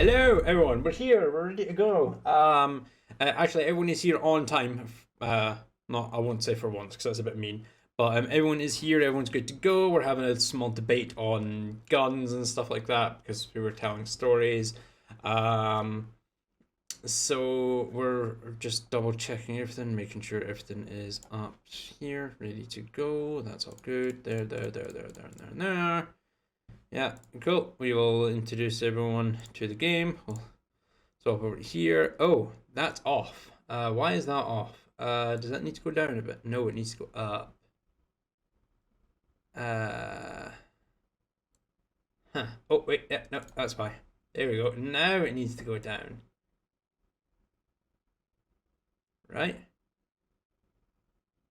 Hello, everyone. We're here. We're ready to go. Actually, everyone is here on time. Not, I won't say for once because that's a bit mean. But everyone is here. Everyone's good to go. We're having a small debate on guns and stuff like that because we were telling stories. So we're just double checking everything, making sure everything is up here, ready to go. That's all good. There. Yeah, cool. We will introduce everyone to the game. We'll swap over here. Oh, that's off. Why is that off? Does that need to go down a bit? No, it needs to go up. Oh, wait. Yeah, no, that's fine. There we go. Now it needs to go down. Right?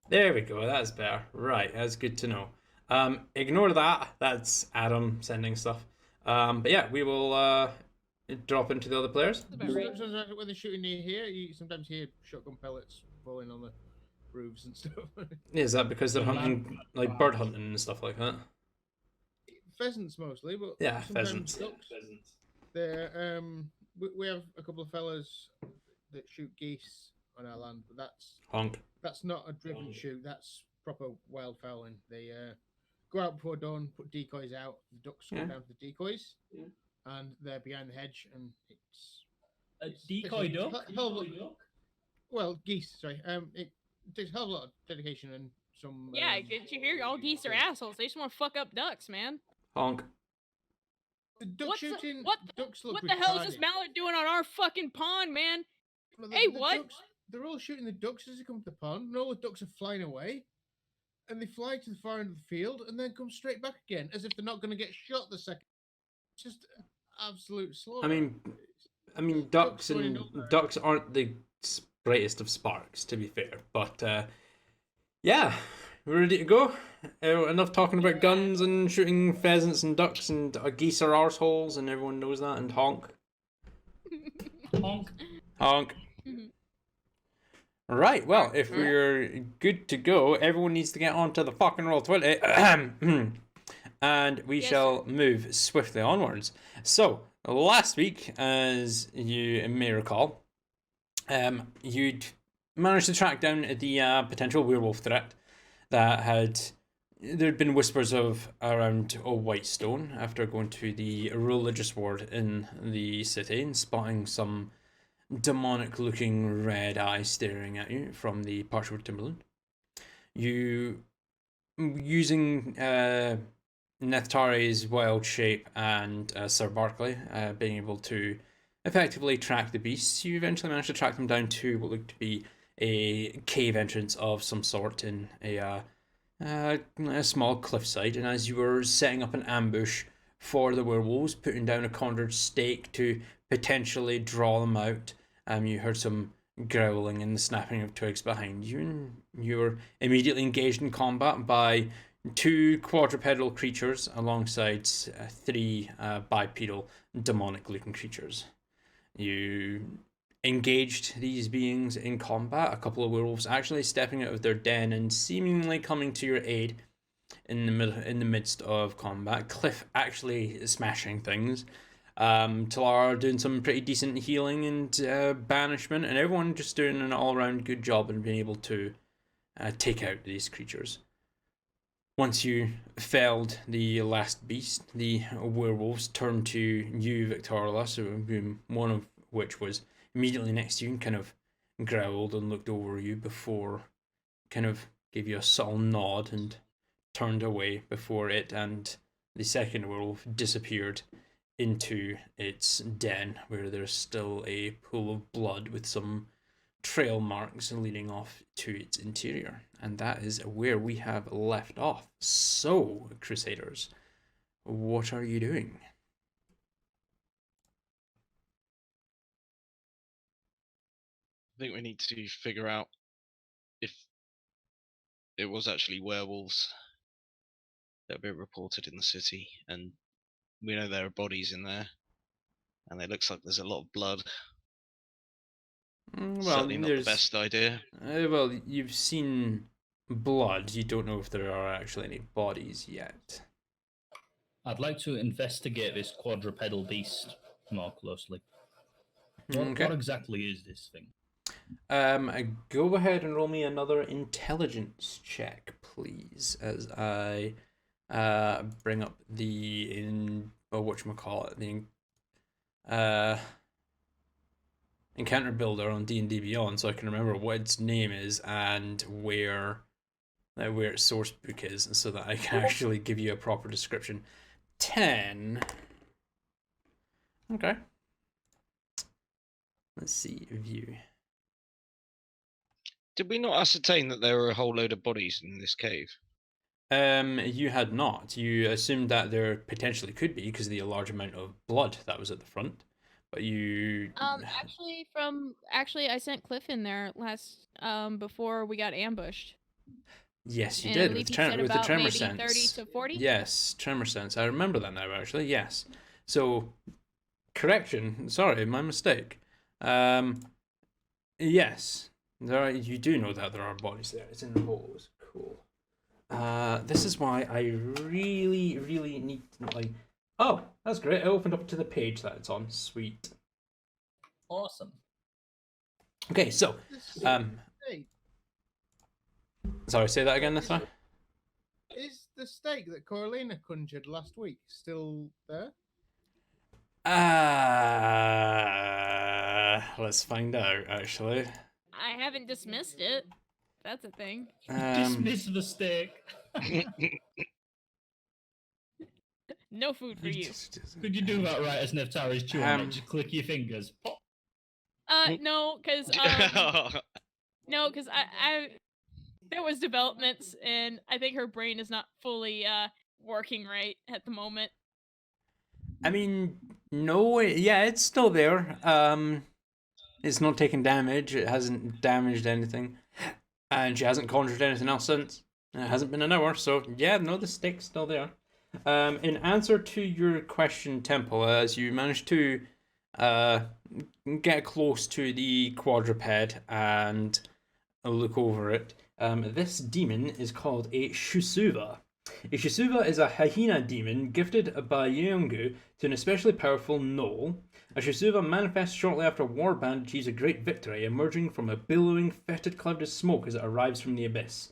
There we go. That's better. Right, that's good to know. Ignore that. That's Adam sending stuff. But yeah, we will drop into the other players. When they're shooting near here, you sometimes hear shotgun pellets falling on the roofs and stuff. Is that because they're hunting, like bird hunting and stuff like that? Pheasants mostly, but yeah, sometimes pheasants. Ducks. They're we have a couple of fellas that shoot geese on our land, but that's not a driven shoot. That's proper wild fowling. They go out before dawn, put decoys out. The ducks go down to the decoys, and they're behind the hedge, and it's a decoy duck. Well, geese. Sorry. It takes a hell of a lot of dedication and some. Yeah, did you hear? All geese are assholes. They just want to fuck up ducks, man. Honk. The duck shooting. Ducks look what the hell is this mallard doing on our fucking pond, man? Hey, what? Ducks, they're all shooting the ducks as they come to the pond, and all the ducks are flying away. And they fly to the far end of the field and then come straight back again, as if they're not going to get shot the second. It's just absolute slaughter. I mean, ducks aren't the brightest of sparks, to be fair. But yeah, we're ready to go. Enough talking about guns and shooting pheasants and ducks and geese are arseholes, and everyone knows that. And honk. Honk. Honk. Right, well, if we're good to go, everyone needs to get onto the fucking Roll20. And we shall move swiftly onwards. So, last week, as you may recall, you'd managed to track down the potential werewolf threat that there'd been whispers of around Whitestone after going to the religious ward in the city and spotting some demonic looking red eyes staring at you from the Parchwood Timberland. You, using Neftari's wild shape and Sir Barclay being able to effectively track the beasts, you eventually managed to track them down to what looked to be a cave entrance of some sort in a small cliffside. And as you were setting up an ambush for the werewolves, putting down a conjured stake to potentially draw them out, you heard some growling and the snapping of twigs behind you, and you were immediately engaged in combat by two quadrupedal creatures alongside three bipedal demonic-looking creatures. You engaged these beings in combat, a couple of werewolves actually stepping out of their den and seemingly coming to your aid in the midst of combat. Cliff actually smashing things. Talara doing some pretty decent healing and banishment, and everyone just doing an all-around good job and being able to take out these creatures. Once you felled the last beast, the werewolves turned to you, Victorla, one of which was immediately next to you and kind of growled and looked over you before kind of gave you a subtle nod and turned away before it and the second werewolf disappeared into its den, where there's still a pool of blood with some trail marks leading off to its interior. And that is where we have left off. So, Crusaders, what are you doing? I think we need to figure out if it was actually werewolves that have been reported in the city, and we know there are bodies in there, and it looks like there's a lot of blood. Well, certainly not the best idea. Well, you've seen blood. You don't know if there are actually any bodies yet. I'd like to investigate this quadrupedal beast more closely. Okay. What exactly is this thing? Go ahead and roll me another intelligence check, please, as I bring up the encounter builder on D&D Beyond, so I can remember what its name is and where its source book is, and so that I can actually give you a proper description. 10. Okay. Let's see, view. Did we not ascertain that there were a whole load of bodies in this cave? You had not. You assumed that there potentially could be because of the large amount of blood that was at the front, but you. Actually, I sent Cliff in there last before we got ambushed. Yes, you And did I believe he said with the about tremor maybe sense. 30 to 40. Yes, tremor sense. I remember that now. Actually, yes. So, correction. Sorry, my mistake. Yes, there are, you do know that there are bodies there. It's in the holes. Cool. This is why I really, really need to, Oh, that's great. I opened up to the page that it's on. Sweet. Awesome. Okay, so sorry, say that again this time. Is the stake that Coralina conjured last week still there? Let's find out, actually. I haven't dismissed it. That's a thing. Dismiss the steak. No food for you. Could you do that right as Neftari's chewing it? Just click your fingers. Pop. No, because I there was developments, and I think her brain is not fully working right at the moment. I mean, no, yeah, it's still there. It's not taking damage. It hasn't damaged anything, and she hasn't conjured anything else since. It hasn't been an hour, so yeah, no, the stick's still there. In answer to your question, Temple, as you managed to get close to the quadruped and look over it, this demon is called a Shusuva. A Shusuva is a hyena demon gifted by Yeongu to an especially powerful gnoll. A Shusuva manifests shortly after a warband achieves a great victory, emerging from a billowing, fetid cloud of smoke as it arrives from the abyss.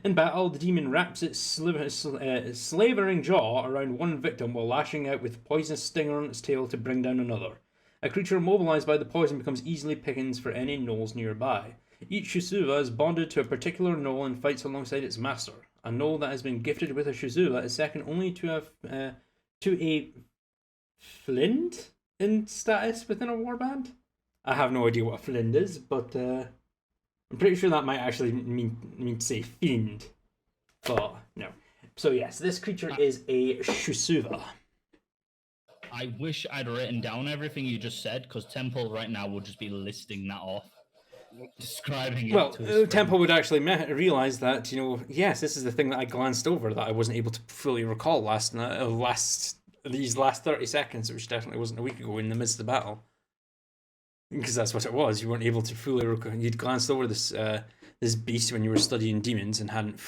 In battle, the demon wraps its slavering jaw around one victim while lashing out with poisonous stinger on its tail to bring down another. A creature immobilized by the poison becomes easily pickings for any gnolls nearby. Each Shusuva is bonded to a particular gnoll and fights alongside its master. A gnoll that has been gifted with a Shusuva is second only to a Flind in status within a warband. I have no idea what a Flind is, but I'm pretty sure that might actually mean to say fiend. But no. So yes, this creature is a Shusuva. I wish I'd written down everything you just said, because Temple right now will just be listing that off. Describing it. Well, to his Temple would actually realize that, yes, this is the thing that I glanced over that I wasn't able to fully recall these last 30 seconds, which definitely wasn't a week ago in the midst of the battle. Because that's what it was. You weren't able to fully recall. You'd glanced over this beast when you were studying demons and didn't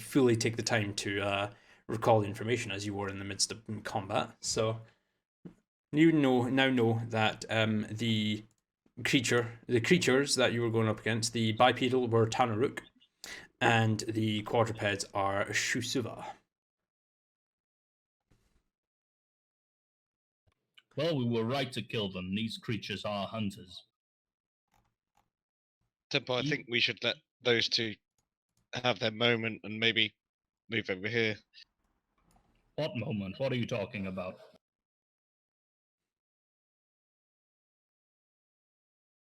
fully take the time to recall the information as you were in the midst of combat. So you now know that the creatures that you were going up against, the bipedal were Tanaruk, and the quadrupeds are Shusuva. Well, we were right to kill them. These creatures are hunters. Temple, I think we should let those two have their moment and maybe move over here. What moment? What are you talking about?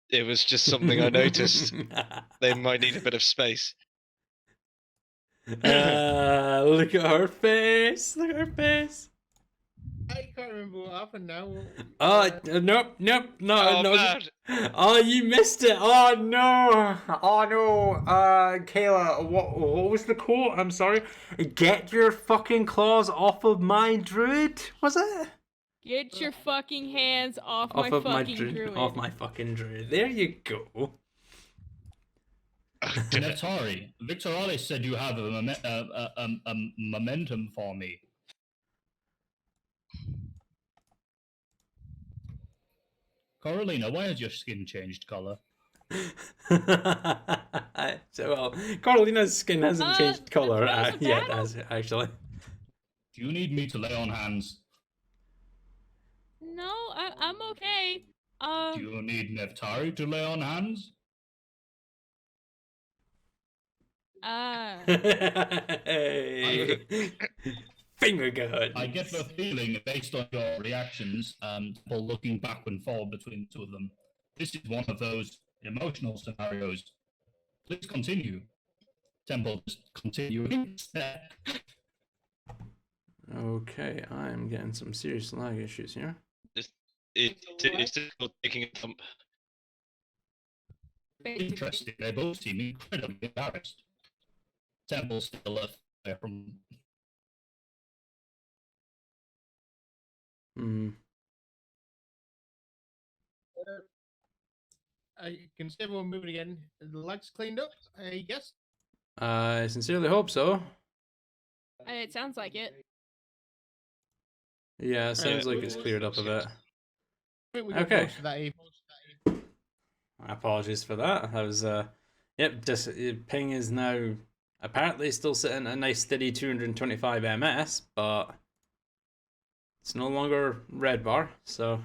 It was just something I noticed. They might need a bit of space. Look at her face. Look at her face. I can't remember what happened now. Nope, no. Man. Oh, you missed it. Oh no. Kayla, what was the quote? I'm sorry. Get your fucking claws off of my druid. Was it? Get your fucking hands off my fucking druid. Off my fucking druid. There you go. Neftari, Victoralis said you have a momentum for me. Coralina, why has your skin changed color? So, well, Carolina's skin hasn't changed color throes of yet, battle? actually. Do you need me to lay on hands? No, I'm okay. Do you need Neftari to lay on hands? Hey. Finger guns. I get the feeling, based on your reactions, Temple looking back and forth between the two of them, this is one of those emotional scenarios. Please continue. Temple, just continue. Okay, I'm getting some serious lag issues here. It's difficult taking a dump. Interesting. They both seem incredibly embarrassed. Temple still left there from. I can see everyone moving again. The legs cleaned up, I guess. I sincerely hope so. It sounds like it. Yeah, it sounds like it's cleared up a bit. Okay. Apologies for that. That was yep. Ping is now apparently still sitting at a nice steady 225 ms, but it's no longer red bar, so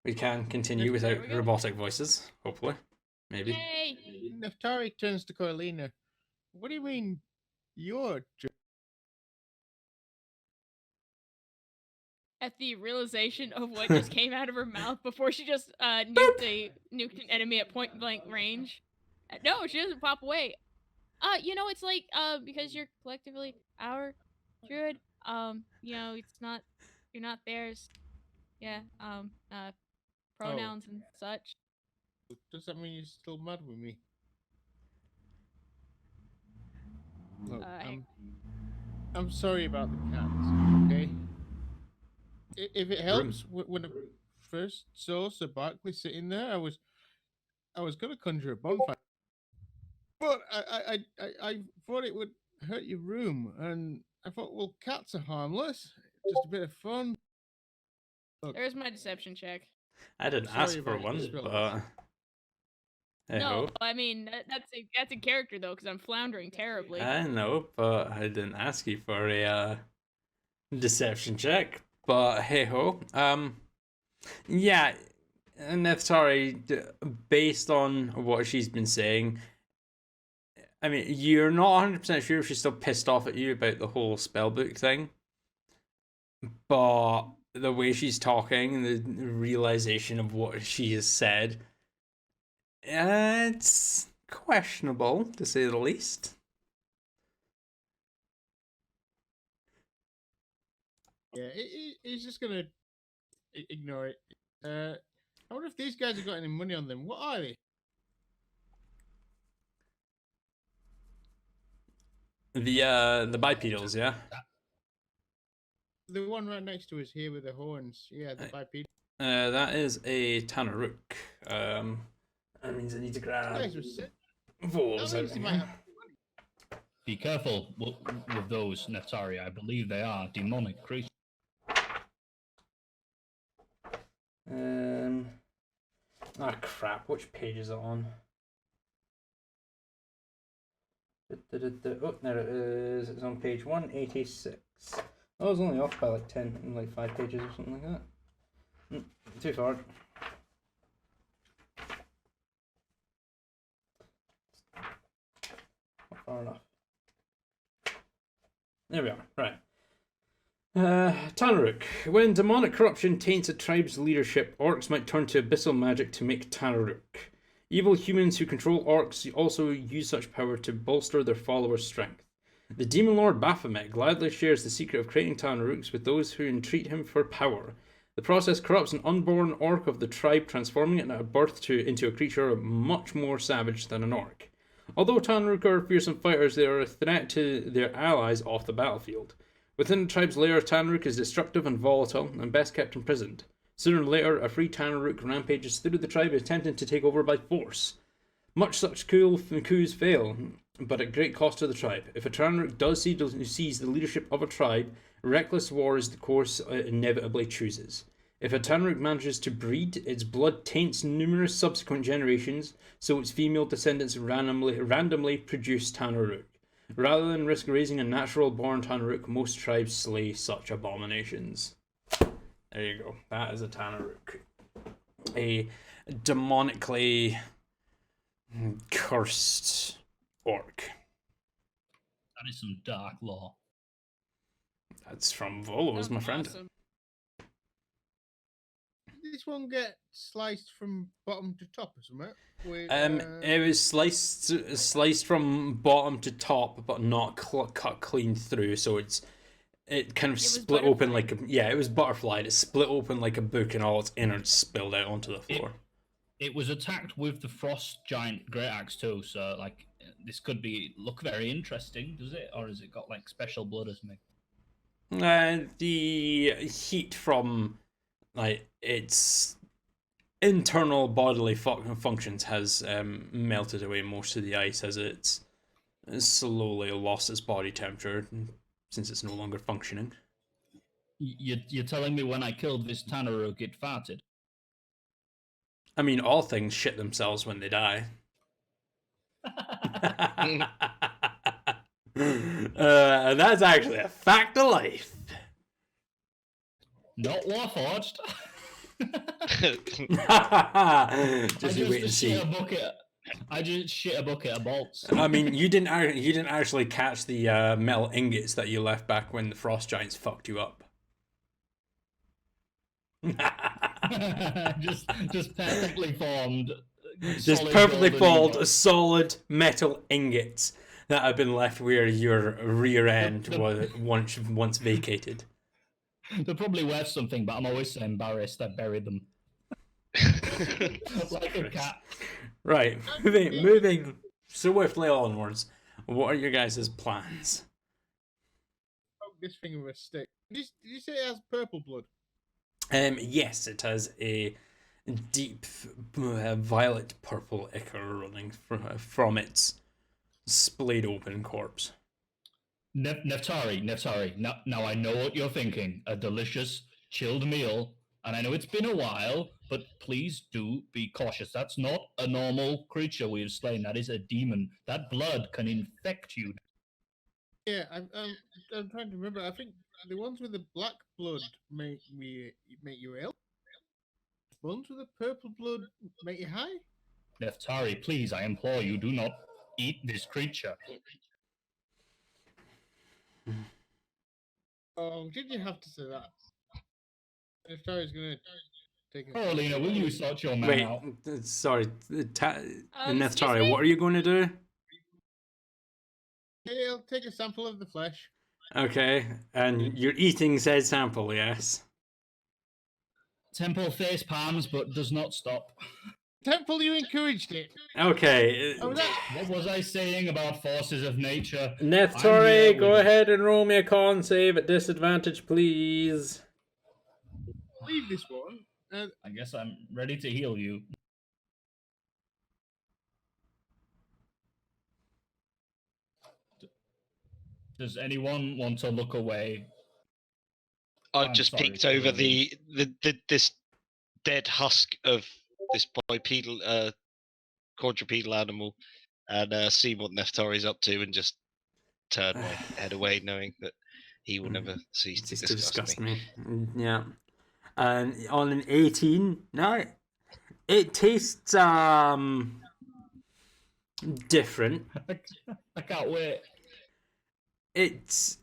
we can continue without robotic voices. Hopefully, maybe. Yay! Neftari turns to Coralina. What do you mean, you're? At the realization of what just came out of her mouth before she just nuked an enemy at point blank range. No, she doesn't pop away. You know, it's like because you're collectively our druid. You know, you're not theirs. Yeah. Pronouns and such. Does that mean you're still mad with me? Look, I'm sorry about the cats. Okay. If it helps, when I first saw Sir Barkley sitting there, I was gonna conjure a bonfire, but I thought it would hurt your room, and I thought, well, cats are harmless, just a bit of fun. Look, there's my deception check. I didn't ask for one, but no, I mean that's a character though, because I'm floundering terribly. I know, but I didn't ask you for a deception check. But hey ho, yeah, Neftari, based on what she's been saying, I mean, you're not 100% sure if she's still pissed off at you about the whole spellbook thing, but the way she's talking, the realization of what she has said, it's questionable, to say the least. Yeah, he's just gonna ignore it. I wonder if these guys have got any money on them. What are they? The bipedals, yeah. The one right next to us here with the horns. Yeah, the bipedal. That is a Tanaruk. That means I need to grab wolves out here. Be careful with those, Neftari. I believe they are demonic creatures. Crap, which page is it on? Oh, there it is. It's on page 186. I was only off by like 10, like 5 pages or something like that. Too far. Not far enough. There we are. Right. Tanaruk. When demonic corruption taints a tribe's leadership, orcs might turn to abyssal magic to make Tanaruk. Evil humans who control orcs also use such power to bolster their followers' strength. The demon lord Baphomet gladly shares the secret of creating Tanaruks with those who entreat him for power. The process corrupts an unborn orc of the tribe, transforming it at birth into a creature much more savage than an orc. Although Tanaruk are fearsome fighters, they are a threat to their allies off the battlefield. Within the tribe's lair, Tanaruk is destructive and volatile, and best kept imprisoned. Sooner or later, a free Tanaruk rampages through the tribe, attempting to take over by force. Much such coups fail, but at great cost to the tribe. If a Tanaruk does seize the leadership of a tribe, reckless war is the course it inevitably chooses. If a Tanaruk manages to breed, its blood taints numerous subsequent generations, so its female descendants randomly produce Tanaruk. Rather than risk raising a natural-born Tanaruk, most tribes slay such abominations. There you go. That is a Tanaruk. A demonically cursed orc. That is some dark lore. That's from Volos, my friend. Awesome. Did this one get sliced from bottom to top or something? It was sliced from bottom to top, but not cut clean through. So it kind of split open like it was butterflied. It split open like a book, and all its innards spilled out onto the floor. It was attacked with the frost giant great axe too. So like this could look very interesting, does it? Or has it got like special blood or something? The heat from like its internal bodily functions has melted away most of the ice as it's slowly lost its body temperature since it's no longer functioning. You're telling me when I killed this Tanaruk, it farted? I mean, all things shit themselves when they die. That's actually a fact of life. Not Warforged. Just you wait and see. I just shit a bucket of bolts. I mean, you didn't actually catch the metal ingots that you left back when the frost giants fucked you up. just perfectly formed. Just perfectly formed solid metal ingots that have been left where your rear end was once vacated. They're probably worth something, but I'm always so embarrassed I buried them. Like a cat. Right, moving swiftly onwards. What are your guys' plans? Poke this thing with a stick. Did you say it has purple blood? Yes, it has a deep violet purple ichor running from its splayed open corpse. Neftari, now I know what you're thinking. A delicious, chilled meal, and I know it's been a while, but please do be cautious. That's not a normal creature we have slain. That is a demon. That blood can infect you. Yeah, I'm trying to remember. I think the ones with the black blood make you ill. The ones with the purple blood make you high. Neftari, please, I implore you, do not eat this creature. Oh, did you have to say that? Neftari's gonna take a... Carolina, will you sort your man out? Wait, sorry, excuse Neftari, me? what are you going to do? Hey, I'll take a sample of the flesh. Okay, and you're eating said sample, yes? Temple face palms, but does not stop. Temple, you encouraged it. Okay. Oh, What was I saying about forces of nature? Neftari, go ahead and roll me a con save at disadvantage, please. leave this one. I guess I'm ready to heal you. Does anyone want to look away? I've just peeked over this dead husk of this bipedal quadrupedal animal and see what Neftari's up to, and just turn my head away, knowing that he will never cease to disgust me. Yeah. And on an 18, no, it tastes different. I can't wait. It's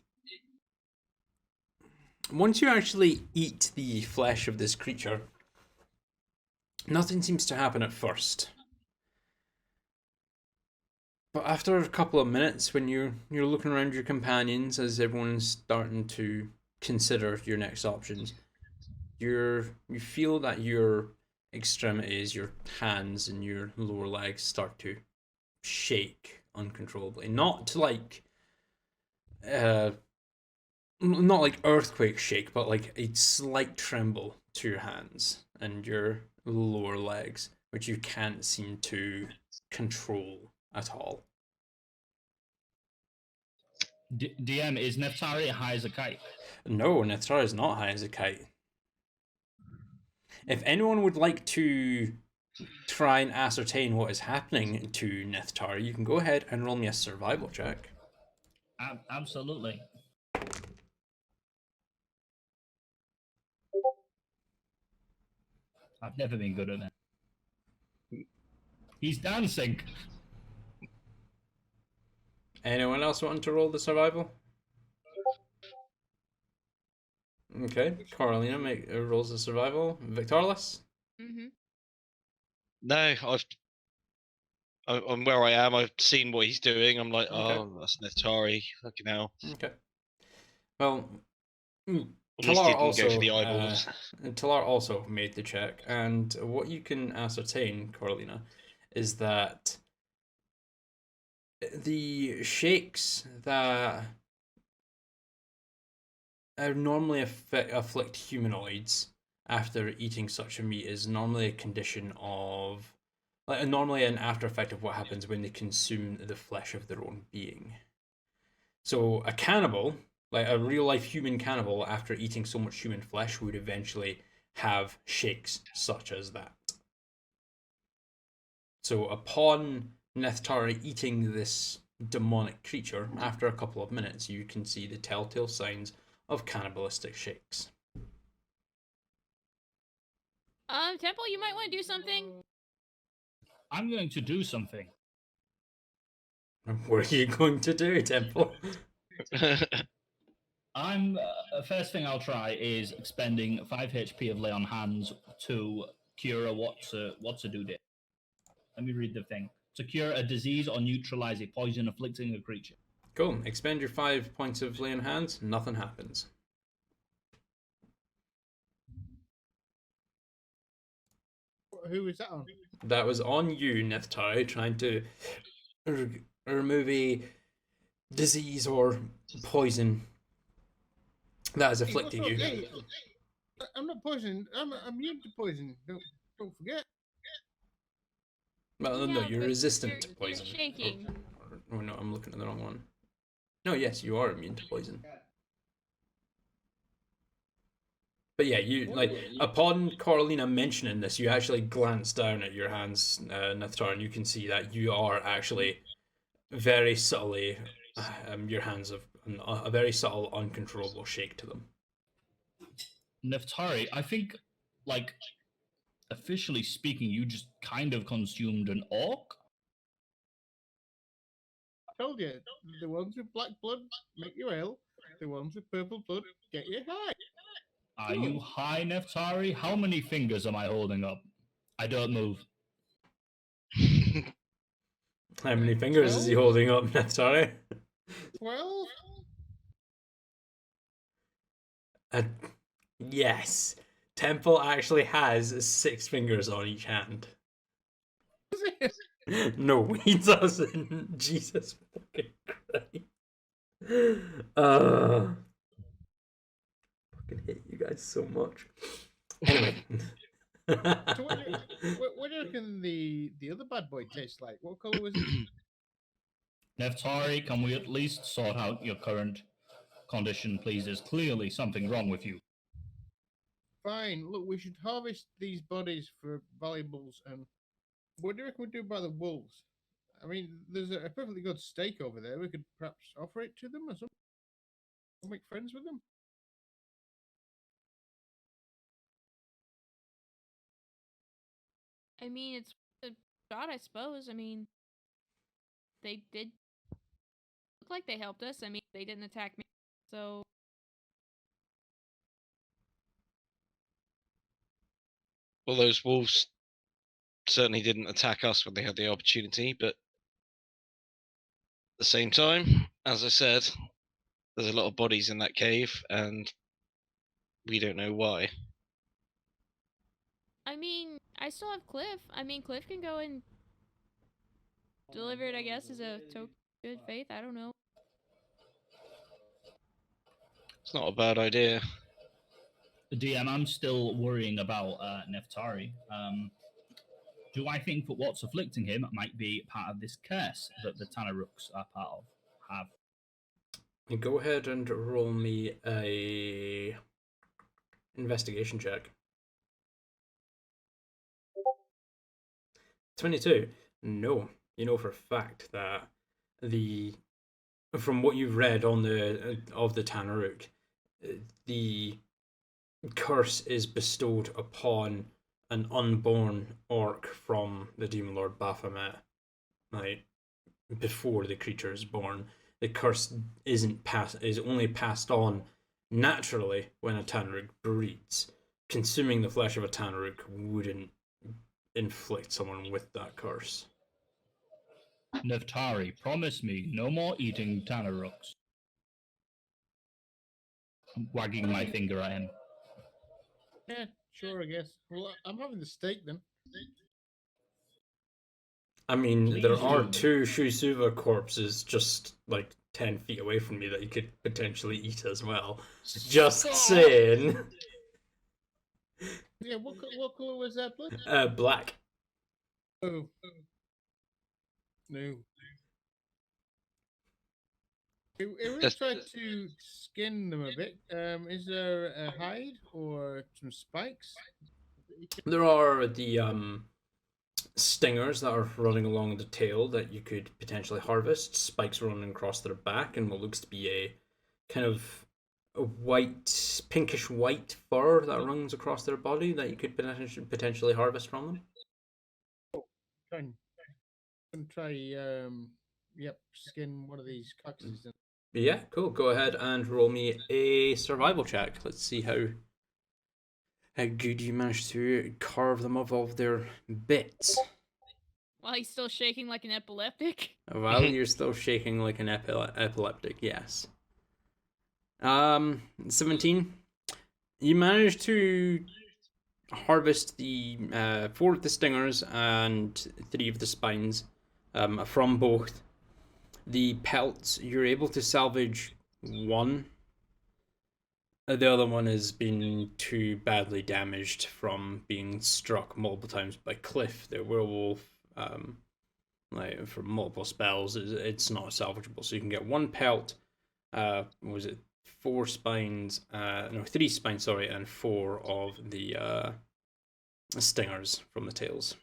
once you actually eat the flesh of this creature, nothing seems to happen at first. But after a couple of minutes, when you're looking around your companions as everyone's starting to consider your next options, you feel that your extremities, your hands and your lower legs start to shake uncontrollably. Not like earthquake shake, but like a slight tremble to your hands and your lower legs, which you can't seem to control at all. DM, is Neftari high as a kite? No, Neftari is not high as a kite. If anyone would like to try and ascertain what is happening to Nithtar, you can go ahead and roll me a survival check. Absolutely. I've never been good at that. He's dancing. Anyone else want to roll the survival? Okay, Carolina rolls the survival. Victorless? Mm-hmm. No, I'm where I am. I've seen what he's doing. I'm like, Okay. oh, that's Neftari. Fucking hell. Okay. Well, At least he Talar didn't go for also the eyeballs. Talar also made the check, and what you can ascertain, Carolina, is that the shakes that normally afflict humanoids after eating such a meat is normally a condition of, like, normally an after effect of what happens when they consume the flesh of their own being. So a cannibal, like a real life human cannibal, after eating so much human flesh, would eventually have shakes such as that. So upon Neftari eating this demonic creature, after a couple of minutes, you can see the telltale signs of cannibalistic shakes. Temple, you might want to do something. I'm going to do something. What are you going to do, Temple? I'm first thing I'll try is expending 5 HP of lay on hands to cure a what to do there. Let me read the thing. To cure a disease or neutralize a poison afflicting a creature. Cool. Expend your 5 points of lay on hands. Nothing happens. Who was that on? That was on you, Neftari, trying to remove a disease or poison that is afflicting you. Hey, I'm not poisoned. I'm immune to poison. Don't forget. Well, no, Yeah, you're but resistant to you're poison. shaking. Oh no, I'm looking at the wrong one. No, yes, you are immune to poison. But yeah, upon Carolina mentioning this, you actually glance down at your hands, Nithtar, and you can see that you are actually very subtly, your hands have a very subtle, uncontrollable shake to them. Neftari, I think, like, officially speaking, you just kind of consumed an orc. I told you, the ones with black blood make you ill. The ones with purple blood get you high. Are you high, Neftari? How many fingers am I holding up? I don't move. How many fingers is he 12? holding up, Neftari? 12? Yes. Temple actually has 6 fingers on each hand. No, he doesn't. Jesus fucking Christ. Fucking hate you guys so much. Anyway. So what do you reckon the other bad boy tastes like? What colour was it? Neftari, can we at least sort out your current condition, please? There's clearly something wrong with you. Fine. Look, we should harvest these bodies for valuables. And what do you reckon we do about the wolves? I mean, there's a perfectly good steak over there. We could perhaps offer it to them or something. We'll make friends with them. I mean, it's a shot, I suppose. I mean, they did look like they helped us. I mean, they didn't attack me, so Well, those wolves certainly didn't attack us when they had the opportunity, but at the same time, as I said, there's a lot of bodies in that cave, and we don't know why. I mean, I still have Cliff. I mean, Cliff can go and deliver it, I guess, as a token of good faith. I don't know. It's not a bad idea. DM, I'm still worrying about Neftari. Do I think that what's afflicting him might be part of this curse that the Tanarooks are part of? Go ahead and roll me a investigation check. 22. No, you know for a fact that from what you've read on the of the Tanaruk, the curse is bestowed upon an unborn orc from the demon lord Baphomet, like before the creature is born. The curse is only passed on naturally when a Tanaruk breeds. Consuming the flesh of a Tanaruk wouldn't inflict someone with that curse. Neftari, promise me no more eating Tanaruks. Wagging my finger at him. Yeah, sure, I guess. Well, I'm having the steak then. I mean, there Please are do. 2 Shusuva corpses just like 10 feet away from me that you could potentially eat as well. Just saying. Yeah, what color was that blood? Black. Oh. No. I will try to skin them a bit. Is there a hide or some spikes? There are the stingers that are running along the tail that you could potentially harvest. Spikes running across their back, and what looks to be a kind of a white, pinkish white fur that runs across their body that you could potentially harvest from them. Try skin one of these cactuses. Yeah, cool. Go ahead and roll me a survival check. Let's see how good you manage to carve them of all of their bits. While he's still shaking like an epileptic. While you're still shaking like an epileptic, yes. 17. You managed to harvest the 4 of the stingers and 3 of the spines from both. The pelts, you're able to salvage 1. The other one has been too badly damaged from being struck multiple times by Cliff, the werewolf, like for multiple spells. It's not salvageable. So you can get 1 pelt. Was it 4 spines? No, 3 spines. Sorry, and 4 of the stingers from the tails.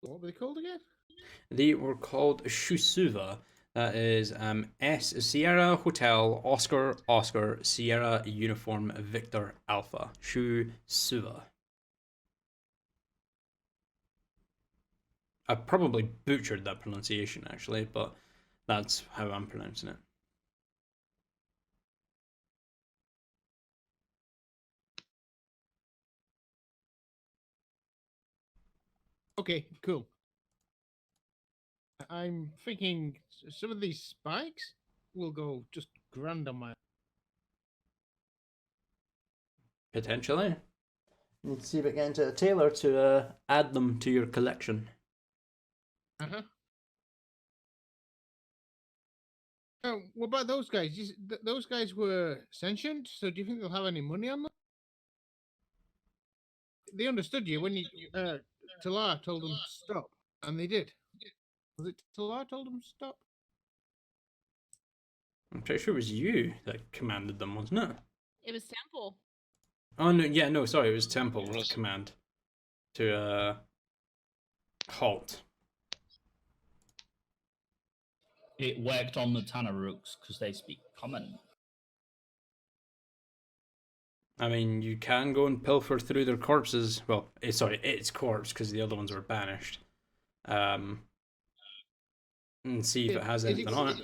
What were they called again? They were called Shusuva. That is S Sierra Hotel Oscar Oscar Sierra Uniform Victor Alpha. Shusuva. I probably butchered that pronunciation actually, but that's how I'm pronouncing it. Okay, cool. I'm thinking some of these spikes will go just grand on my. Potentially. Let's see if I can get a tailor to add them to your collection. Oh, what about those guys? Those guys were sentient, so do you think they'll have any money on them? They understood you when you Talar told them stop, and they did. Was it Talar told them stop? I'm pretty sure it was you that commanded them, wasn't it? It was Temple. Oh no, yeah, no, sorry, it was Temple with the command to halt. It worked on the Tanaruks because they speak common. I mean, you can go and pilfer through their corpses. Well, its corpse because the other ones were banished. And see if it has anything on it.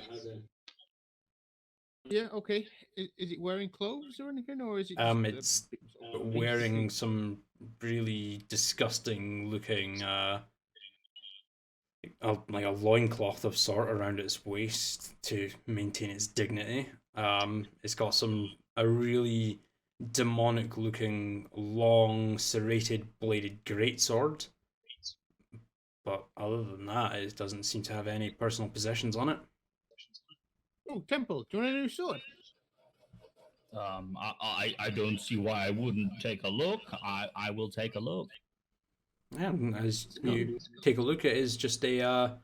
Yeah, okay. Is it wearing clothes or anything, or is it? It's wearing some really disgusting looking like a loincloth of sort around its waist to maintain its dignity. It's got a really demonic looking long serrated bladed greatsword. But other than that, it doesn't seem to have any personal possessions on it. Oh, Temple, do you want a new sword? I don't see why I wouldn't take a look. I will take a look. Yeah, as you take a look, it is just a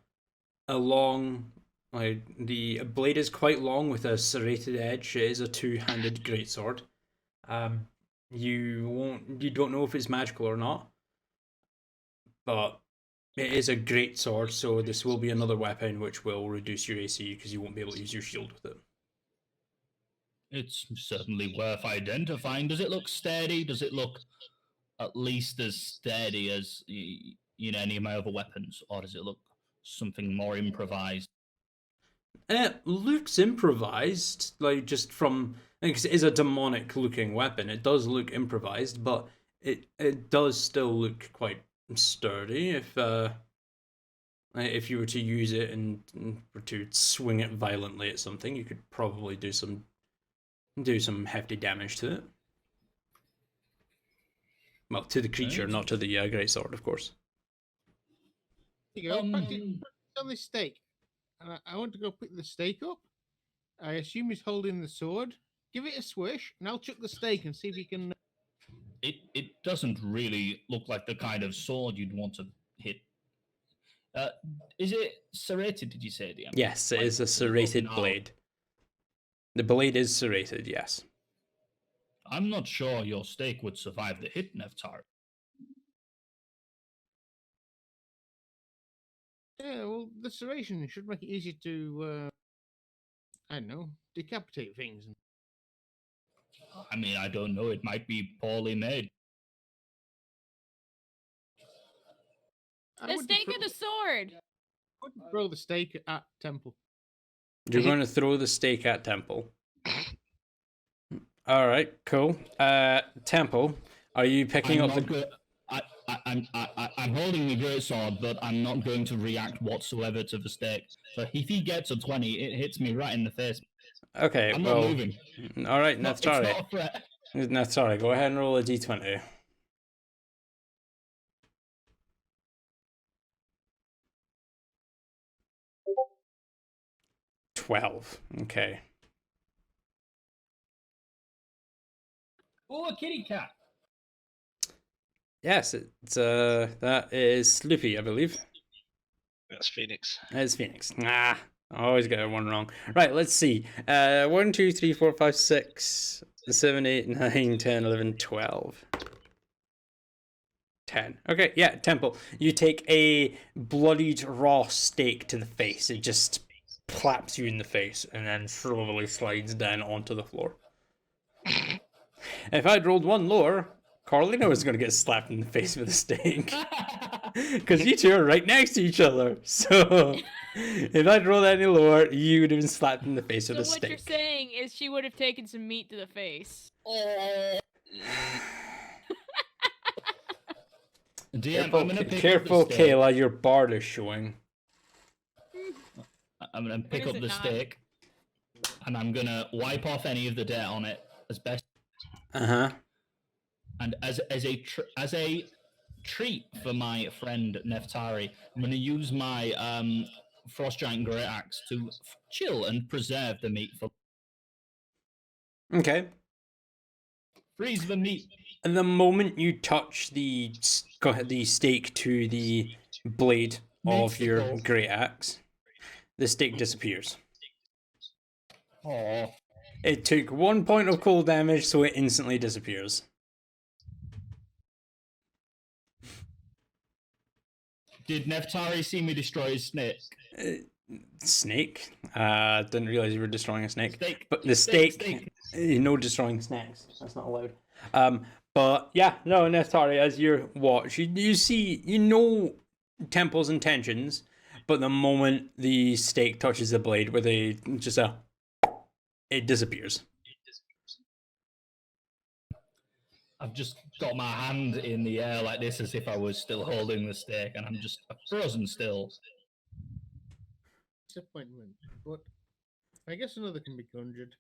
long Like the blade is quite long with a serrated edge. It is a two-handed greatsword. You don't know if it's magical or not, but it is a great sword. So this will be another weapon which will reduce your AC because you won't be able to use your shield with it. It's certainly worth identifying. Does it look steady? Does it look at least as steady as any of my other weapons, or does it look something more improvised? It looks improvised, like just from because it is a demonic looking weapon. It does look improvised, but it does still look quite sturdy. If you were to use it and were to swing it violently at something, you could probably do some hefty damage to it. Well, to the creature, not to the greatsword, of course. Here you go. Practice on this stake. And I want to go pick the stake up. I assume he's holding the sword. Give it a swish, and I'll chuck the stake and see if he can. It doesn't really look like the kind of sword you'd want to hit. Is it serrated, did you say, DM? Yes, it is a serrated blade. The blade is serrated, yes. I'm not sure your stake would survive the hit, Neftari. Yeah, well, the serration should make it easy to, I don't know, decapitate things. I mean, I don't know. It might be poorly made. The stake or the sword? I wouldn't throw the stake at Temple. You're going to throw the stake at Temple. All right, cool. Temple, are you picking up the? I'm holding the greatsword, but I'm not going to react whatsoever to the stake. So if he gets a 20, it hits me right in the face. Okay, I'm well, not moving. All right, Neftari. It's not a threat. Neftari, go ahead and roll a d20. 12. Okay. Oh, a kitty cat. Yes, it's that is Sloopy, I believe. That's Phoenix. It's Phoenix. I always get one wrong. Right, let's see. 1, 2, 3, 4, 5, 6, 7, 8, 9, 10, 11, 12. 10. Okay, yeah, Temple. You take a bloodied raw stake to the face. It just claps you in the face and then slowly slides down onto the floor. If I'd rolled one lower, Carlina was going to get slapped in the face with a stake. Because you two are right next to each other. So if I'd rolled any lower, you would have been slapped in the face with a stake. So what you're saying is she would have taken some meat to the face. DM, careful, Kayla, your bard is showing. I'm going to pick up the stake, and I'm going to wipe off any of the dirt on it as best. And as a treat for my friend Neftari, I'm going to use my Frost Giant Great Axe to chill and preserve the meat for. Okay. Freeze the meat. And the moment you touch the stake to the blade of your great axe, the stake disappears. Oh. It took 1 point of cold damage, so it instantly disappears. Did Neftari see me destroy his snake? Snake? Didn't realize you were destroying a snake. Steak. But the stake. No destroying snakes. That's not allowed. But yeah, no, Neftari, as you watch, you see, you know Temple's intentions, but the moment the stake touches the blade, where it disappears. I've just got my hand in the air like this as if I was still holding the stake, and I'm just frozen still. Disappointment, but I guess another can be conjured.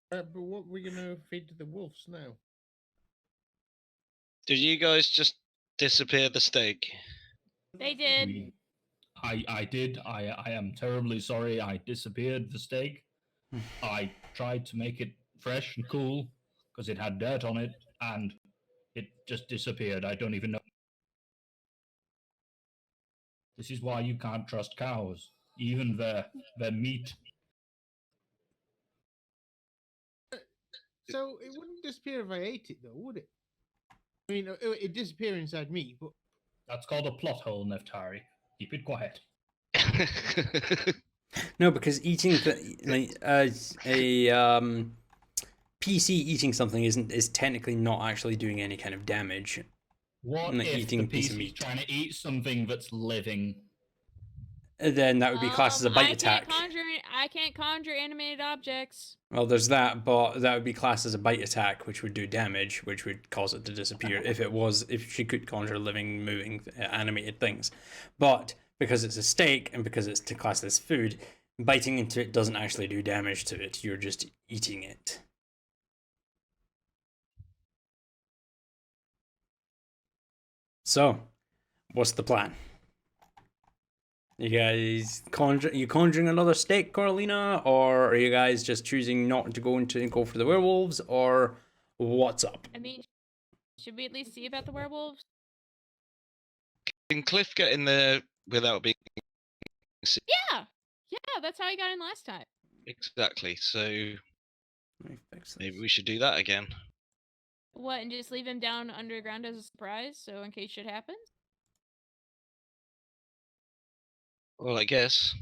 But what are we going to feed to the wolves now? Did you guys just disappear the stake? They did. I did. I am terribly sorry. I disappeared the steak. I tried to make it fresh and cool because it had dirt on it, and it just disappeared. I don't even know. This is why you can't trust cows, even their meat. So it wouldn't disappear if I ate it, though, would it? I mean, it'd disappear inside me, but That's called a plot hole, Neftari. Keep it quiet. No, because eating like as a PC eating something is technically not actually doing any kind of damage. What Like if eating the a piece piece of is meat. trying to eat something that's living? Then that would be classed as a bite attack. I can't conjure animated objects. Well, there's that, but that would be classed as a bite attack, which would do damage, which would cause it to disappear if she could conjure living, moving, animated things. But because it's a steak and because it's classed as food, biting into it doesn't actually do damage to it. You're just eating it. So, what's the plan? You guys conjuring another steak, Carolina, or are you guys just choosing not to go for the werewolves, or what's up? I mean, should we at least see about the werewolves? Can Cliff get in there without being seen? Yeah, that's how I got in last time. Exactly. So Let me fix this. maybe we should do that again. What, and just leave him down underground as a surprise, so in case shit happens? Well, I guess.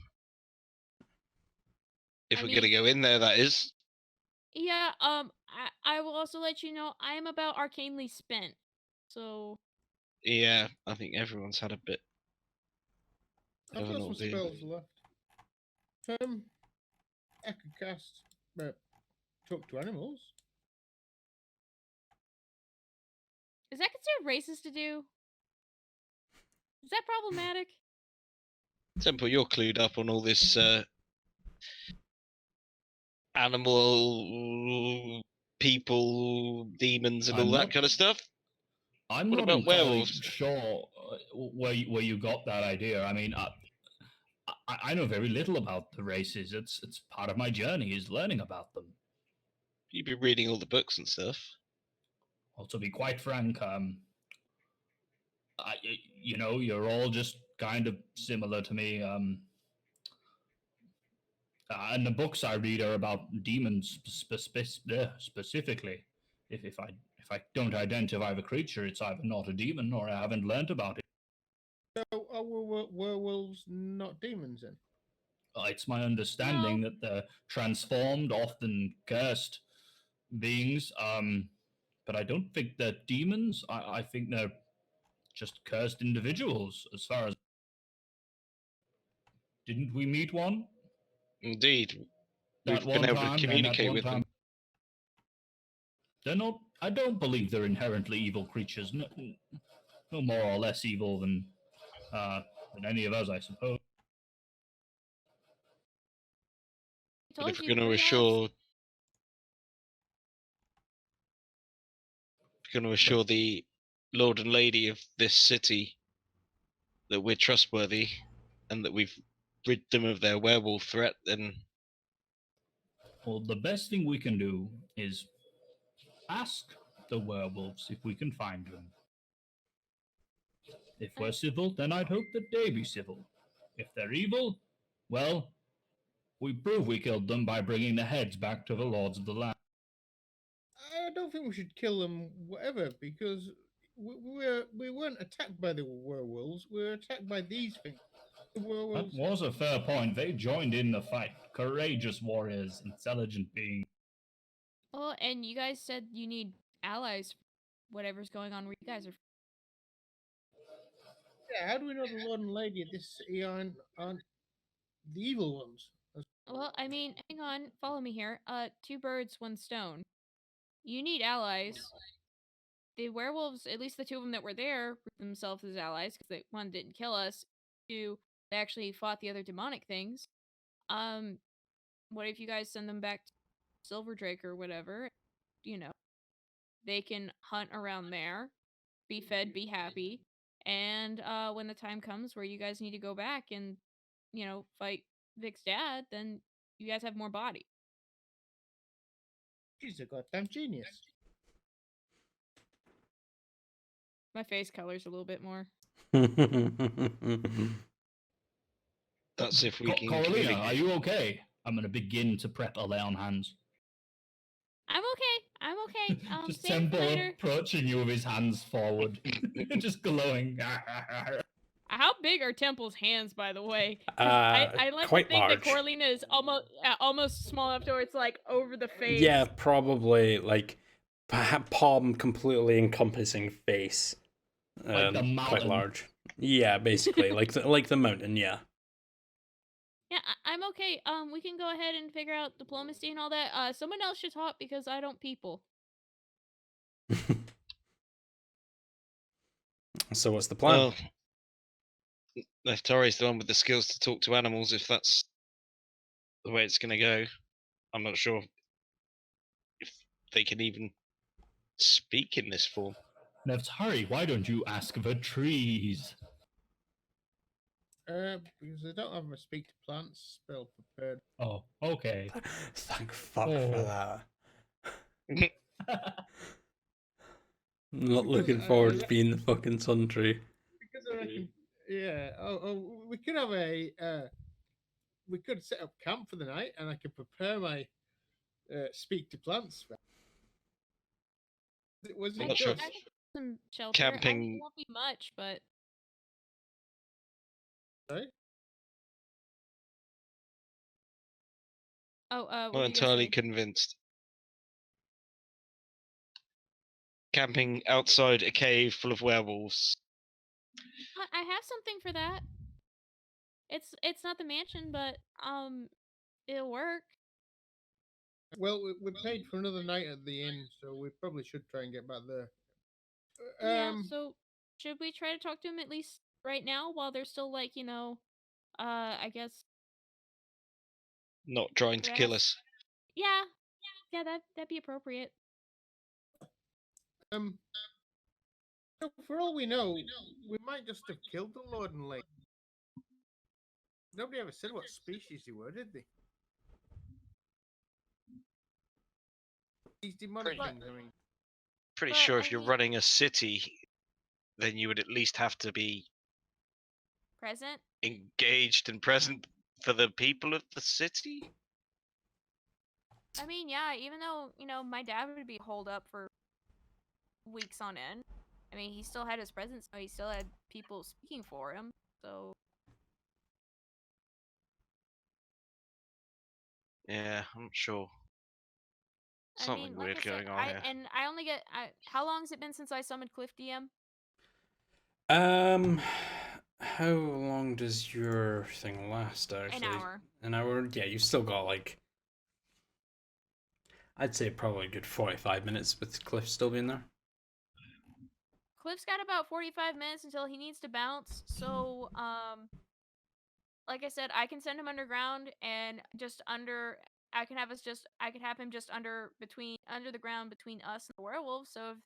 If we're gonna go in there, that is. Yeah, I will also let you know I am about arcanely spent. So Yeah, I think everyone's had a bit I've of an got some ordeal. spells left. I could cast talk to animals. is that considered racist to do? Is that problematic? Temple, you're clued up on all this animal, people, demons, and I'm all that not- kind of stuff. I'm What not about entirely werewolves? sure where you got that idea. I mean, I know very little about the races. It's part of my journey is learning about them. You've been reading all the books and stuff. Well, to be quite frank, you're all just kind of similar to me. And the books I read are about demons specifically. If I don't identify the creature, it's either not a demon or I haven't learnt about it. So are werewolves not demons then? It's my understanding that they're transformed, often cursed beings. But I don't think they're demons. I think they're just cursed individuals. As far as didn't we meet one? Indeed, That we've been one able to time, then that communicate one with them. time. They're not. I don't believe they're inherently evil creatures. No more or less evil than any of us, I suppose. But if we're going to assure the Lord and Lady of this city that we're trustworthy and that we've rid them of their werewolf threat, then Well, the best thing we can do is ask the werewolves if we can find them. If we're civil, then I'd hope that they be civil. If they're evil, well, we prove we killed them by bringing the heads back to the lords of the land. I don't think we should kill them, whatever, because we weren't attacked by the werewolves. We were attacked by these things. The werewolves. That was a fair point. They joined in the fight. Courageous warriors, intelligent beings. Well, and you guys said you need allies. Whatever's going on where you guys are. Yeah, how do we know the Lord and Lady of this city aren't the evil ones? Well, I mean, hang on, follow me here. Two birds, one stone. You need allies. The werewolves, at least the two of them that were there, proved themselves as allies because one didn't kill us. Two, they actually fought the other demonic things. What if you guys send them back to Silverdrake or whatever? You know, they can hunt around there, be fed, be happy, and when the time comes where you guys need to go back and, fight Vic's dad, then you guys have more body. She's a goddamn genius. My face colors a little bit more. That's if we can Coralina, communicate. are you okay? I'm going to begin to prep a lay on hands. I'm okay. Just Save it for Temple later. approaching you with his hands forward, just glowing. How big are Temple's hands, by the way? 'Cause I like to quite think that large. Coralina is almost small enough to where it's like over the face. Yeah, probably like palm completely encompassing face. Like the Quite mountain. large. Yeah, basically like the mountain. Yeah. Yeah, I'm okay. We can go ahead and figure out diplomacy and all that. Someone else should talk because I don't people. So what's the plan? Well, Neftari's the one with the skills to talk to animals. If that's the way it's going to go, I'm not sure if they can even speak in this form. Neftari, why don't you ask the trees? Because I don't have a speak to plants spell prepared. Oh, okay. Thank fuck Oh. for that. I'm not Because looking I forward to reckon- being the fucking sun tree. Because I reckon, yeah. We could have we could set up camp for the night, and I could prepare my speak to plants spell. Was I'm it not sure. good? I think some shelter. I mean, Camping- it won't be much, but Sorry? what Not were you entirely gonna say? convinced. Camping outside a cave full of werewolves. I have something for that. It's not the mansion, but it'll work. Well, we paid for another night at the inn, so we probably should try and get back there. Yeah. So should we try to talk to him at least right now while they're still like I guess Not trying to kill Yes. us. yeah that'd be appropriate. So for all we know, we might just have killed the Lord and Lady. Nobody ever said what species they were, did they? These demonic Pretty- things, I mean. Pretty But, sure I if you're mean- running a city, then you would at least have to be Present. engaged and present for the people of the city. I mean, yeah. Even though my dad would be holed up for weeks on end. I mean, he still had his presence, so he still had people speaking for him. So Yeah, I'm not sure. I Something mean, like weird I said, going on here. I only get. How long has it been since I summoned Cliff DM? How long does your thing last? Actually, An hour. An hour. Yeah, you've still got like. I'd say probably a good 45 minutes with Cliff still being there. Cliff's got about 45 minutes until he needs to bounce. So like I said, I can send him underground and just under. I could have him just under the ground between us and the werewolves. So if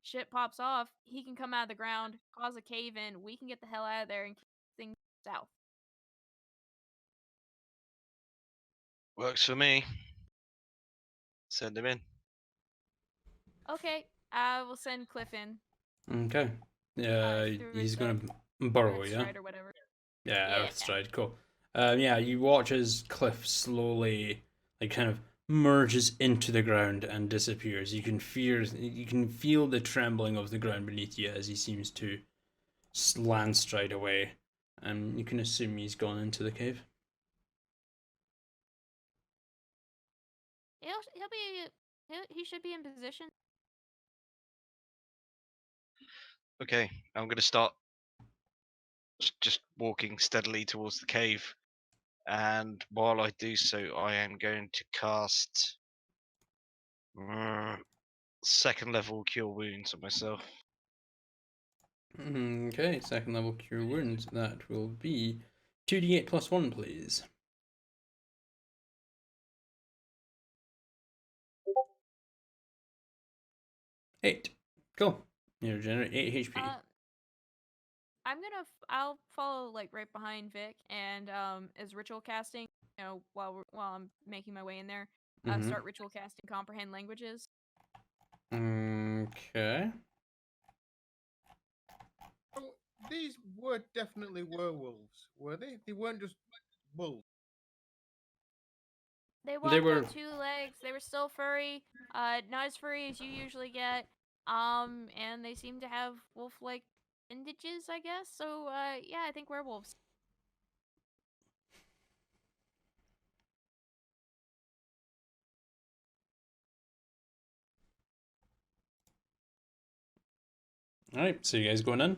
shit pops off, he can come out of the ground, cause a cave in. We can get the hell out of there and keep things south. Works for me. Send him in. Cliff slowly kind of merges into the ground and disappears. You can feel the trembling of the ground beneath you as he seems to land stride away. And you can assume he's gone into the cave. He should be in position. Okay, I'm going to start just walking steadily towards the cave. And while I do so, I am going to cast second level Cure Wounds on myself. Okay, second level Cure Wounds. That will be 2d8 plus 1, please. 8. Cool. You regenerate 8 HP. I'll follow like right behind Vic and as ritual casting, while I'm making my way in there, Mhm. start ritual casting comprehend languages. Okay. So these were definitely werewolves, were they? They weren't just wolves? They They walked were on two legs. They were still furry. Not as furry as you usually get. And they seem to have wolf-like appendages, I guess. So, yeah, I think werewolves. alright. So you guys going in?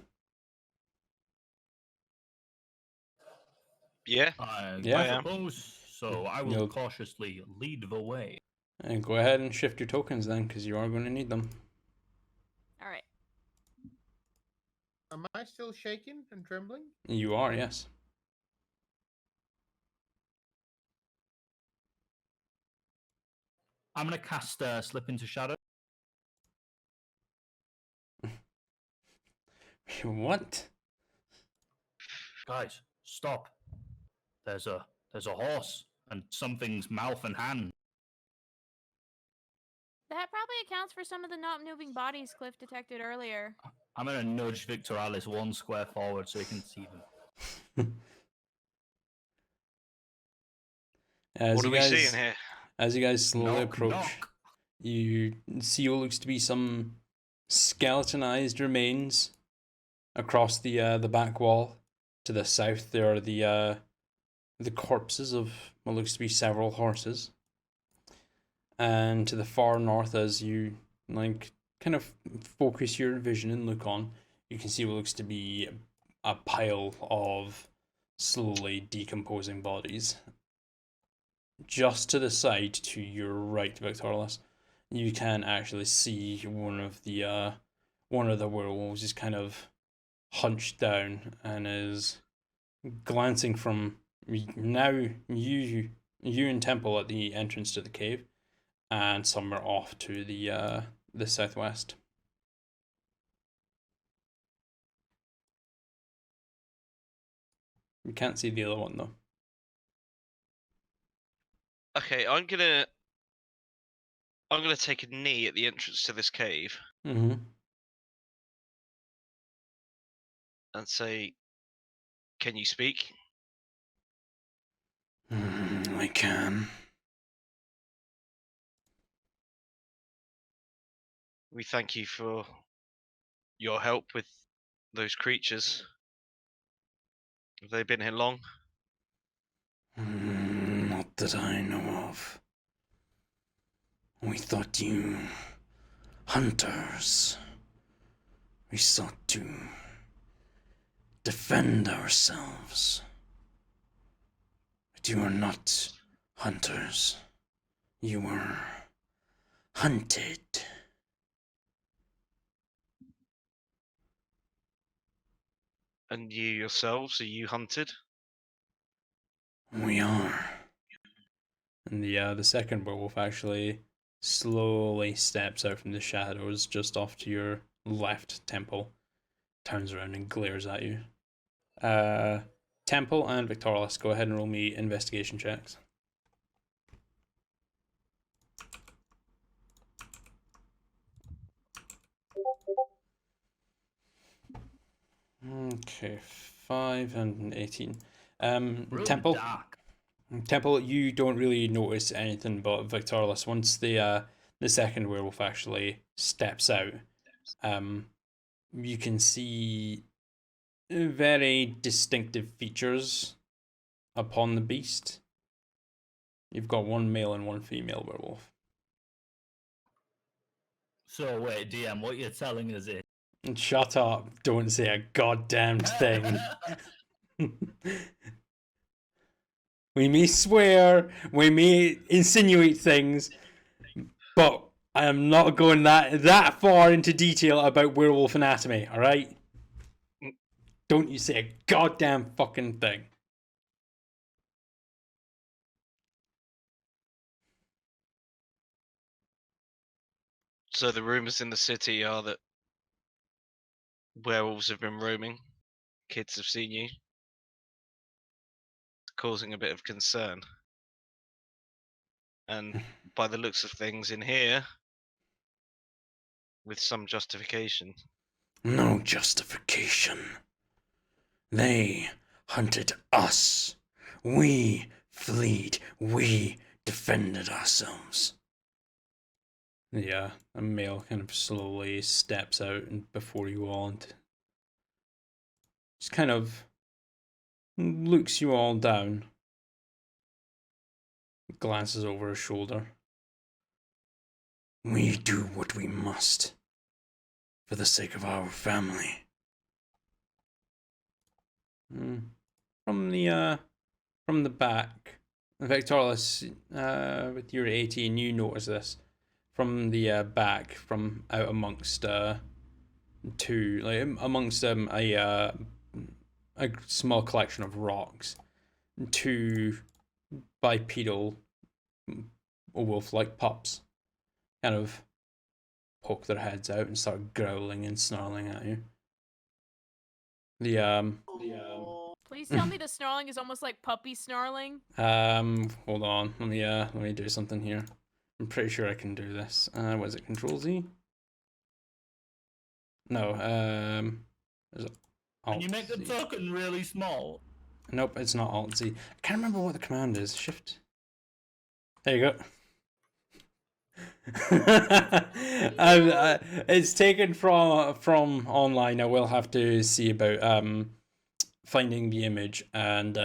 Yeah, Yeah. I am. suppose so. I will You'll- cautiously lead the way. And go ahead and shift your tokens then, because you are going to need them. All right. Am I still shaking and trembling? You are, yes. I'm gonna cast Slip into Shadow. What? Guys, stop. There's a horse and something's mouth and hand. That probably accounts for some of the not moving bodies Cliff detected earlier. I'm gonna nudge Victor Alice 1 square forward so he can see them. As What do you we guys, see in here? As you guys slowly Knock, approach, knock. you see what looks to be some skeletonized remains across the back wall. To the south, there are the corpses of what looks to be several horses, and to the far north, as you kind of focus your vision and look on, you can see what looks to be a pile of slowly decomposing bodies. Just to the side, to your right, Victorless, you can actually see one of the werewolves is kind of hunched down and is glancing from now you and Temple at the entrance to the cave, and somewhere off to the southwest. You can't see the other one though. Okay, I'm gonna take a knee at the entrance to this cave Mm-hmm. and say, "Can you speak?" I can. We thank you for your help with those creatures. Have they been here long? Not that I know of. We thought you hunters. We sought to defend ourselves. But you are not hunters. You were hunted. And you yourselves, are you hunted? We are. And the second werewolf actually slowly steps out from the shadows just off to your left, Temple. Turns around and glares at you. Temple and Victorless, go ahead and roll me investigation checks. Okay, 5 and 18. Real Temple, dark. Temple, you don't really notice anything but Victorless. Once the second werewolf actually steps out, you can see very distinctive features upon the beast. You've got one male and one female werewolf. So wait, DM, what you're telling us is And shut up! Don't say a goddamn thing. We may swear, we may insinuate things, but I am not going that far into detail about werewolf anatomy, alright? Don't you say a goddamn fucking thing. So the rumors in the city are that werewolves have been roaming. Kids have seen you, causing a bit of concern. And by the looks of things in here, with some justification. No justification. They hunted us. We fled. We defended ourselves. Yeah, a male kind of slowly steps out and before you all and just kind of looks you all down, glances over his shoulder. We do what we must for the sake of our family. From the back, Victoris, with your 18, you notice this. From the back, from out amongst amongst a small collection of rocks, two bipedal wolf-like pups kind of poke their heads out and start growling and snarling at you. Please tell me the snarling is almost like puppy snarling. Hold on. Let me do something here. I'm pretty sure I can do this. What is it? Control Z? No, is it Can you make the token really small? Nope, it's not Alt Z. I can't remember what the command is. Shift. There you go. It's taken from online. I will have to see about finding the image and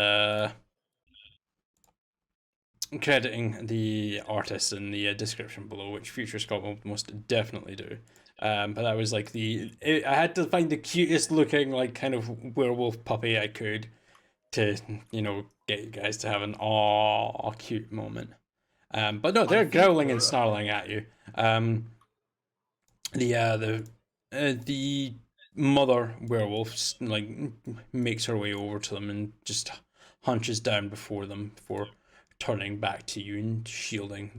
crediting the artist in the description below, which Future Scott will most definitely do. But that was like I had to find the cutest looking like kind of werewolf puppy I could to get you guys to have an aw cute moment. But no, they're growling and snarling at you. The mother werewolf like makes her way over to them and just hunches down before them before turning back to you and shielding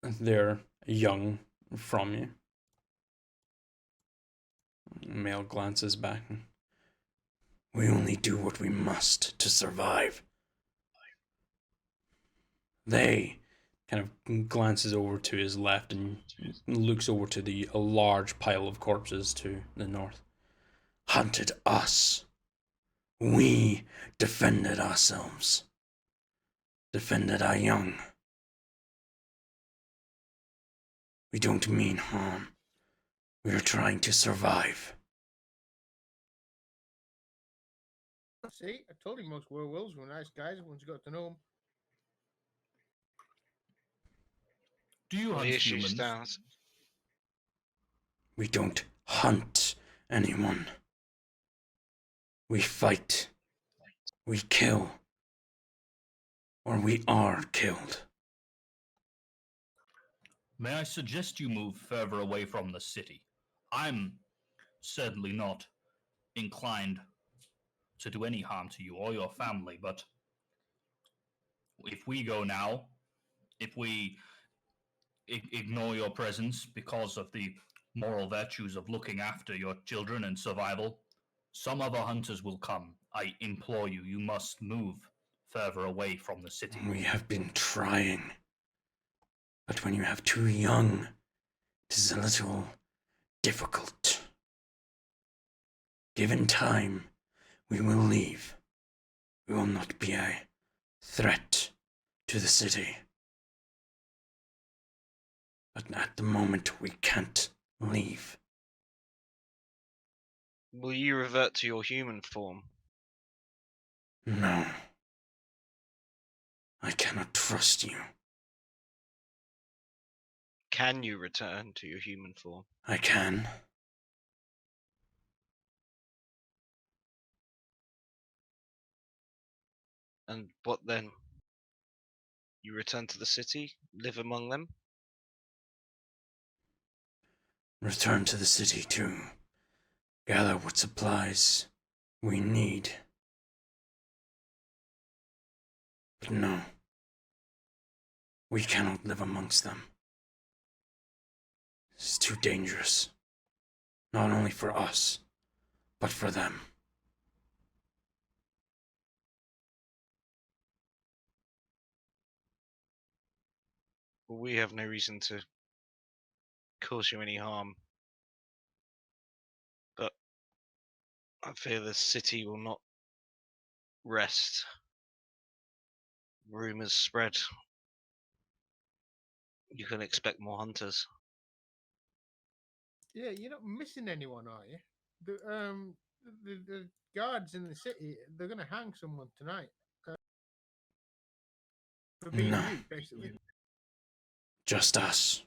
their young from you. Male glances back. We only do what we must to survive. They kind of glances over to his left and looks over to a large pile of corpses to the north. Hunted us. We defended ourselves. Defended our young. We don't mean harm. We are trying to survive. See, I told you most werewolves were nice guys once you got to know them. Do you hunt humans? We don't hunt anyone. We fight. We kill. Or we are killed. May I suggest you move further away from the city? I'm certainly not inclined to do any harm to you or your family, but if we go now, if we ignore your presence because of the moral virtues of looking after your children and survival, some other hunters will come. I implore you, you must move further away from the city. We have been trying. But when you have two young, it is a little difficult. Given time, we will leave. We will not be a threat to the city. But at the moment, we can't leave. Will you revert to your human form? No. I cannot trust you. Can you return to your human form? I can. And what then? You return to the city? Live among them? Return to the city to gather what supplies we need. But no. We cannot live amongst them. It's too dangerous. Not only for us, but for them. Well, we have no reason to cause you any harm. But I fear the city will not rest. Rumors spread. You can expect more hunters. Yeah, you're not missing anyone, are you? The guards in the city, they're going to hang someone tonight. For being No. rude, basically. Just us.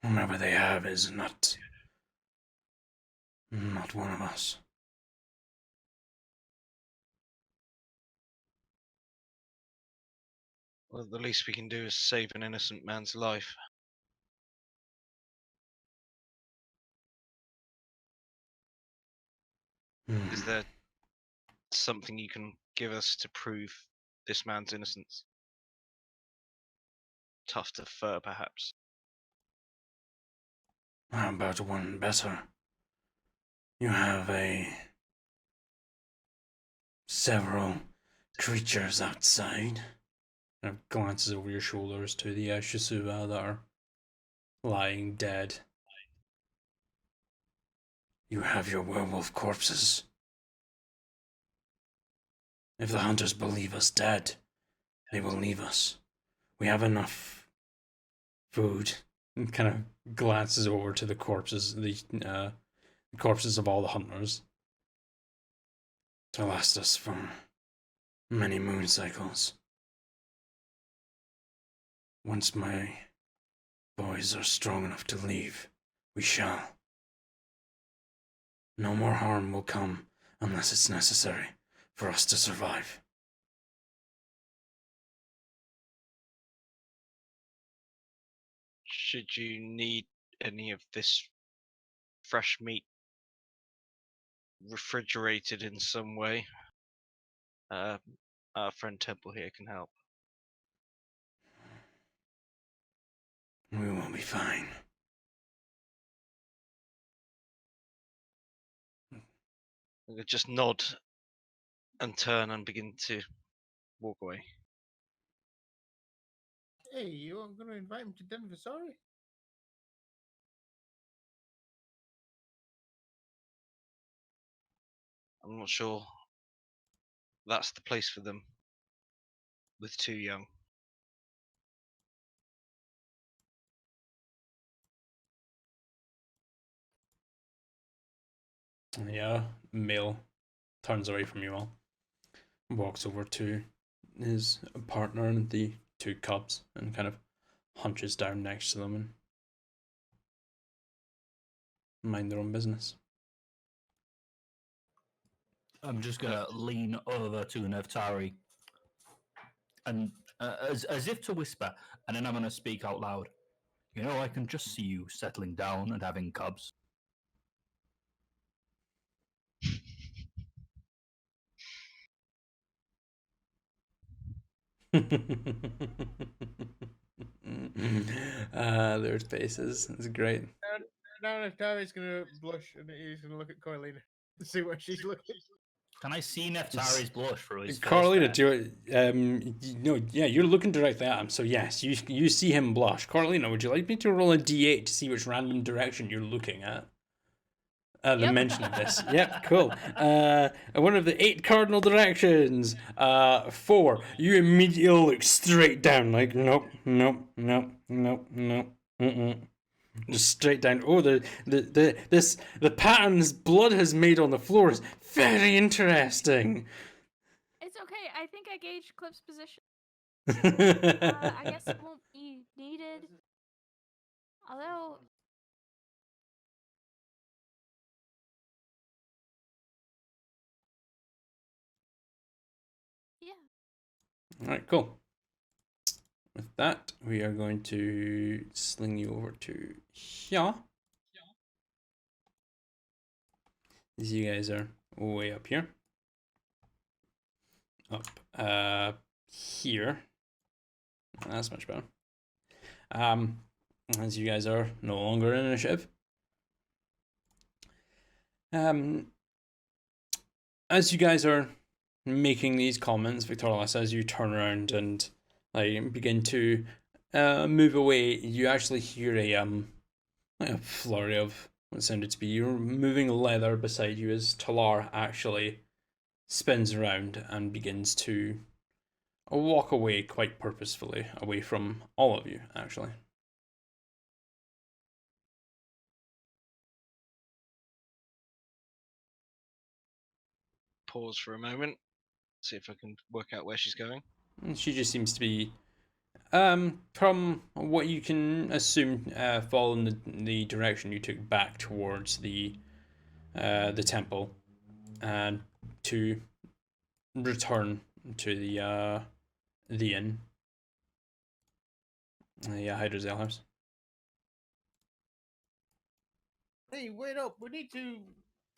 Whoever they have is not one of us. Well, the least we can do is save an innocent man's life. Is there something you can give us to prove this man's innocence? Tuft of fur, perhaps. How about one better? You have several creatures outside. And glances over your shoulders to the Shisua that are lying dead. You have your werewolf corpses. If the hunters believe us dead, they will leave us. We have enough food. And kind of glances over to the corpses, the corpses of all the hunters, to last us for many moon cycles. Once my boys are strong enough to leave, we shall. No more harm will come unless it's necessary for us to survive. Should you need any of this fresh meat refrigerated in some way, our friend Temple here can help. We will be fine. I could just nod and turn and begin to walk away. Hey, you aren't going to invite him to Denver, sorry? I'm not sure that's the place for them with too young. Yeah, male turns away from you all, walks over to his partner and the two cubs, and kind of hunches down next to them and mind their own business. I'm just gonna lean over to Neftari and as if to whisper, and then I'm gonna speak out loud. You know, I can just see you settling down and having cubs. Their faces. It's great. Now Tara's going to blush and he's going to look at Coilina to see what she's looking. Can I see Neftari's blush for his Carolina, face? do yeah, you're looking directly at him, so yes, you see him blush. Carolina, would you like me to roll a d8 to see which random direction you're looking at? The Yep. mention of this. Yep, cool. One of the 8 cardinal directions. 4. You immediately look straight down, like nope, nope, nope, nope, nope, just straight down. Oh, the pattern this blood has made on the floor is very interesting. It's okay. I think I gauged Clip's position. I guess it won't be needed. Although, yeah. All right, cool. With that, we are going to sling you over to here. As you guys are way up here. Up here. That's much better. As you guys are no longer in initiative. As you guys are making these comments, Victoria, as you turn around and like begin to move away, you actually hear a flurry of what sounded to be you're moving leather beside you as Talar actually spins around and begins to walk away quite purposefully, away from all of you, actually. Pause for a moment, see if I can work out where she's going. And she just seems to be, from what you can assume, following the direction you took back towards the temple, and to return to the inn, the Hydra's Ale House. Hey, wait up! We need to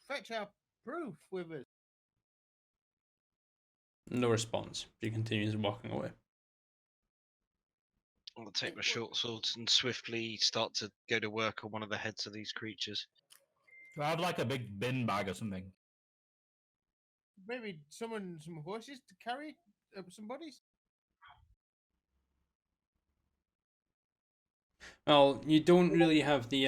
fetch our proof with us. No response. She continues walking away. I'm gonna take my short swords and swiftly start to go to work on one of the heads of these creatures. Do I have like a big bin bag or something? Maybe summon some horses to carry some bodies. Well, you don't really have the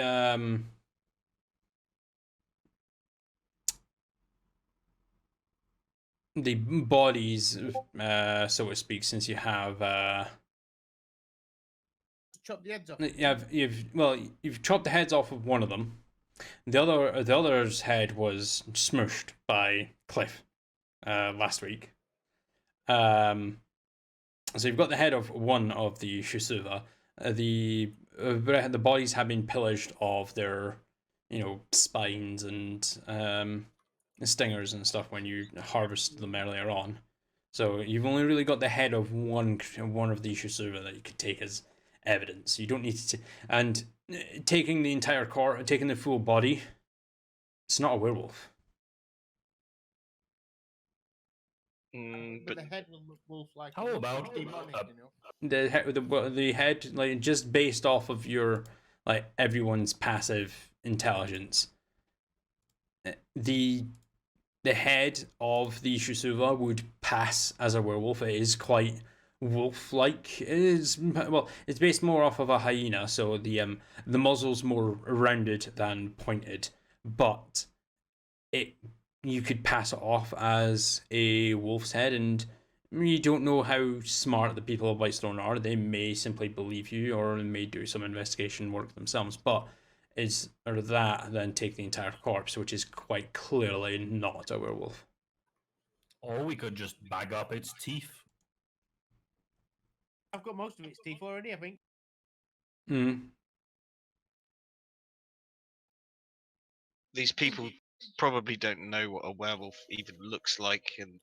bodies, so to speak, since you have Chop the heads off. you've chopped the heads off of one of them. The other's head was smushed by Cliff last week. So you've got the head of one of the Shusuva. The bodies have been pillaged of their, spines and stingers and stuff when you harvested them earlier on. So you've only really got the head of one of the Shusuva that you could take as evidence. You don't need to, and taking the entire core, taking the full body, it's not a werewolf. But the head will look wolf-like. How about demonic, The head, like, just based off of your, like, everyone's passive intelligence, the head of the Shusuva would pass as a werewolf. It is quite wolf-like. It's based more off of a hyena, so the muzzle's more rounded than pointed, but you could pass it off as a wolf's head, and you don't know how smart the people of Whitestone are. They may simply believe you, or may do some investigation work themselves, but or that then take the entire corpse, which is quite clearly not a werewolf. Or we could just bag up its teeth. I've got most of its teeth already, I think. These people probably don't know what a werewolf even looks like, and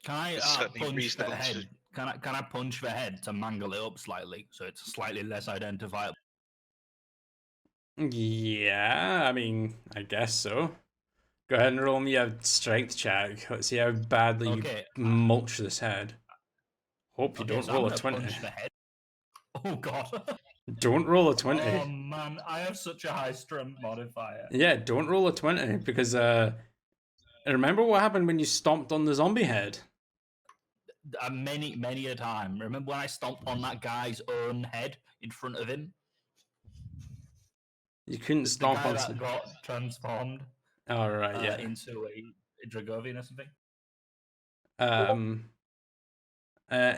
can I punch the head? Can I punch the head to mangle it up slightly so it's slightly less identifiable? Yeah, I mean, I guess so. Go ahead and roll me a strength check. Let's see how badly you mulch this head. Hope you don't roll a 20. Punch the head. Oh god. Don't roll a 20. Oh man, I have such a high strength modifier. Yeah, don't roll a 20 because remember what happened when you stomped on the zombie head? Many a time. Remember when I stomped on that guy's own head in front of him? You couldn't stomp on that got transformed. Oh, right, yeah. Into a Dragovian or something.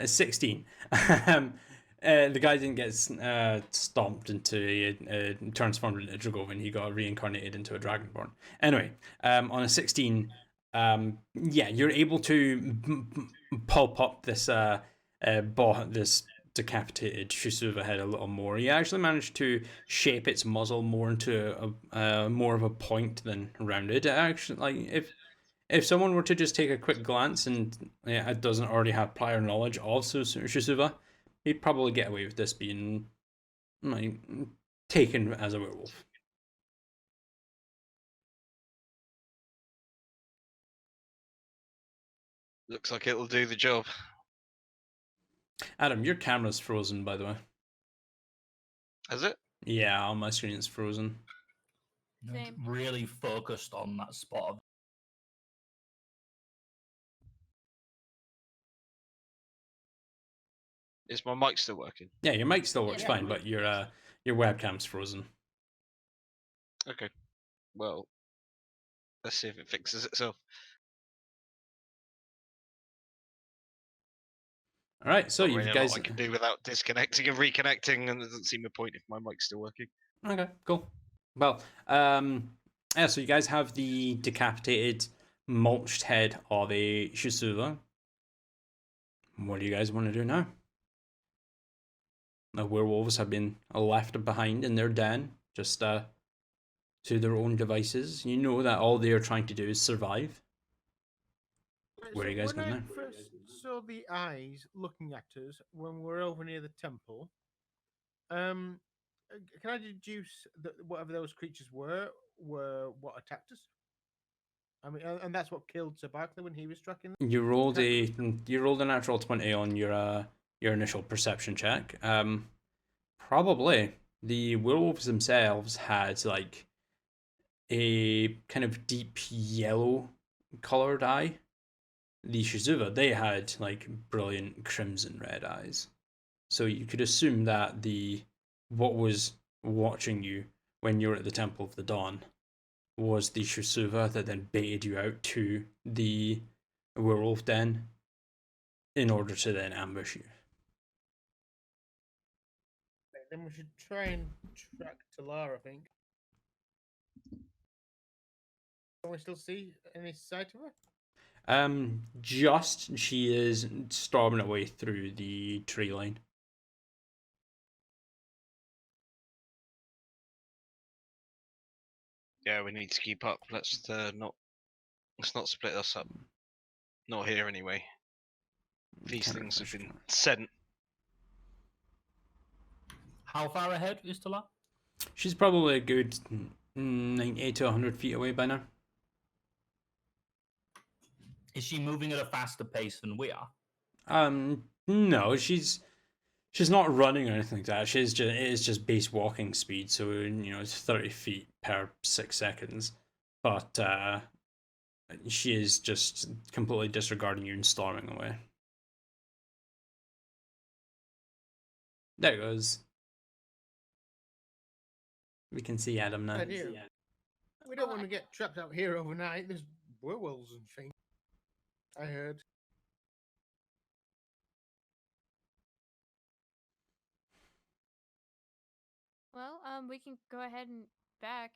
16. The guy didn't get stomped into transformed into a Dragovian. He got reincarnated into a Dragonborn. Anyway, on a 16, you're able to pulp up this this decapitated Shusuva head a little more. You actually managed to shape its muzzle more into more of a point than rounded. Actually, like if someone were to just take a quick glance and it doesn't already have prior knowledge of Shusuva, he'd probably get away with this being taken as a werewolf. Looks like it'll do the job. Adam, your camera's frozen, by the way. Is it? Yeah, on my screen it's frozen. Same. Really focused on that spot. Is my mic still working? Yeah, your mic still works fine, but your webcam's frozen. Okay. Well, let's see if it fixes itself. All right, so Not you really guys. a lot I can do without disconnecting and reconnecting, and there doesn't seem a point if my mic's still working. Okay, cool. Well, yeah. So you guys have the decapitated, mulched head of a Shisuva. What do you guys want to do now? The werewolves have been left behind in their den, just to their own devices. You know that all they are trying to do is survive. Where are you guys going now? When I first saw the eyes looking at us when we were over near the temple, can I deduce that whatever those creatures were what attacked us? I mean, and that's what killed Sir Barkley when he was tracking them? You rolled a natural 20 on your initial perception check. Probably the werewolves themselves had like a kind of deep yellow colored eye. The Shizuva, they had like brilliant crimson red eyes. So you could assume that what was watching you when you were at the Temple of the Dawn was the Shizuva that then baited you out to the werewolf den in order to then ambush you. Then we should try and track Talar, I think. Can we still see any sight of her? Just she is storming her way through the tree line. Yeah, we need to keep up. Let's not split us up. Not here anyway. These things have been sent. How far ahead is Tala? She's probably a good 90 to 100 feet away by now. Is she moving at a faster pace than we are? No, she's not running or anything like that. It is just base walking speed, so it's 30 feet per 6 seconds. But she is just completely disregarding you and storming away. There it goes. We can see Adam now. We don't want to get trapped out here overnight. There's werewolves and things. I heard. Well, we can go ahead and back.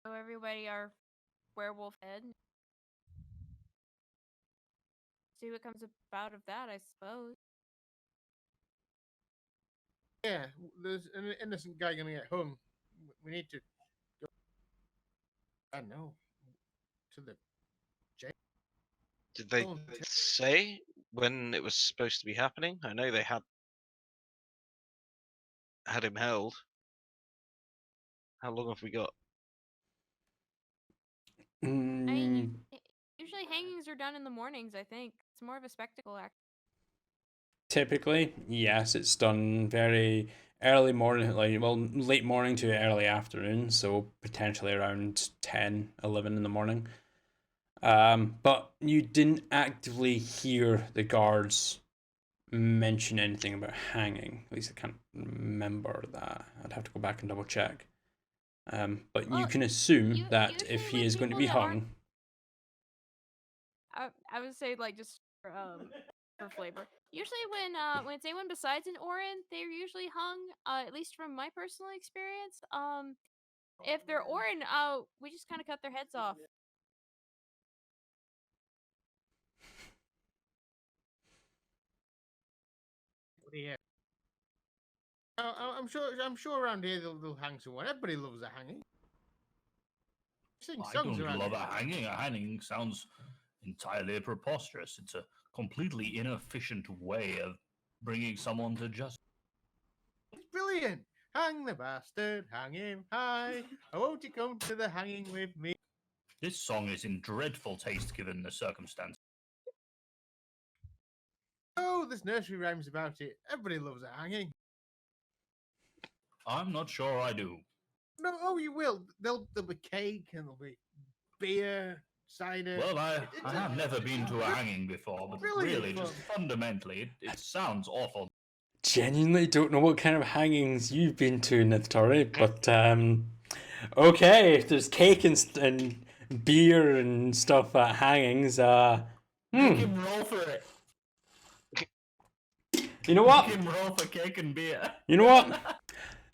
Show everybody our werewolf head. See what comes about of that, I suppose. Yeah, there's an innocent guy gonna get hung. We need to go. I know. To the jail. Did they say when it was supposed to be happening? I know they had him held. How long have we got? I mean, usually hangings are done in the mornings, I think. It's more of a spectacle act. Typically, yes, it's done very early morning, late morning to early afternoon, so potentially around 10, 11 in the morning. But you didn't actively hear the guards mention anything about hanging. At least I can't remember that. I'd have to go back and double check. But you can assume that if he is going to be hung... I would say, just for flavor. Usually when it's anyone besides an Orin, they're usually hung, at least from my personal experience. If they're Orin, we just kind of cut their heads off. Yeah. I'm sure around here they'll hang someone. Everybody loves a hanging. I don't love a hanging. A hanging sounds entirely preposterous. It's a completely inefficient way of bringing someone to justice. It's brilliant. Hang the bastard, hang him high. Oh, won't you come to the hanging with me? This song is in dreadful taste given the circumstances. Oh, there's nursery rhymes about it. Everybody loves a hanging. I'm not sure I do. No, oh, you will. There'll be cake and there'll be beer, cider. Well, I have never been to a hanging before, but really, just fundamentally, it sounds awful. Genuinely don't know what kind of hangings you've been to, Nithtori, but okay, if there's cake and beer and stuff at hangings, Make him roll for it. You know what? Make him roll for cake and beer. You know what?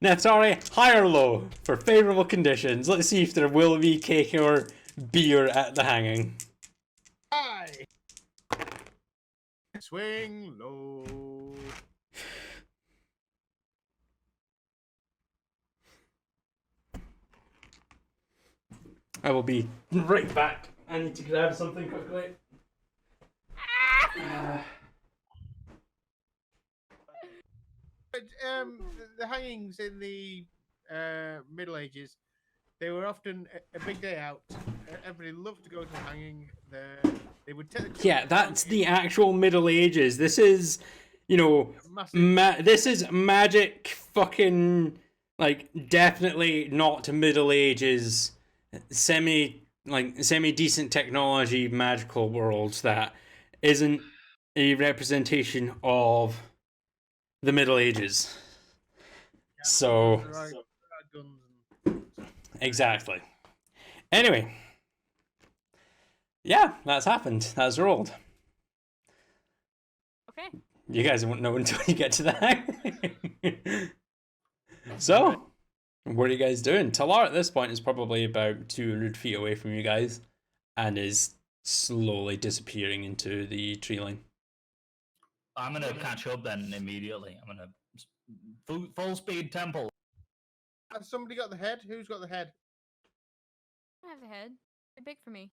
Neftari, high or low for favourable conditions. Let's see if there will be cake or beer at the hanging. Aye. Swing low. I will be right back. I need to grab something quickly. But, the hangings in the Middle Ages, they were often a big day out. Everybody loved to go to the hanging. They would take the Yeah, that's the actual Middle Ages. This is, you know, massive. this is magic fucking, like, definitely not Middle Ages, semi-decent technology magical worlds that isn't a representation of the Middle Ages. So, Right, guns and exactly. Anyway. Yeah, that's happened. That's rolled. Okay. You guys won't know until you get to that. So, what are you guys doing? Talar at this point is probably about 200 feet away from you guys and is slowly disappearing into the tree line. I'm gonna catch up then immediately. I'm gonna full speed temple. Has somebody got the head? Who's got the head? I have the head. They're big for me.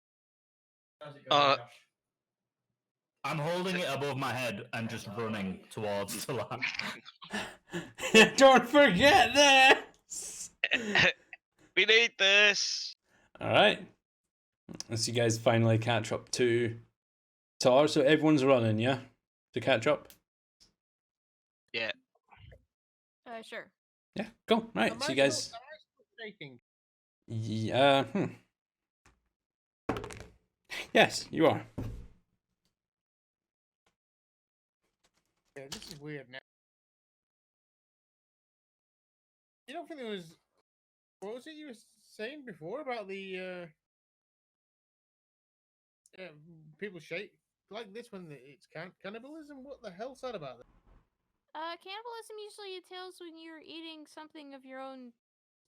I'm holding it above my head and just running towards the land. Don't forget this! We need this. Alright. As you guys finally catch up to Talar, so everyone's running, yeah? To catch up? Yeah. Sure. Yeah, go. Right, Am so I you guys... still shaking? Yeah, Yes, you are. Yeah, this is weird now. You don't think there was... What was it you were saying before about the people shake like this when it's cannibalism? What the hell's that about? Cannibalism usually entails when you're eating something of your own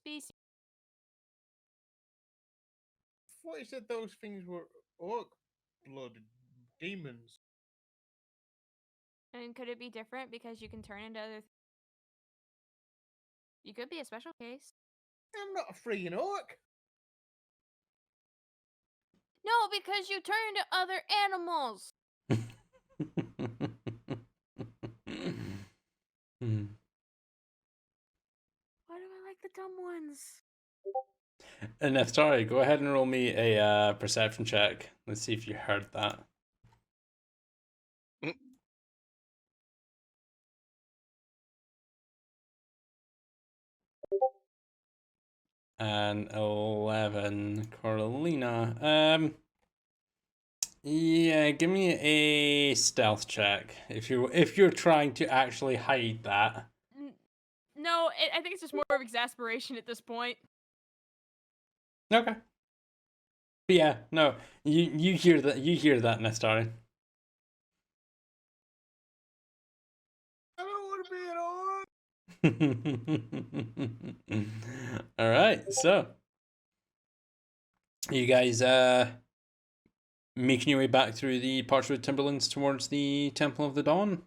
species. I thought you said those things were orc blood demons. And could it be different because you can turn into other? You could be a special case. I'm not a freaking orc. No, because you turn into other animals. Why do I like the dumb ones? And Neftari, go ahead and roll me a perception check. Let's see if you heard that. And 11, Carolina. Yeah, give me a stealth check if you're trying to actually hide that. No, I think it's just more of exasperation at this point. Okay. But yeah, no, you hear that, Nestari. I don't want to be an orc. All right, so you guys making your way back through the Parchwood Timberlands towards the Temple of the Dawn.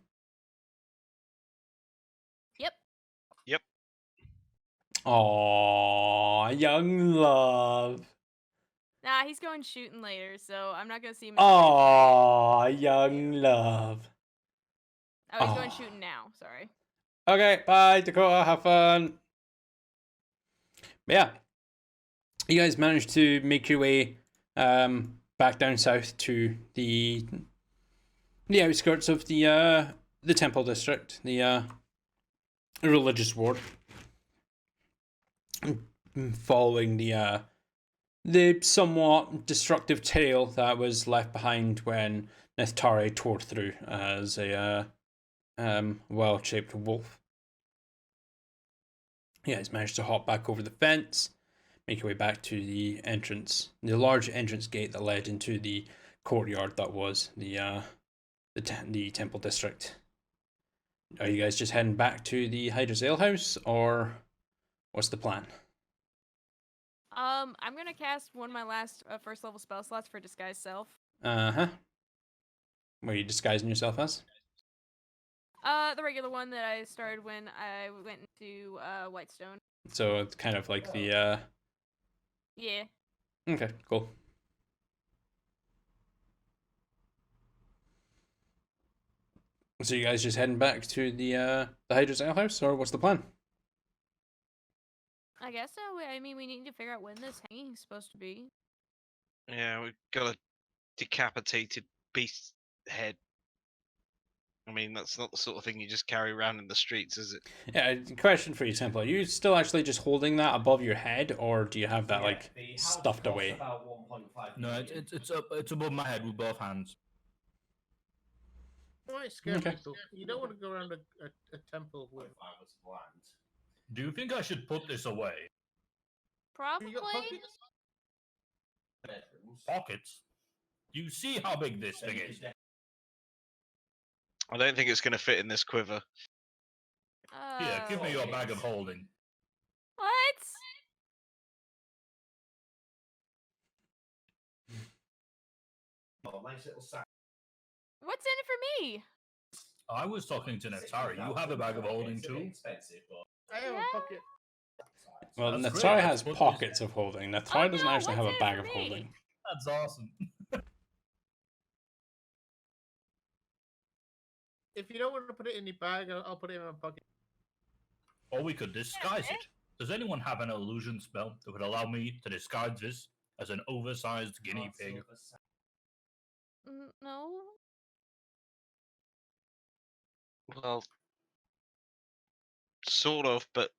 Yep. Yep. Aww, young love. Nah, he's going shooting later, so I'm not gonna see him. Aww, young love. Oh, he's going shooting now. Sorry. Okay, bye, Dakota. Have fun. But yeah, you guys managed to make your way back down south to the outskirts of the temple district, the religious ward, following the somewhat destructive trail that was left behind when Neftari tore through as a well-shaped wolf. You guys managed to hop back over the fence, make your way back to the entrance, the large entrance gate that led into the courtyard that was the temple district. are you guys just heading back to the Hydra's Ale House, or what's the plan? I'm gonna cast one of my last first level spell slots for disguise self. Uh-huh. What are you disguising yourself as? The regular one that I started when I went into Whitestone. So it's kind of like the, Yeah. Okay, cool. So you guys just heading back to the Hydra's Ale House, or what's the plan? I guess so. I mean, we need to figure out when this hanging is supposed to be. Yeah, we've got a decapitated beast head. I mean, that's not the sort of thing you just carry around in the streets, is it? Yeah, question for you, Temple. Are you still actually just holding that above your head, or do you have that, like, The house stuffed costs away? About 1.5 No, million. it's above my head with both hands. Might scare Okay. people. You don't want to go around a temple with. 0.5 of land. Do you think I should put this away? Probably. You got pockets? Bedrooms. Pockets? You see how big this thing is? I don't think it's going to fit in this quiver. Here, give me your bag of holding. What? Oh, nice little sack. What's in it for me? I was talking to Natari. You have a bag of holding It's a bit too? expensive, but I have Yeah. a pocket. Well, That's great, Nathari let's has put this- pockets of holding. Nathari doesn't no, actually have what's a in it bag for of me? holding. That's awesome. If you don't want to put it in your bag, I'll put it in my pocket. Or we could disguise it. Does anyone have an illusion spell that would allow me to disguise this as an oversized guinea pig? No. Well, sort of, but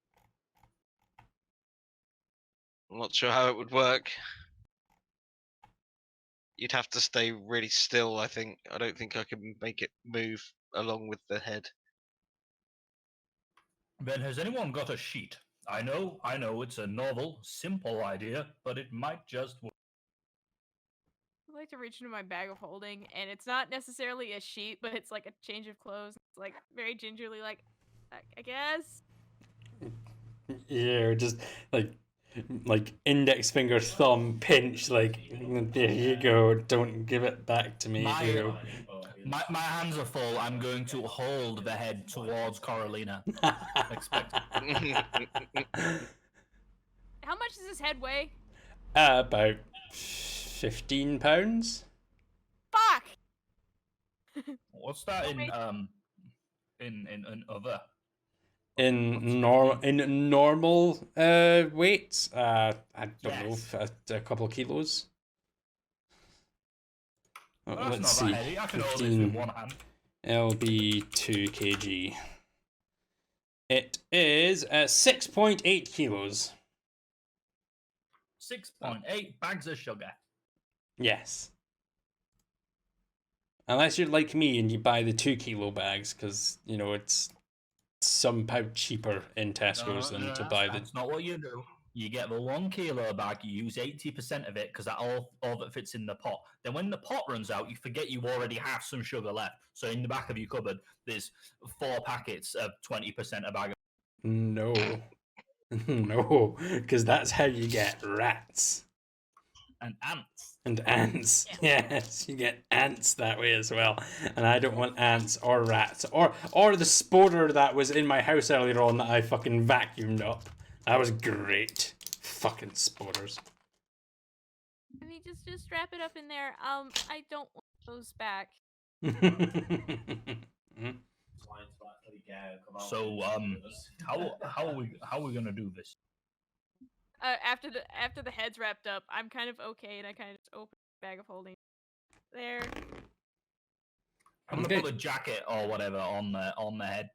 I'm not sure how it would work. You'd have to stay really still, I think. I don't think I can make it move along with the head. Then has anyone got a sheet? I know, it's a novel, simple idea, but it might just work. I like to reach into my bag of holding, and it's not necessarily a sheet, but it's like a change of clothes. It's like very gingerly, like, I guess. Yeah, just like index finger, thumb, pinch, like, there you go. Don't give it back to me. Ew. My hands are full. I'm going to hold the head towards Coralina. Expect. How much does this head weigh? About 15 pounds. Fuck! What's that Okay. in other? In normal weights, I don't know, a couple of kilos. Well, Let's that's see, not that heavy. I can hold this 15 with one hand. LB 2 kg. It is 6.8 kilos. 6.8 bags of sugar. Yes. Unless you're like me and you buy the 2 kilo bags, because you know it's some pound cheaper in Tesco's than to buy the. That's not what you do. You get the 1 kilo bag, you use 80% of it because that all that fits in the pot. Then when the pot runs out, you forget you already have some sugar left. So in the back of your cupboard, there's 4 packets of 20% a bag. No. No, because that's how you get rats. And ants. And ants. Yes, you get ants that way as well. And I don't want ants or rats. Or the spoder that was in my house earlier on that I fucking vacuumed up. That was great. Fucking spoders. I mean, just strap it up in there. I don't want those back. So how are we gonna do this? After the head's wrapped up, I'm kind of okay, and I kind of just open the bag of holding. There. I'm gonna Okay. put a jacket or whatever on the head.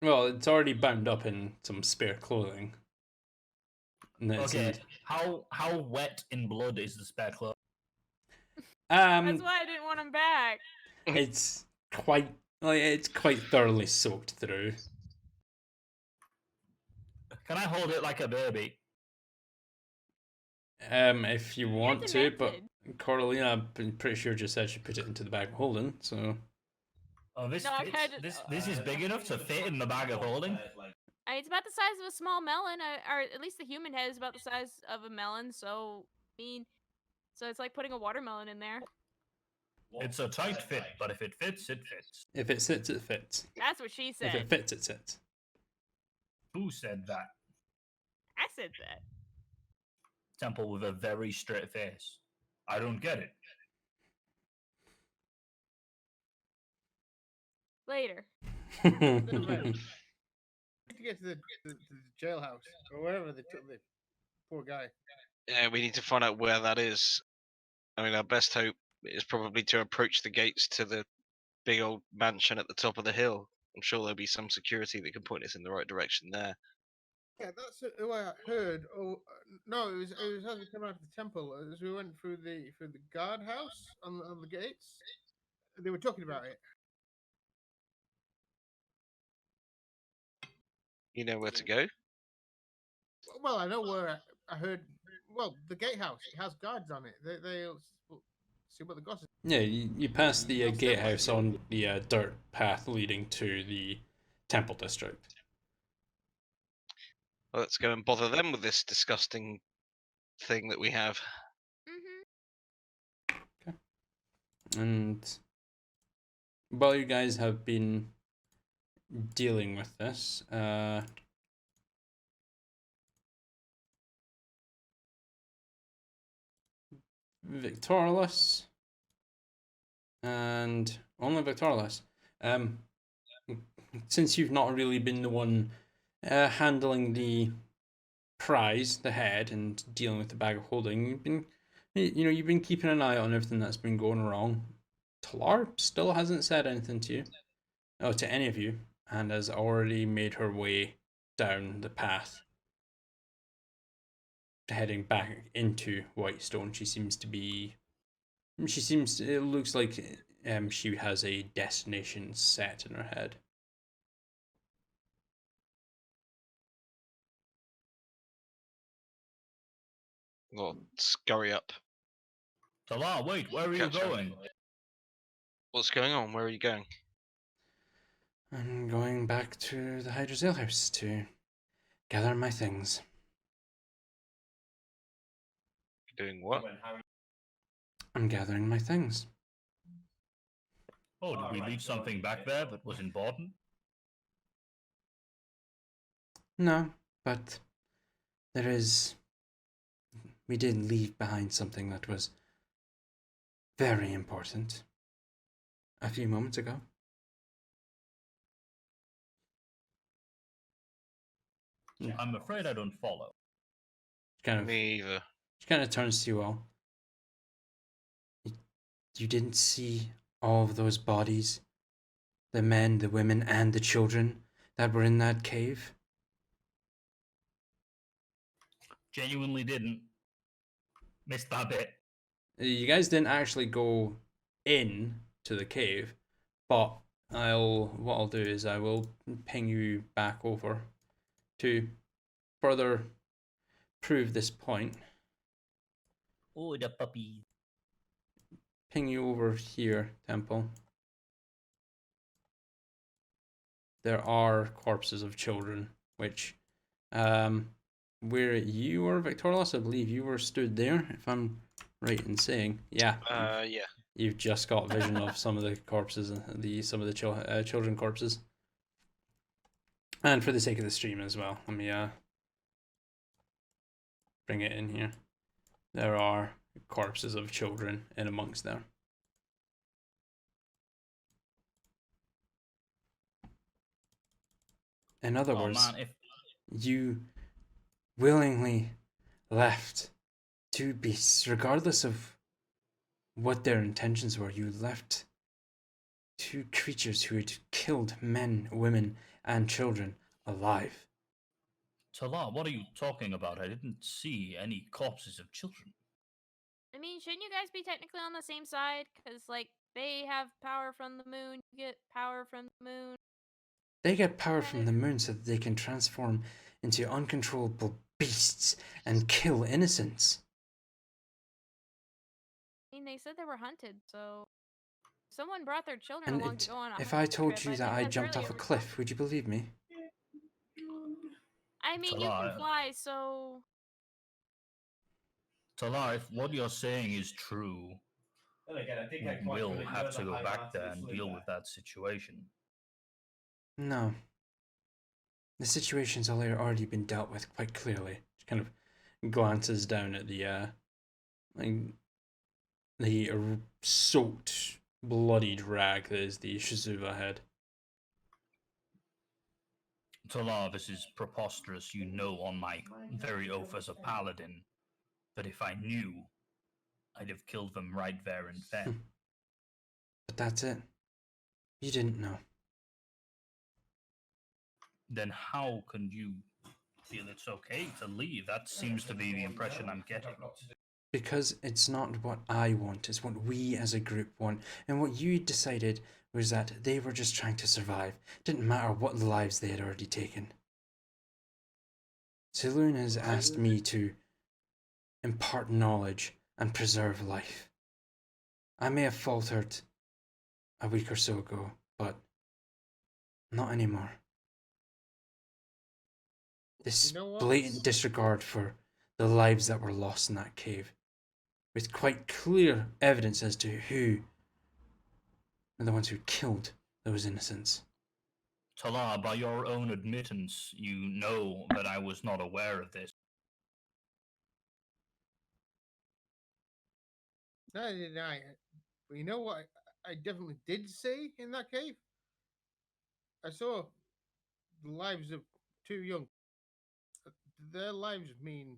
Well, it's already bound up in some spare clothing. And it's Okay. How wet in blood is the spare clothes? That's why I didn't want them back. It's quite thoroughly soaked through. Can I hold it like a baby? If you want to, but demented. Coralina, I'm pretty sure just said she put it into the bag of holding, so. Oh, this No, I've fits. had- This is big enough to fit in the bag of holding. It's about the size of a small melon, or at least the human head is about the size of a melon. So, so it's like putting a watermelon in there. It's a tight fit, but if it fits, it fits. If it sits, it fits. That's what she If said. it fits, it sits. Who said that? I said that. Temple with a very straight face. I don't get it. Later. To get to the jailhouse or wherever they took the poor guy. Yeah, we need to find out where that is. I mean, our best hope is probably to approach the gates to the big old mansion at the top of the hill. I'm sure there'll be some security that can point us in the right direction there. Yeah, that's who I heard. Oh no, it was as we came out of the temple. As we went through the guardhouse on the gates, they were talking about it. You know where to go? Well, I know where I heard. Well, the gatehouse. It has guards on it. They'll see what the gossip. Yeah, you pass the gatehouse on the dirt path leading to the temple district. Well, let's go and bother them with this disgusting thing that we have. And while you guys have been dealing with this, Victorless and only Victorless. Since you've not really been the one handling the prize, the head, and dealing with the bag of holding, you've been keeping an eye on everything that's been going wrong. Talar still hasn't said anything to you, to any of you, and has already made her way down the path, heading back into Whitestone. It looks like she has a destination set in her head. Well, scurry up. Talar, wait, where are you Catch her. going? What's going on? Where are you going? I'm going back to the Hydra Sail House to gather my things. Doing what? I'm gathering my things. Oh, did we leave something back there that was important? No, but we did leave behind something that was very important a few moments ago. I'm afraid I don't follow. Me either. She kind of turns to you all. You didn't see all of those bodies? The men, the women, and the children that were in that cave? Genuinely didn't. Missed that bit. You guys didn't actually go in to the cave, but what I'll do is I will ping you back over to further prove this point. Oh, the puppy. Ping you over here, Temple. There are corpses of children, which, where you were, Victorless, I believe you were stood there, if I'm right in saying. Yeah. Yeah. You've just got vision of some of the corpses, some of the children corpses. And for the sake of the stream as well, let me bring it in here. There are corpses of children in amongst there. In other words, man, you willingly left two beasts, regardless of what their intentions were. You left two creatures who had killed men, women, and children alive. Talar, what are you talking about? I didn't see any corpses of children. I mean, shouldn't you guys be technically on the same side? Because, like, they have power from the moon, you get power from the moon. They get power from the moon so that they can transform into uncontrollable beasts and kill innocents. I mean, they said they were hunted, so... Someone brought their children And along to go on a if I hunting told trip, you I that think I that's jumped really off a cliff, would you believe me? I mean, you can fly, so Talar, if what you're saying is true, Then again, I think we will have to go back there and deal with that situation. No. The situation's already been dealt with quite clearly. She kind of glances down at like the soaked, bloodied rag that is the Shizuba head. Talar, this is preposterous. You know, on my very oath as a paladin, that if I knew, I'd have killed them right there and then. But that's it. You didn't know. Then how can you feel it's okay to leave? That seems to be the impression I'm getting. Because it's not what I want, it's what we as a group want. And what you decided was that they were just trying to survive. It didn't matter what lives they had already taken. Saloon has asked me to impart knowledge and preserve life. I may have faltered a week or so ago, but not anymore. This blatant disregard for the lives that were lost in that cave, with quite clear evidence as to who are the ones who killed those innocents. Talar, by your own admittance, you know that I was not aware of this. No, I didn't. But you know what? I definitely did see in that cave. I saw the lives of two young. Their lives mean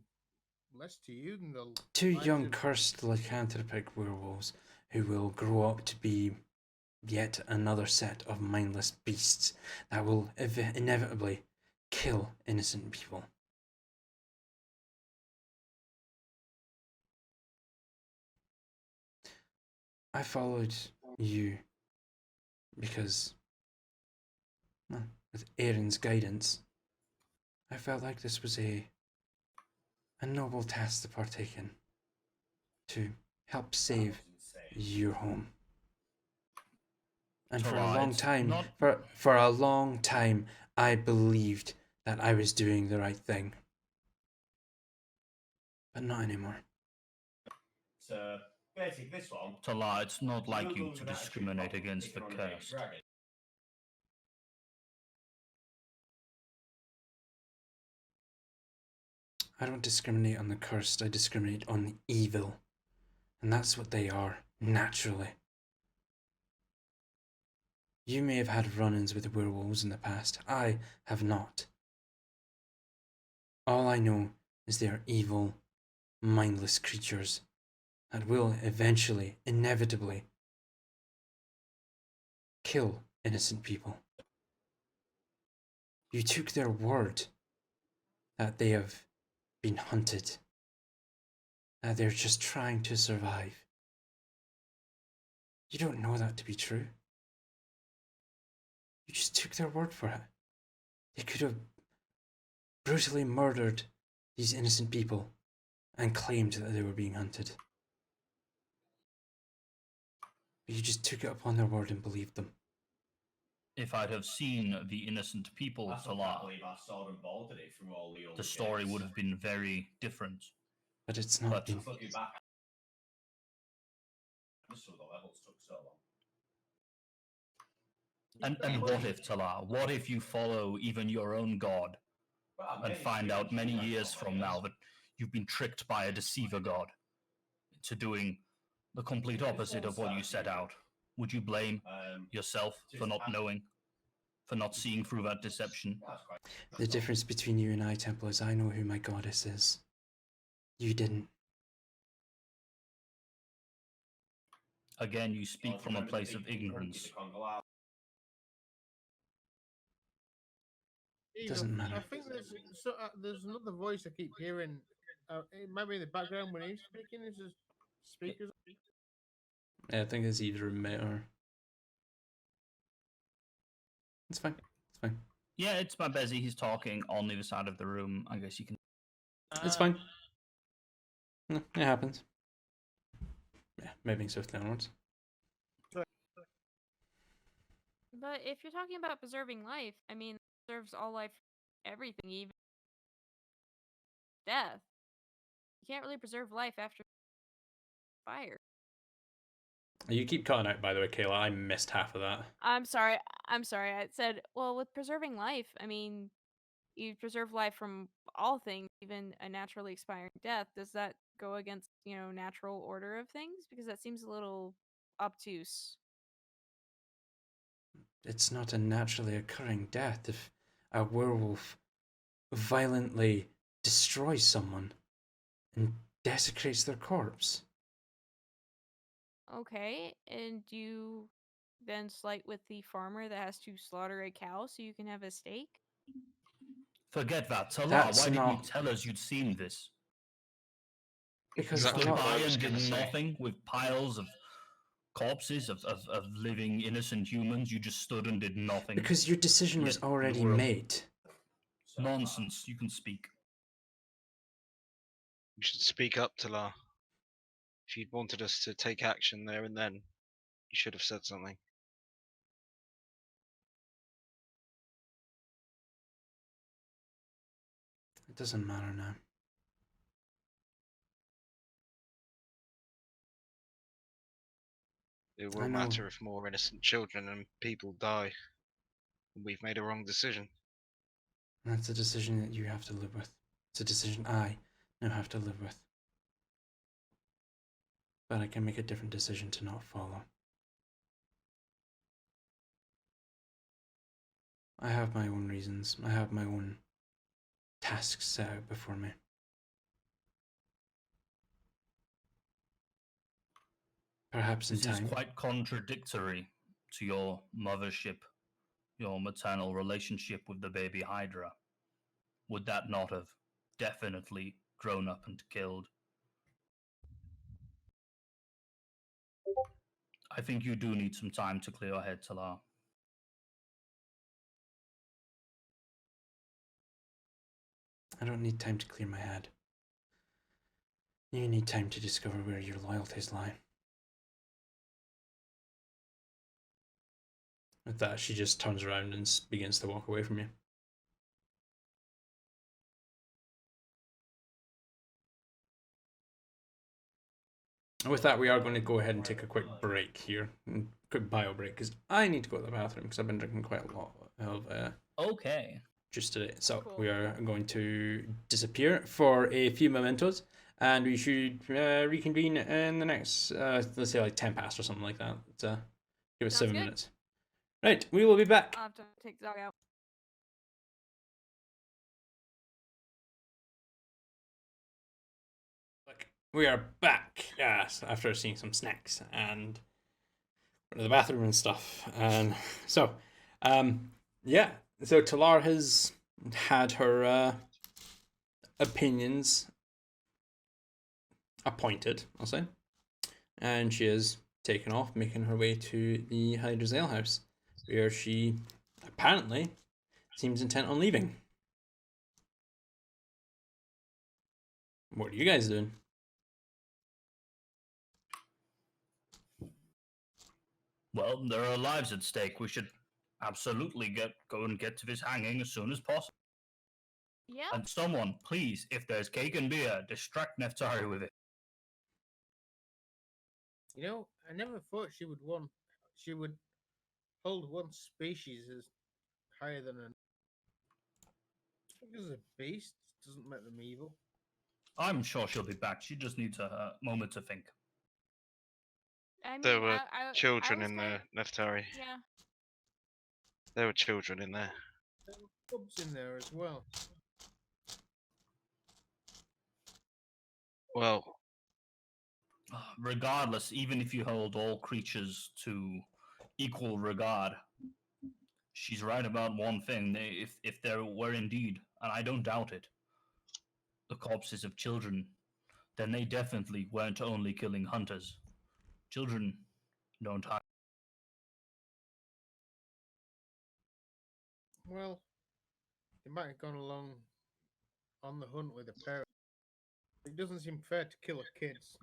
less to you than the Two lives young of... cursed lycanthropic werewolves who will grow up to be yet another set of mindless beasts that will inevitably kill innocent people. I followed you because, well, with Aaron's guidance, I felt like this was a noble task to partake in, to help save your home. And for a long time, for a long time, I believed that I was doing the right thing. But not anymore. So, basically, this one... Talar, it's not like you to discriminate against the cursed. I don't discriminate on the cursed, I discriminate on the evil. And that's what they are, naturally. You may have had run-ins with werewolves in the past. I have not. All I know is they are evil, mindless creatures that will eventually, inevitably, kill innocent people. You took their word that they have been hunted, that they're just trying to survive. You don't know that to be true. You just took their word for it. They could have brutally murdered these innocent people and claimed that they were being hunted. But you just took it upon their word and believed them. If I'd have seen the innocent people, Talar, the story would have been very different. But it's not been. And what if, Talar, what if you follow even your own god and find out many years from now that you've been tricked by a deceiver god into doing the complete opposite of what you set out? Would you blame yourself for not knowing, for not seeing through that deception? The difference between you and I, Temple, is I know who my goddess is. You didn't. Again, you speak from a place of ignorance. It doesn't matter. I think there's another voice I keep hearing. It might be in the background when he's speaking. Is his speakers? Yeah, I think it's either a mate or. It's fine. It's fine. Yeah, it's my Bezzy. He's talking on the other side of the room. I guess you can. It's fine. No, it happens. Yeah, moving swiftly onwards. But if you're talking about preserving life, I mean, it preserves all life, everything, even death. You can't really preserve life after fire. You keep cutting out, by the way, Kayla. I missed half of that. I'm sorry. I'm sorry. I said, well, with preserving life, I mean, you preserve life from all things, even a naturally expiring death. Does that go against, natural order of things? Because that seems a little obtuse. It's not a naturally occurring death if a werewolf violently destroys someone and desecrates their corpse. Okay, and you then slight with the farmer that has to slaughter a cow so you can have a steak? Forget that. Talar, That's why didn't you not- tell us you'd seen this? Because You a Exactly stood lot, what I by was and did gonna say. nothing with piles of corpses of living innocent humans. You just stood and did nothing. because your decision was Yet the already world- made. Nonsense. You can speak. You should speak up, Talar. If you'd wanted us to take action there and then, you should have said something. It doesn't matter now. It I will know. matter if more innocent children and people die. We've made a wrong decision. That's a decision that you have to live with. It's a decision I now have to live with. But I can make a different decision to not follow. I have my own reasons. I have my own tasks set out before me. Perhaps in This is time. quite contradictory to your mothership, your maternal relationship with the baby Hydra. Would that not have definitely grown up and killed? I think you do need some time to clear your head, Talar. I don't need time to clear my head. You need time to discover where your loyalties lie. With that, she just turns around and begins to walk away from you. With that, we are going to go ahead and take a quick break here. Quick bio break, because I need to go to the bathroom, because I've been drinking quite a lot of Okay. juice today. So Cool. we are going to disappear for a few mementos, and we should reconvene in the next, let's say like 10 past or something like that. Give us Sounds 7 good. minutes. Right, we will be back. I'll have to take the dog out. We are back, yes, after seeing some snacks and went to the bathroom and stuff. And so, yeah, so Talar has had her opinions appointed, I'll say, and she has taken off, making her way to the Hydra's Ale House, where she apparently seems intent on leaving. What are you guys doing? Well, there are lives at stake. We should absolutely go and get to this hanging as soon as possible. Yeah. And someone, please, if there's cake and beer, distract Neftari with it. I never thought she would hold one species as higher than another. Because a beast doesn't make them evil. I'm sure she'll be back. She just needs a moment to think. I mean, There were I children was in kinda- there, Neftari. Yeah. There were children in there. There were cubs in there as well. Well, Regardless, even if you hold all creatures to equal regard, she's right about one thing. If there were indeed, and I don't doubt it, the corpses of children, then they definitely weren't only killing hunters. Children don't hide. Well, they might have gone along on the hunt with a parent. It doesn't seem fair to kill kids.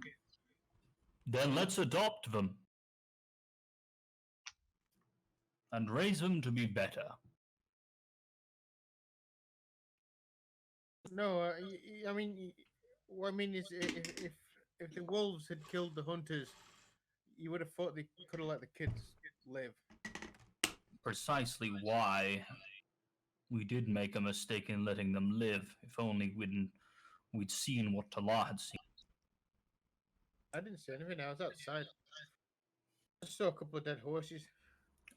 Then let's adopt them. and raise them to be better. No, I mean, what I mean is, if the wolves had killed the hunters, you would have thought they could have let the kids live. Precisely why we did make a mistake in letting them live. If only we'd seen what Talar had seen. I didn't see anything. I was outside. I saw a couple of dead horses.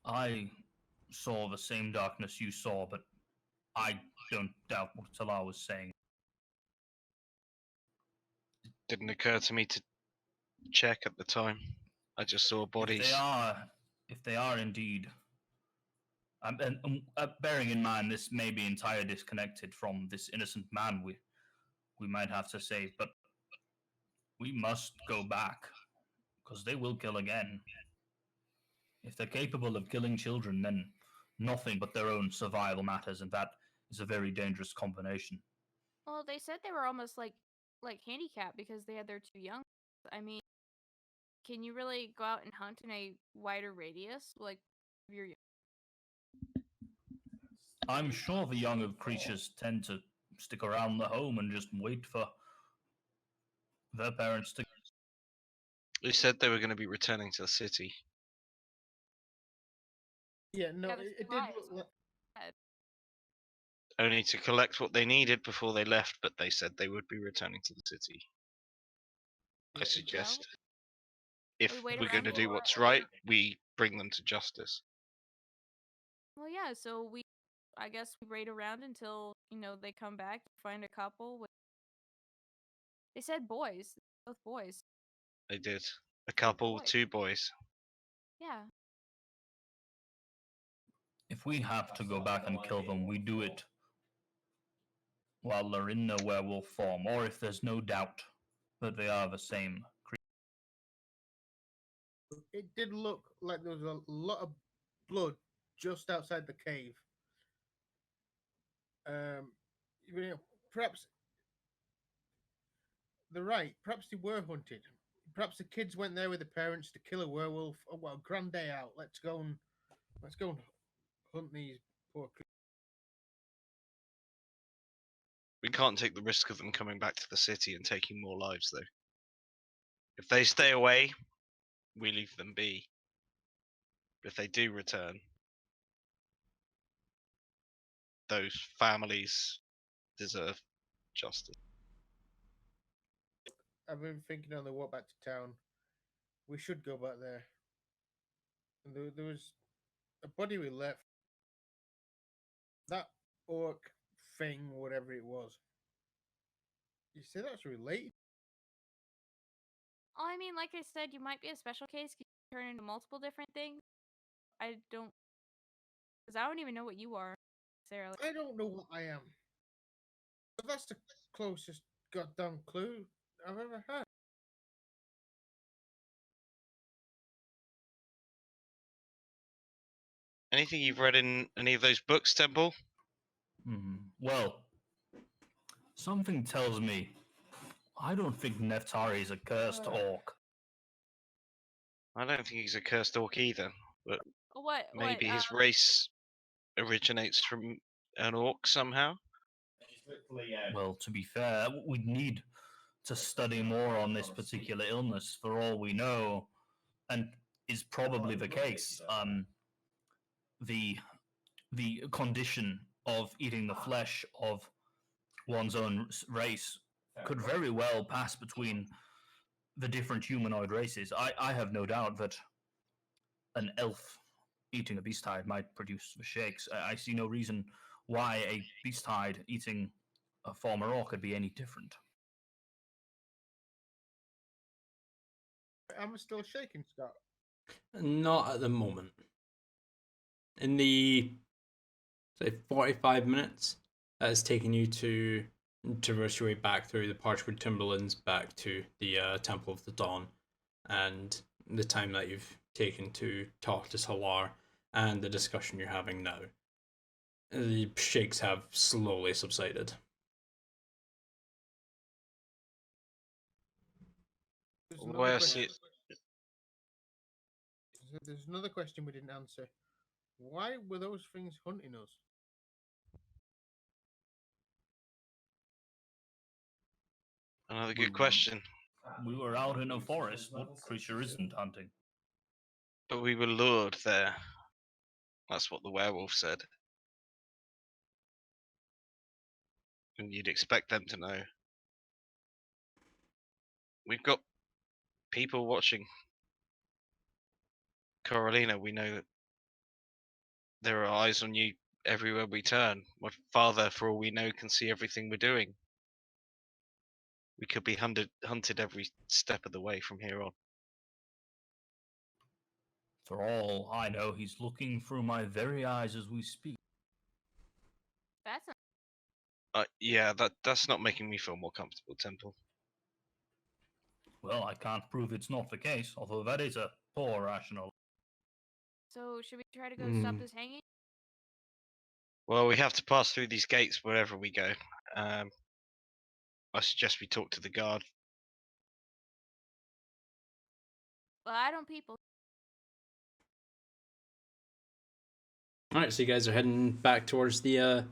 I saw the same darkness you saw, but I don't doubt what Talar was saying. Didn't occur to me to check at the time. I just saw bodies. If they are indeed, and bearing in mind this may be entirely disconnected from this innocent man we might have to save, but we must go back because they will kill again. If they're capable of killing children, then nothing but their own survival matters, and that is a very dangerous combination. Well, they said they were almost like handicapped because they're too young. I mean, can you really go out and hunt in a wider radius? Like, if you're I'm sure the younger creatures tend to stick around the home and just wait for their parents to. They said they were going to be returning to the city. Yeah, no, Yeah, the it did supplies. look like. Only to collect what they needed before they left, but they said they would be returning to the city. I suggest if we wait we're going to around do for- what's right, we bring them to justice. Well, yeah. So I guess we wait around until they come back, find a couple with. They said boys, both boys. They did. A couple, Boy. 2 boys. Yeah. If we have to go back and kill them, we do it while they're in their werewolf form, or if there's no doubt that they are the same creature. It did look like there was a lot of blood just outside the cave. Perhaps they're right. Perhaps they were hunted. Perhaps the kids went there with the parents to kill a werewolf. Oh, well, grand day out. Let's go and hunt these poor creatures. We can't take the risk of them coming back to the city and taking more lives, though. If they stay away, we leave them be. If they do return, those families deserve justice. I've been thinking on the walk back to town. We should go back there. And there was a body we left. That orc thing, whatever it was. You say that's related? Well, I mean, like I said, you might be a special case. You can turn into multiple different things. I don't, because I don't even know what you are, Sarah. I don't know what I am. But that's the closest goddamn clue I've ever had. Anything you've read in any of those books, Temple? Well, something tells me I don't think Neftari is a cursed orc. I don't think he's a cursed orc either, but What? maybe his race originates from an orc somehow. Well, to be fair, we'd need to study more on this particular illness for all we know, and is probably the case. The condition of eating the flesh of one's own race could very well pass between the different humanoid races. I have no doubt that an elf eating a beasthide might produce the shakes. I see no reason why a beasthide eating a former orc could be any different. I'm still shaking, Scott. Not at the moment. In the, say, 45 minutes that has taken you to traverse your way back through the Parchwood Timberlands back to the Temple of the Dawn, and the time that you've taken to talk to Salar and the discussion you're having now, the shakes have slowly subsided. There's another question we didn't answer. Why were those things hunting us? Another good question. We were out in a forest. What creature isn't hunting? But we were lured there. That's what the werewolf said. And you'd expect them to know. We've got people watching. Coralina, we know that there are eyes on you everywhere we turn. My father, for all we know, can see everything we're doing. We could be hunted every step of the way from here on. For all I know, he's looking through my very eyes as we speak. That's not. Yeah, that's not making me feel more comfortable, Temple. Well, I can't prove it's not the case, although that is a poor rationale. So should we try to go stop this hanging? Well, we have to pass through these gates wherever we go. I suggest we talk to the guard. Well, I don't people. All right, so you guys are heading back towards the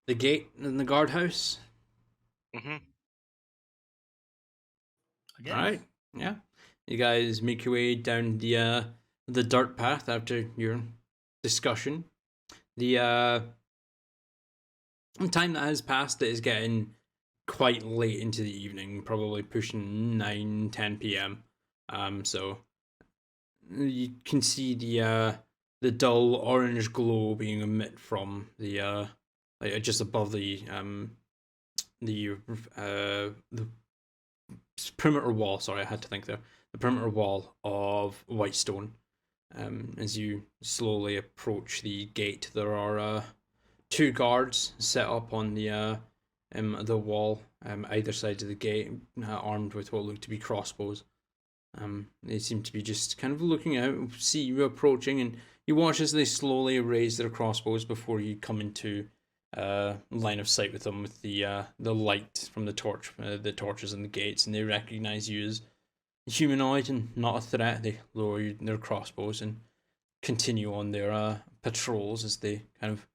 gate in the guardhouse. Mm-hmm. Again, All right, yeah. You guys make your way down the dirt path after your discussion. The time that has passed, it is getting quite late into the evening, probably pushing 9-10 p.m. So you can see the dull orange glow being emitted from the just above the perimeter wall. Sorry, I had to think there. The perimeter wall of Whitestone. As you slowly approach the gate, there are two guards set up on the wall, either side of the gate, armed with what look to be crossbows. They seem to be just kind of looking out, see you approaching, and you watch as they slowly raise their crossbows before you come into line of sight with them, with the light from the torches and the gates, and they recognize you as humanoid and not a threat. They lower their crossbows and continue on their patrols as they kind of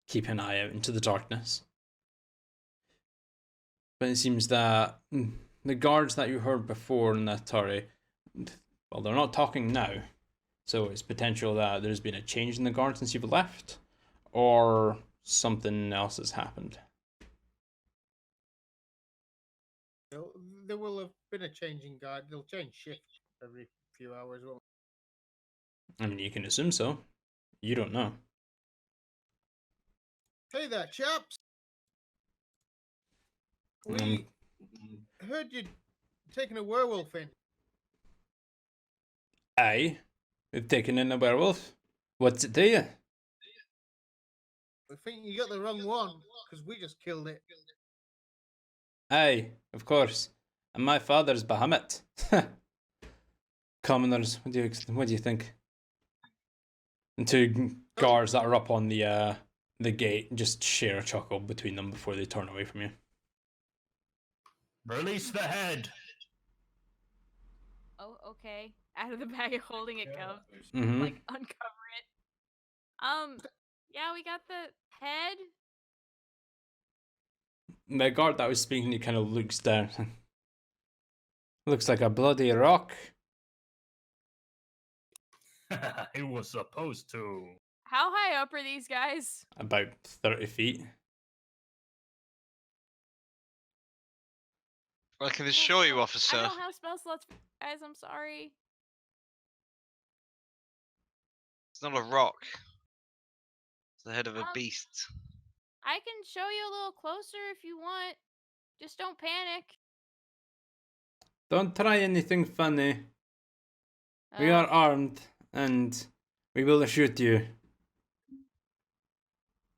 keep an eye out into the darkness. But it seems that the guards that you heard before in that turret, well, they're not talking now, so it's potential that there's been a change in the guard since you've left, or something else has happened. There will have been a change in guard. They'll change shift every few hours. Won't I mean, you can assume so. You don't know. they? Hey there, chaps. We heard you'd taken a werewolf in. Aye, we've taken in a werewolf. What's it to you? I think you got the wrong one, because we just killed it. Aye, of course. And my father's Bahamut. Commoners, what do you think? And two guards that are up on the gate just share a chuckle between them before they turn away from you. Release the head. Oh, okay. Out of the bag, holding it, Gov. Mm-hmm. Like uncover it. Yeah, we got the head. The guard that was speaking, he kind of looks down. Looks like a bloody rock. It was supposed to. How high up are these guys? About 30 feet. I can assure you, I officer. don't have spell slots, guys. I'm sorry. It's not a rock. It's the head of a beast. I can show you a little closer if you want. Just don't panic. Don't try anything funny. We are armed, and we will shoot you.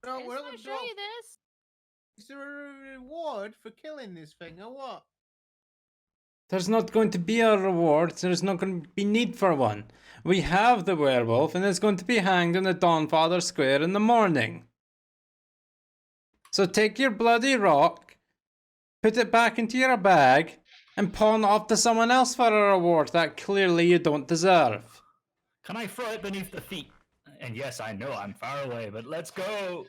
No, I just we're not want gonna to show drop. you this. Is there a reward for killing this thing, or what? There's not going to be a reward. There's not going to be need for one. We have the werewolf, and it's going to be hanged on the Dawnfather Square in the morning. So take your bloody rock, put it back into your bag, and pawn it off to someone else for a reward that clearly you don't deserve. Can I throw it beneath the feet? And yes, I know I'm far away, but let's go.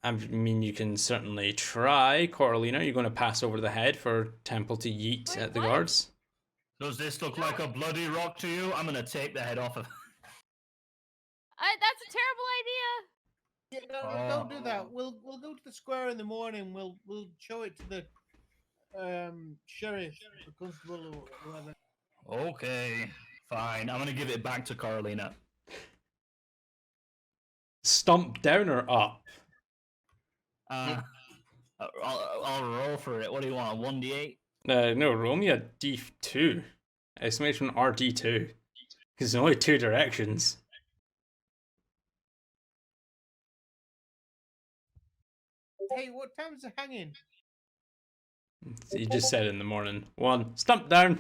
I mean, you can certainly try, Coralina. You're going to pass over the head for Temple to yeet Wait, at the what? guards. Does this look like a bloody rock to you? I'm gonna take the head off of. That's a terrible idea. Yeah, no, don't do that. We'll go to the square in the morning. We'll show it to the sheriff, the constable, or whoever. Okay, fine. I'm gonna give it back to Carolina. Stomp down or up? I'll roll for it. What do you want? 1d8? No, roll me a D2. Exclamation RD2. Because there's only two directions. Hey, what time's the hanging? You just said in the morning. 1. Stomp down.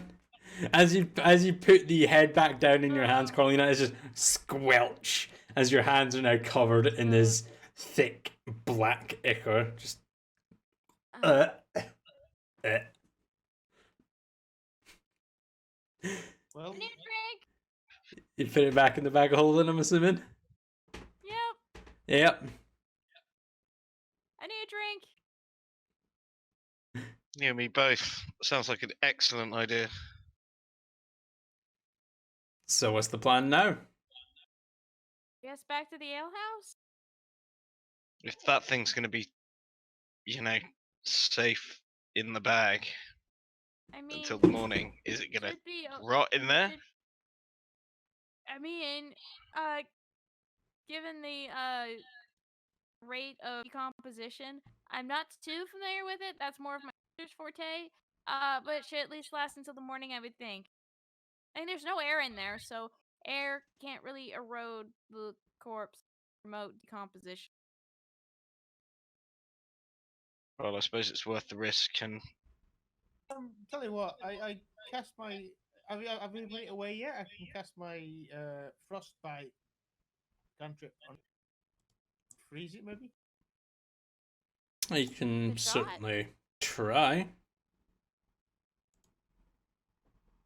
As you put the head back down in your hands, Carolina, it's just squelch as your hands are now covered in this thick black ichor. Just Uh, Well, I need a drink. You put it back in the bag of holding, I'm assuming? Yep. Yep. I need a drink. You and me both. Sounds like an excellent idea. So what's the plan now? Guess back to the ale house. If that thing's going to be, safe in the bag I mean, until the morning, is it going should be rot in there? I mean, given the rate of decomposition, I'm not too familiar with it. That's more of my sister's forte. But it should at least last until the morning, I would think. And there's no air in there, so air can't really erode the corpse, promote decomposition. Well, I suppose it's worth the risk. And tell you what, I cast my. Have you put it away yet? I can cast my frostbite cantrip on. Freeze it, maybe. You can Good shot. certainly try.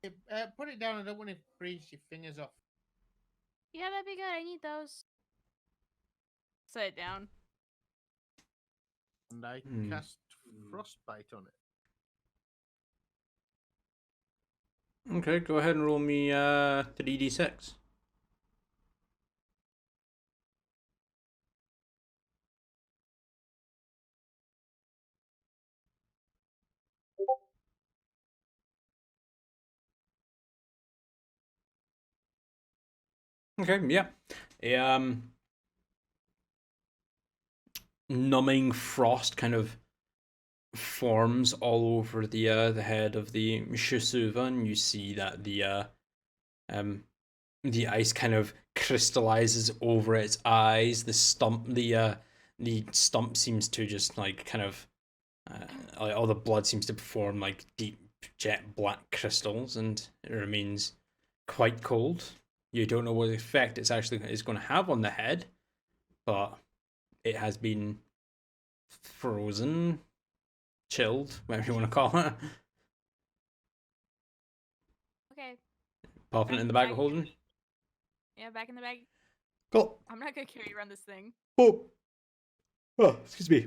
Put it down. I don't want to freeze your fingers off. Yeah, that'd be good. I need those. Set it down. And I cast frostbite on it. Okay, go ahead and roll me 3d6. Okay, yeah. A numbing frost kind of forms all over the head of the Shisuva, and you see that the ice kind of crystallizes over its eyes. The stump seems to just like kind of all the blood seems to form like deep jet black crystals, and it remains quite cold. You don't know what effect it's actually is going to have on the head, but it has been frozen, chilled, whatever you want to call it. Okay. Popping it in the bag of holding. Yeah, back in the bag. Cool. I'm not gonna carry around this thing. Oh, excuse me.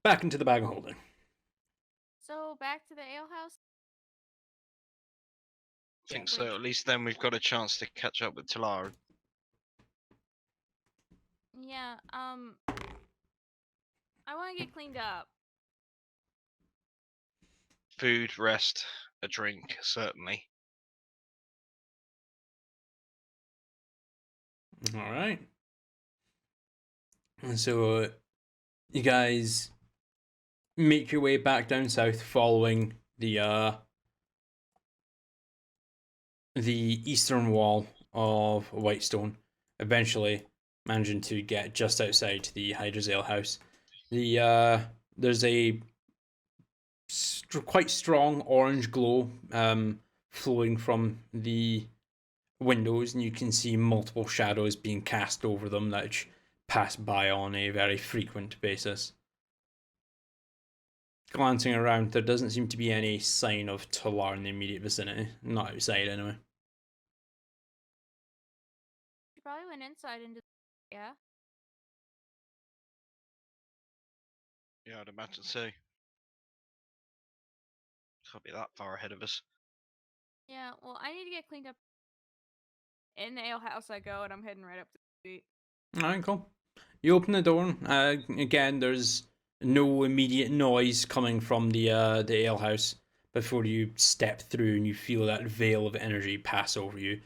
Back into the bag of holding. So back to the ale house. I think so. At least then we've got a chance to catch up with Talara. Yeah. I want to get cleaned up. Food, rest, a drink, certainly. All right. And so you guys make your way back down south, following the eastern wall of Whitestone, eventually managing to get just outside the Hydra's Ale House. There's a quite strong orange glow flowing from the windows, and you can see multiple shadows being cast over them that pass by on a very frequent basis. Glancing around, there doesn't seem to be any sign of Talar in the immediate vicinity. Not outside, anyway. She probably an insight into. Yeah. Yeah, I'd imagine so. Can't be that far ahead of us. Yeah. Well, I need to get cleaned up. In the ale house I go, and I'm heading right up to the street. Alright, cool. You open the door. Again, there's no immediate noise coming from the alehouse before you step through and you feel that veil of energy pass over you.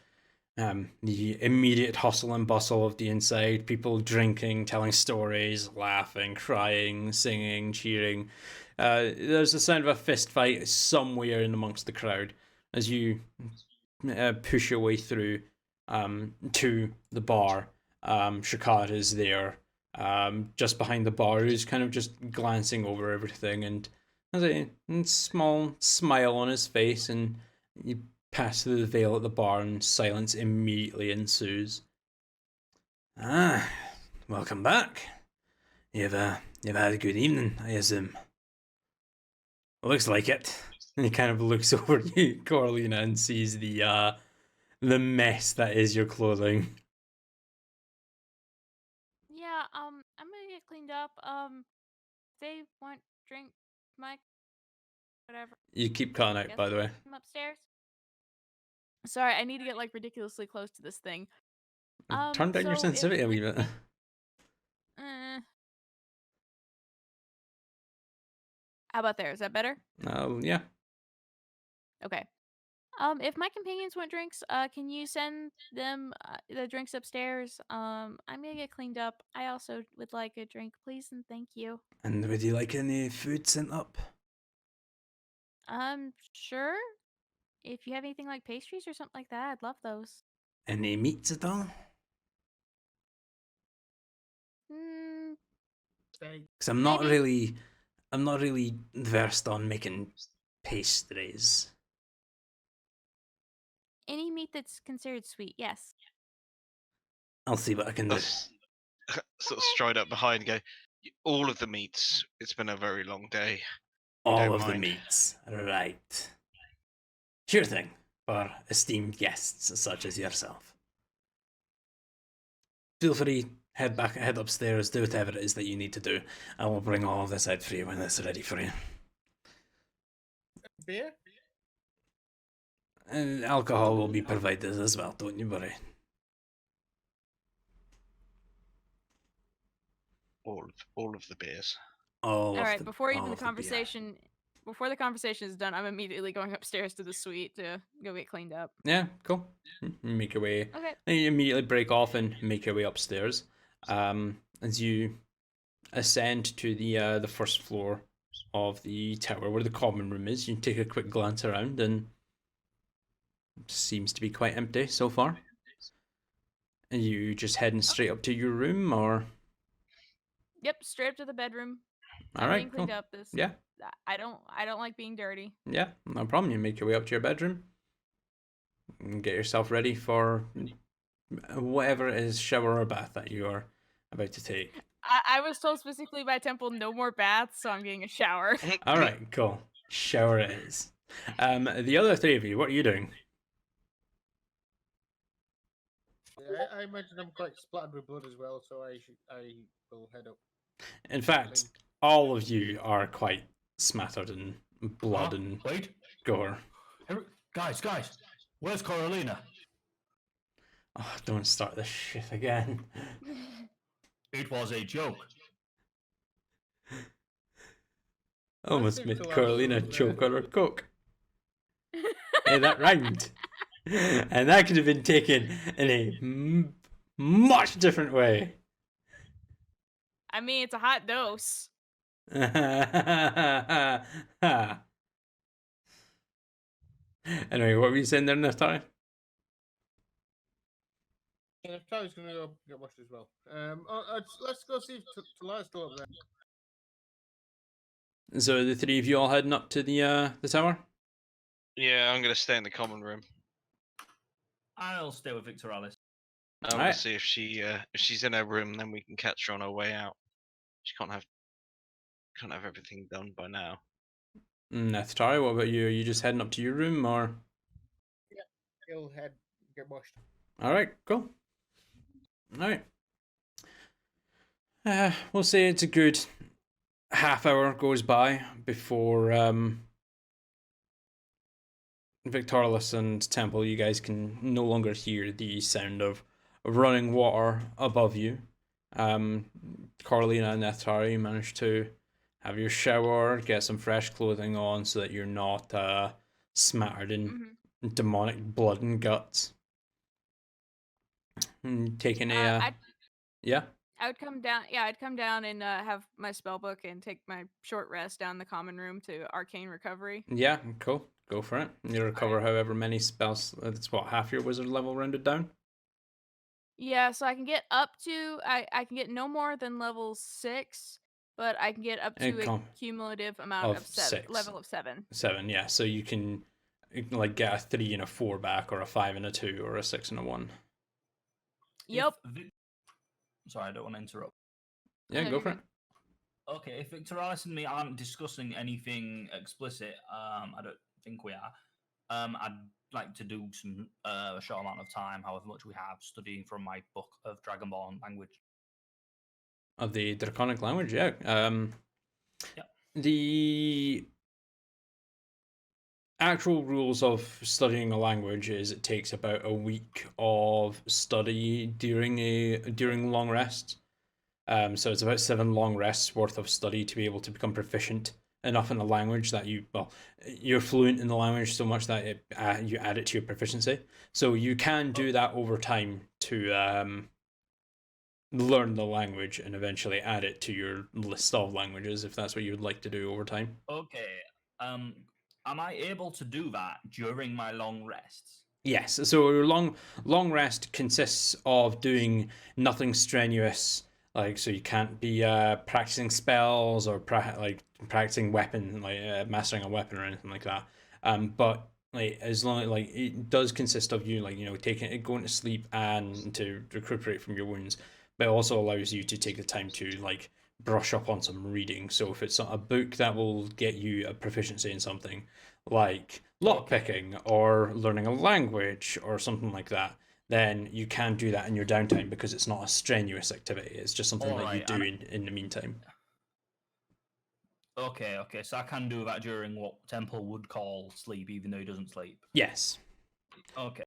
The immediate hustle and bustle of the inside, people drinking, telling stories, laughing, crying, singing, cheering. There's the sound of a fist fight somewhere in amongst the crowd as you push your way through to the bar. Shakar is there, just behind the bar, who's kind of just glancing over everything and has a small smile on his face, and you pass through the veil at the bar and silence immediately ensues. Ah, welcome back. You've had a good evening, I assume. Looks like it. And he kind of looks over at you, Corlina, and sees the mess that is your clothing. Yeah, I'm gonna get cleaned up. They want drink, Mike, whatever. You keep cutting out, Yes. by the way. I'm upstairs. Sorry, I need to get like ridiculously close to this thing. Turn down your so sensitivity a wee bit. How about there? Is that better? Yeah. Okay. If my companions want drinks, can you send them the drinks upstairs? I'm gonna get cleaned up. I also would like a drink, please, and thank you. And would you like any food sent up? Sure. If you have anything like pastries or something like that, I'd love those. Any meats at all? Hmm. Because I'm Maybe. not really versed on making pastries. Any meat that's considered sweet, yes. I'll see what I can do. Sort of stride up behind and go, all of the meats. It's been a very long day. All Don't of the mind. meats, right? Sure thing, for esteemed guests such as yourself. Feel free, head upstairs, do whatever it is that you need to do. I will bring all of this out for you when it's ready for you. Beer? And alcohol will be provided as well, don't you worry. All of the beers. All right. Before the conversation is done, I'm immediately going upstairs to the suite to go get cleaned up. Yeah, cool. Make your way. Okay. And you immediately break off and make your way upstairs. As you ascend to the first floor of the tower where the common room is, you take a quick glance around and it seems to be quite empty so far. Are you just heading straight up to your room, or? Yep, straight up to the bedroom. All right, being cleaned cool. up. Yeah. I don't like being dirty. Yeah, no problem. You make your way up to your bedroom and get yourself ready for whatever it is, shower or bath that you are about to take. I was told specifically by Temple no more baths, so I'm getting a shower. All right, cool. Shower it is. The other three of you, what are you doing? I imagine I'm quite splattered with blood as well, so I will head up. In fact, all of you are quite smattered in blood and Wait. gore. Guys, where's Coralina? Oh, don't start this shit again. It was a joke. Almost made Carolina choke on her coke. Hey, that rhymed. And that could have been taken in a much different way. I mean, it's a hot dose. Anyway, what were you saying there, Natari? And if Tyler's going to go get washed as well. Let's go see if Talala's still up there. So the three of you all heading up to the tower? Yeah, I'm gonna stay in the common room. I'll stay with Victoralis. I'm gonna see if she's in her room, then we can catch her on her way out. She can't have everything done by now. Natari, what about you? Are you just heading up to your room, or? Yeah, he'll get washed. All right, cool. Alright. We'll say it's a good half hour goes by before Victorious and Temple, you guys can no longer hear the sound of running water above you. Carlina and Nethari, you managed to have your shower, get some fresh clothing on so that you're not smattered in demonic blood and guts. And taking a yeah. I would come down. Yeah, I'd come down and have my spell book and take my short rest down the common room to arcane recovery. Yeah, cool. Go for it. You recover however many spells. That's what, half your wizard level rounded down? Yeah, so I can get up to I can get no more than level 6, but I can get up to a cumulative amount of 7, level of 7. 7, yeah. So you can like get a 3 and a 4 back, or a 5 and a 2, or a 6 and a 1. Yep. Sorry, I don't want to interrupt. Yeah, go for it. Okay, if Victorious and me aren't discussing anything explicit, I don't think we are. I'd like to do some a short amount of time, however much we have, studying from my book of Dragonborn language. Of the Draconic language, yeah. Yeah. The actual rules of studying a language is it takes about a week of study during long rests. So it's about 7 long rests worth of study to be able to become proficient enough in the language that you're fluent in the language so much that you add it to your proficiency. So you can do that over time to learn the language and eventually add it to your list of languages if that's what you would like to do over time. Okay. Am I able to do that during my long rests? Yes. So your long rest consists of doing nothing strenuous. So you can't be practicing spells or practicing weapon, mastering a weapon or anything like that. But as long as it does consist of you going to sleep and to recuperate from your wounds, but it also allows you to take the time to brush up on some reading. So if it's a book that will get you a proficiency in something, like lockpicking or learning a language or something like that, then you can do that in your downtime because it's not a strenuous activity. It's just something that you do in the meantime. Okay, so I can do that during what Temple would call sleep, even though he doesn't sleep. Yes. Okay.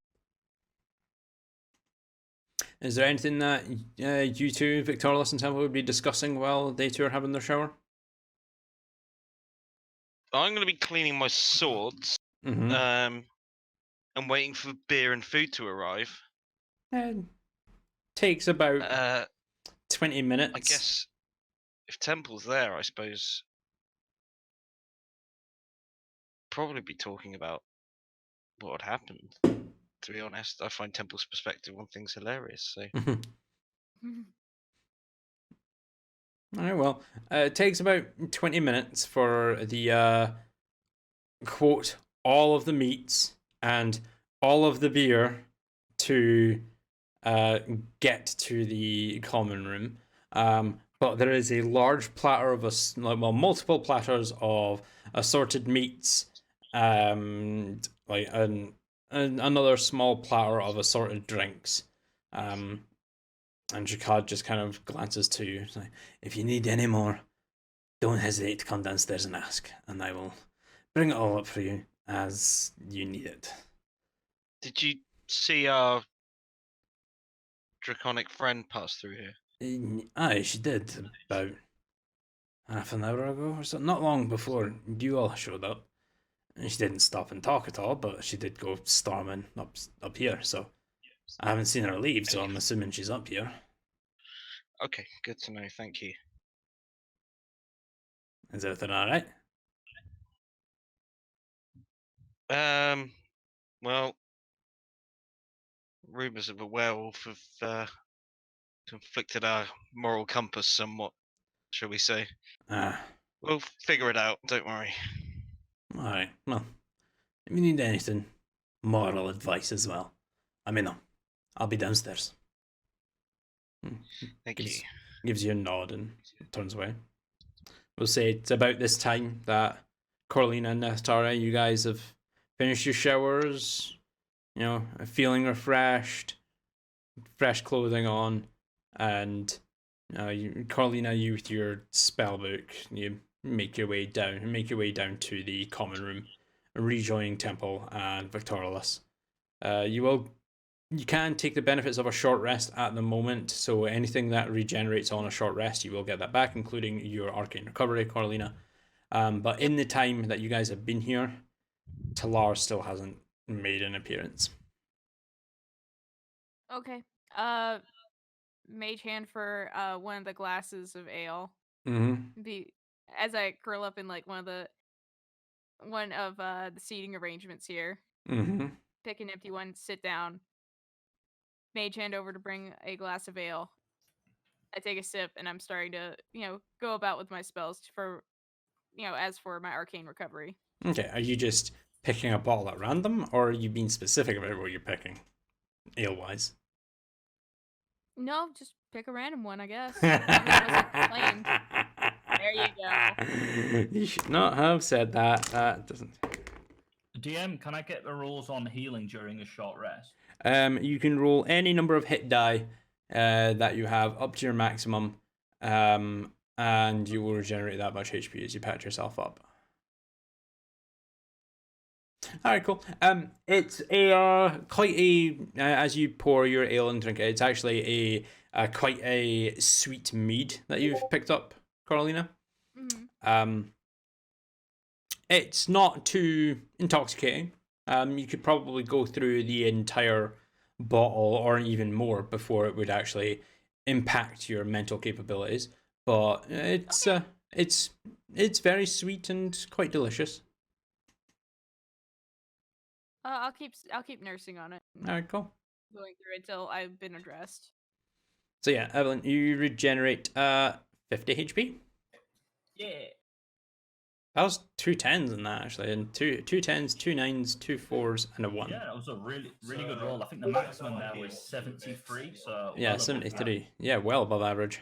Is there anything that you two, Victorious and Temple, would be discussing while they two are having their shower? I'm going to be cleaning my swords and waiting for beer and food to arrive. Takes about 20 minutes. I guess if Temple's there, I suppose probably be talking about what had happened. To be honest, I find Temple's perspective on things hilarious. So. All right. Well, it takes about 20 minutes for the quote all of the meats and all of the beer to get to the common room. But there is a large platter of multiple platters of assorted meats, and another small platter of assorted drinks. And Jakad just kind of glances to you. Like, if you need any more, don't hesitate to come downstairs and ask, and I will bring it all up for you as you need it. Did you see our draconic friend pass through here? Aye, she did about half an hour ago or so. Not long before you all showed up. And she didn't stop and talk at all, but she did go storming up here, so I haven't seen her leave, so I'm assuming she's up here. Okay, good to know, thank you. Is everything alright? Well, rumours of a werewolf have conflicted our moral compass somewhat, shall we say. We'll figure it out, don't worry. Alright, well, if you need anything, moral advice as well, let me know. I'll be downstairs. Thank you. Gives you a nod and turns away. We'll say it's about this time that Corlina and Nestara, you guys have finished your showers, feeling refreshed, fresh clothing on, and Carlina, you with your spell book, you make your way down to the common room, rejoining Temple and Victorious. You can take the benefits of a short rest at the moment, so anything that regenerates on a short rest, you will get that back, including your arcane recovery, Carlina. But in the time that you guys have been here, Talar still hasn't made an appearance. Okay. Mage hand for one of the glasses of ale. Mm-hmm. As I curl up in like one of the seating arrangements here. Mm-hmm. Pick an empty one, sit down. Mage hand over to bring a glass of ale. I take a sip and I'm starting to, go about with my spells for, as for my arcane recovery. Okay, are you just picking a bottle at random, or are you being specific about what you're picking, ale-wise? No, just pick a random one, I guess. There you go. You should not have said that. That doesn't. DM, can I get the rules on healing during a short rest? You can roll any number of hit die that you have up to your maximum, and you will regenerate that much HP as you patch yourself up. All right, cool. It's quite a as you pour your ale and drink it, it's actually a quite a sweet mead that you've picked up, Carolina. Mm-hmm. It's not too intoxicating. You could probably go through the entire bottle or even more before it would actually impact your mental capabilities. But it's very sweet and quite delicious. I'll keep nursing on it. All right, cool. Going through it till I've been addressed. So yeah, Evelyn, you regenerate 50 HP. Yeah. That was 2 10s in that actually, and two 10s, 2 9s, 2 4s, and a 1. Yeah, that was a really good roll. I think the maximum there was 73. So yeah, 73. Yeah, well above average.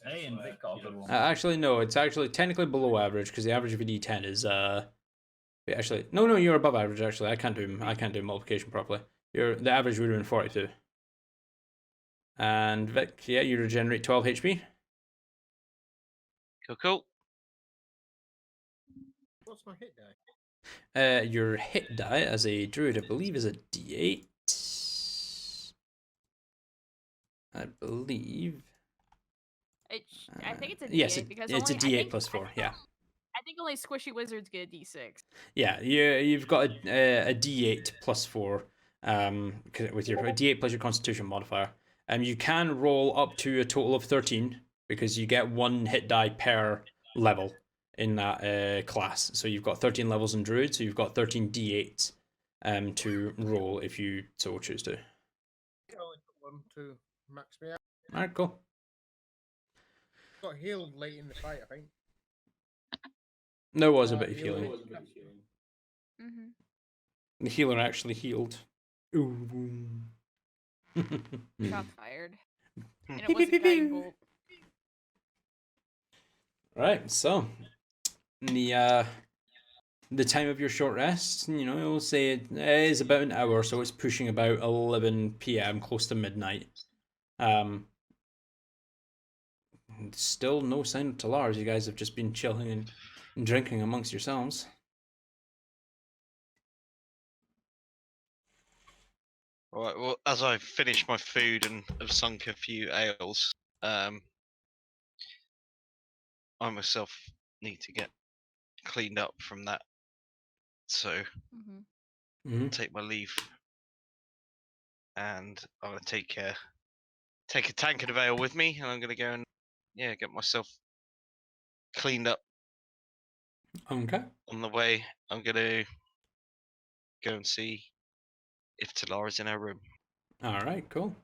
Hey, and Vic got a good one. Actually, no, it's actually technically below average because the average of a D10 is wait, actually, no, you're above average. Actually, I can't do multiplication properly. The average would have been 42. And Vic, yeah, you regenerate 12 HP. Cool. What's my hit die? Your hit die as a druid, I believe, is a D8. I believe. I think it's a D8 yes, because it's only, a D8 plus 4. Yeah. I think only squishy wizards get a D6. Yeah, you've got a D8 plus 4. With your D8 plus your Constitution modifier. You can roll up to a total of 13 because you get 1 hit die per level in that class. So you've got 13 levels in Druid, so you've got 13 D8s to roll if you so choose to. I only put 1 to max me out. Alright, cool. Got healed late in the fight, I think. There was a bit of healing. Mm-hmm. The healer actually healed. Ooh. Shot fired. And it was a guiding bolt. Right, so the time of your short rest, we'll say it is about an hour, so it's pushing about 11 p.m., close to midnight. Still no sign of Talars. You guys have just been chilling and drinking amongst yourselves. All right. Well, as I finish my food and have sunk a few ales, I myself need to get cleaned up from that. So, take my leave, and I'm gonna take a tankard of ale with me, and I'm gonna go and get myself cleaned up. Okay. On the way, I'm gonna go and see if Talar is in her room. Alright, cool.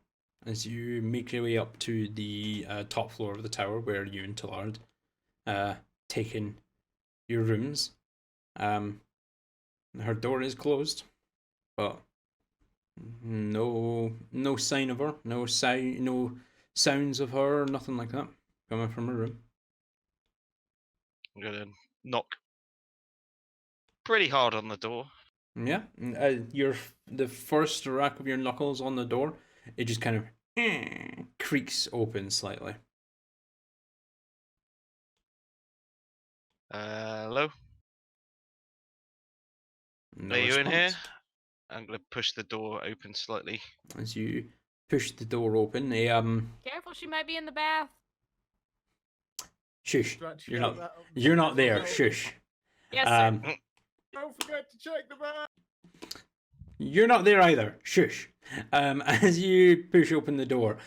As you make your way up to the top floor of the tower where you and Talar taken your rooms, her door is closed, but no sign of her, no sounds of her, nothing like that coming from her room. I'm gonna knock pretty hard on the door. Yeah, the first rack of your knuckles on the door, it just kind of creaks open slightly. Hello? No Are you in here? response. I'm gonna push the door open slightly. As you push the door open, Careful, she might be in the bath. shush. Right, You're shut not. that up. You're not there. No. Shush. Yes, sir. Don't forget to check the bag. You're not there either. Shush. As you push open the door,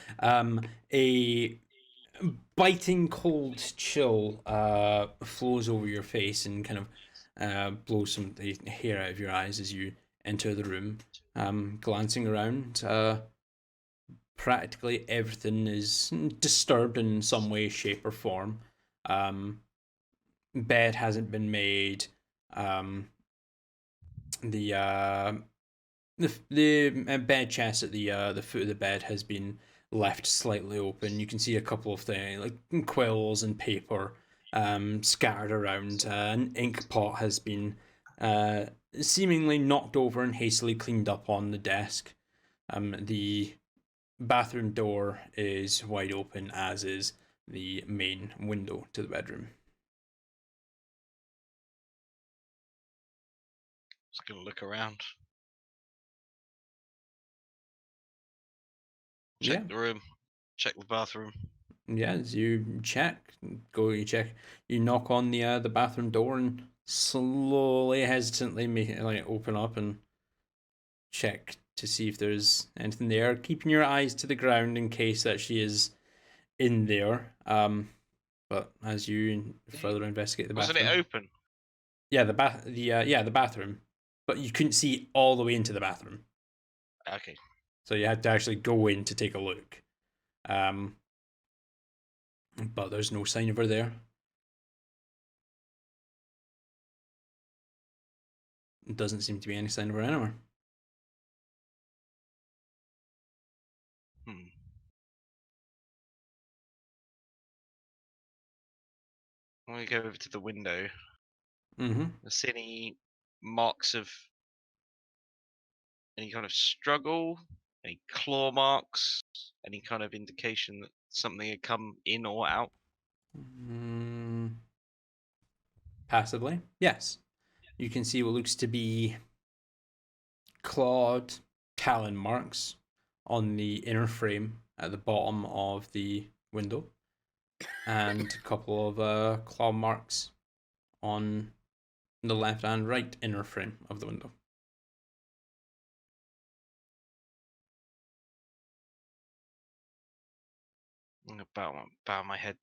a biting cold chill flows over your face and kind of blows some of the hair out of your eyes as you enter the room. Glancing around, practically everything is disturbed in some way, shape, or form. Bed hasn't been made. The bed chest at the foot of the bed has been left slightly open. You can see a couple of things like quills and paper scattered around. An ink pot has been seemingly knocked over and hastily cleaned up on the desk. The bathroom door is wide open, as is the main window to the bedroom. Just gonna look around. Check the room. Check the bathroom. Yeah, as you check, you knock on the bathroom door and slowly, hesitantly make it open up and check to see if there's anything there, keeping your eyes to the ground in case that she is in there. But as you further investigate the bathroom, Wasn't it open? Yeah, the bathroom, but you couldn't see all the way into the bathroom, Okay. so you had to actually go in to take a look. But there's no sign of her there. Doesn't seem to be any sign of her anywhere. When we go over to the window, Mm-hmm. see any marks of any kind of struggle, any claw marks, any kind of indication that something had come in or out? Passively, yes. You can see what looks to be clawed talon marks on the inner frame at the bottom of the window, and a couple of claw marks on the left and right inner frame of the window. I'm gonna bow my head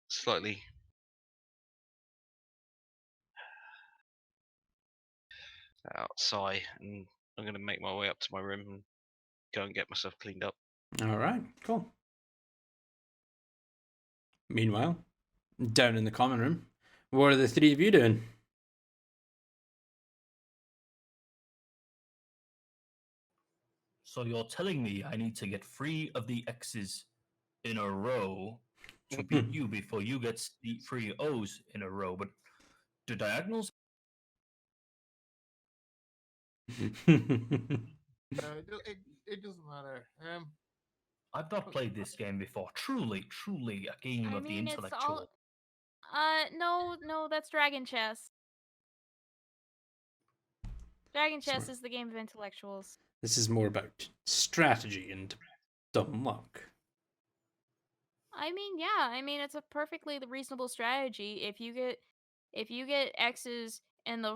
slightly. Sigh, and I'm gonna make my way up to my room and go and get myself cleaned up. All right, cool. Meanwhile, down in the common room, what are the three of you doing? So you're telling me I need to get 3 of the X's in a row to beat you before you get the 3 O's in a row, but the diagonals? It doesn't matter. I've not played this game before. Truly a game I of the mean, it's intellectual. all. No, that's Dragon Chess. Dragon Chess is the game of intellectuals. This is more about strategy and dumb luck. I mean, yeah. I mean, it's a perfectly reasonable strategy if you get X's in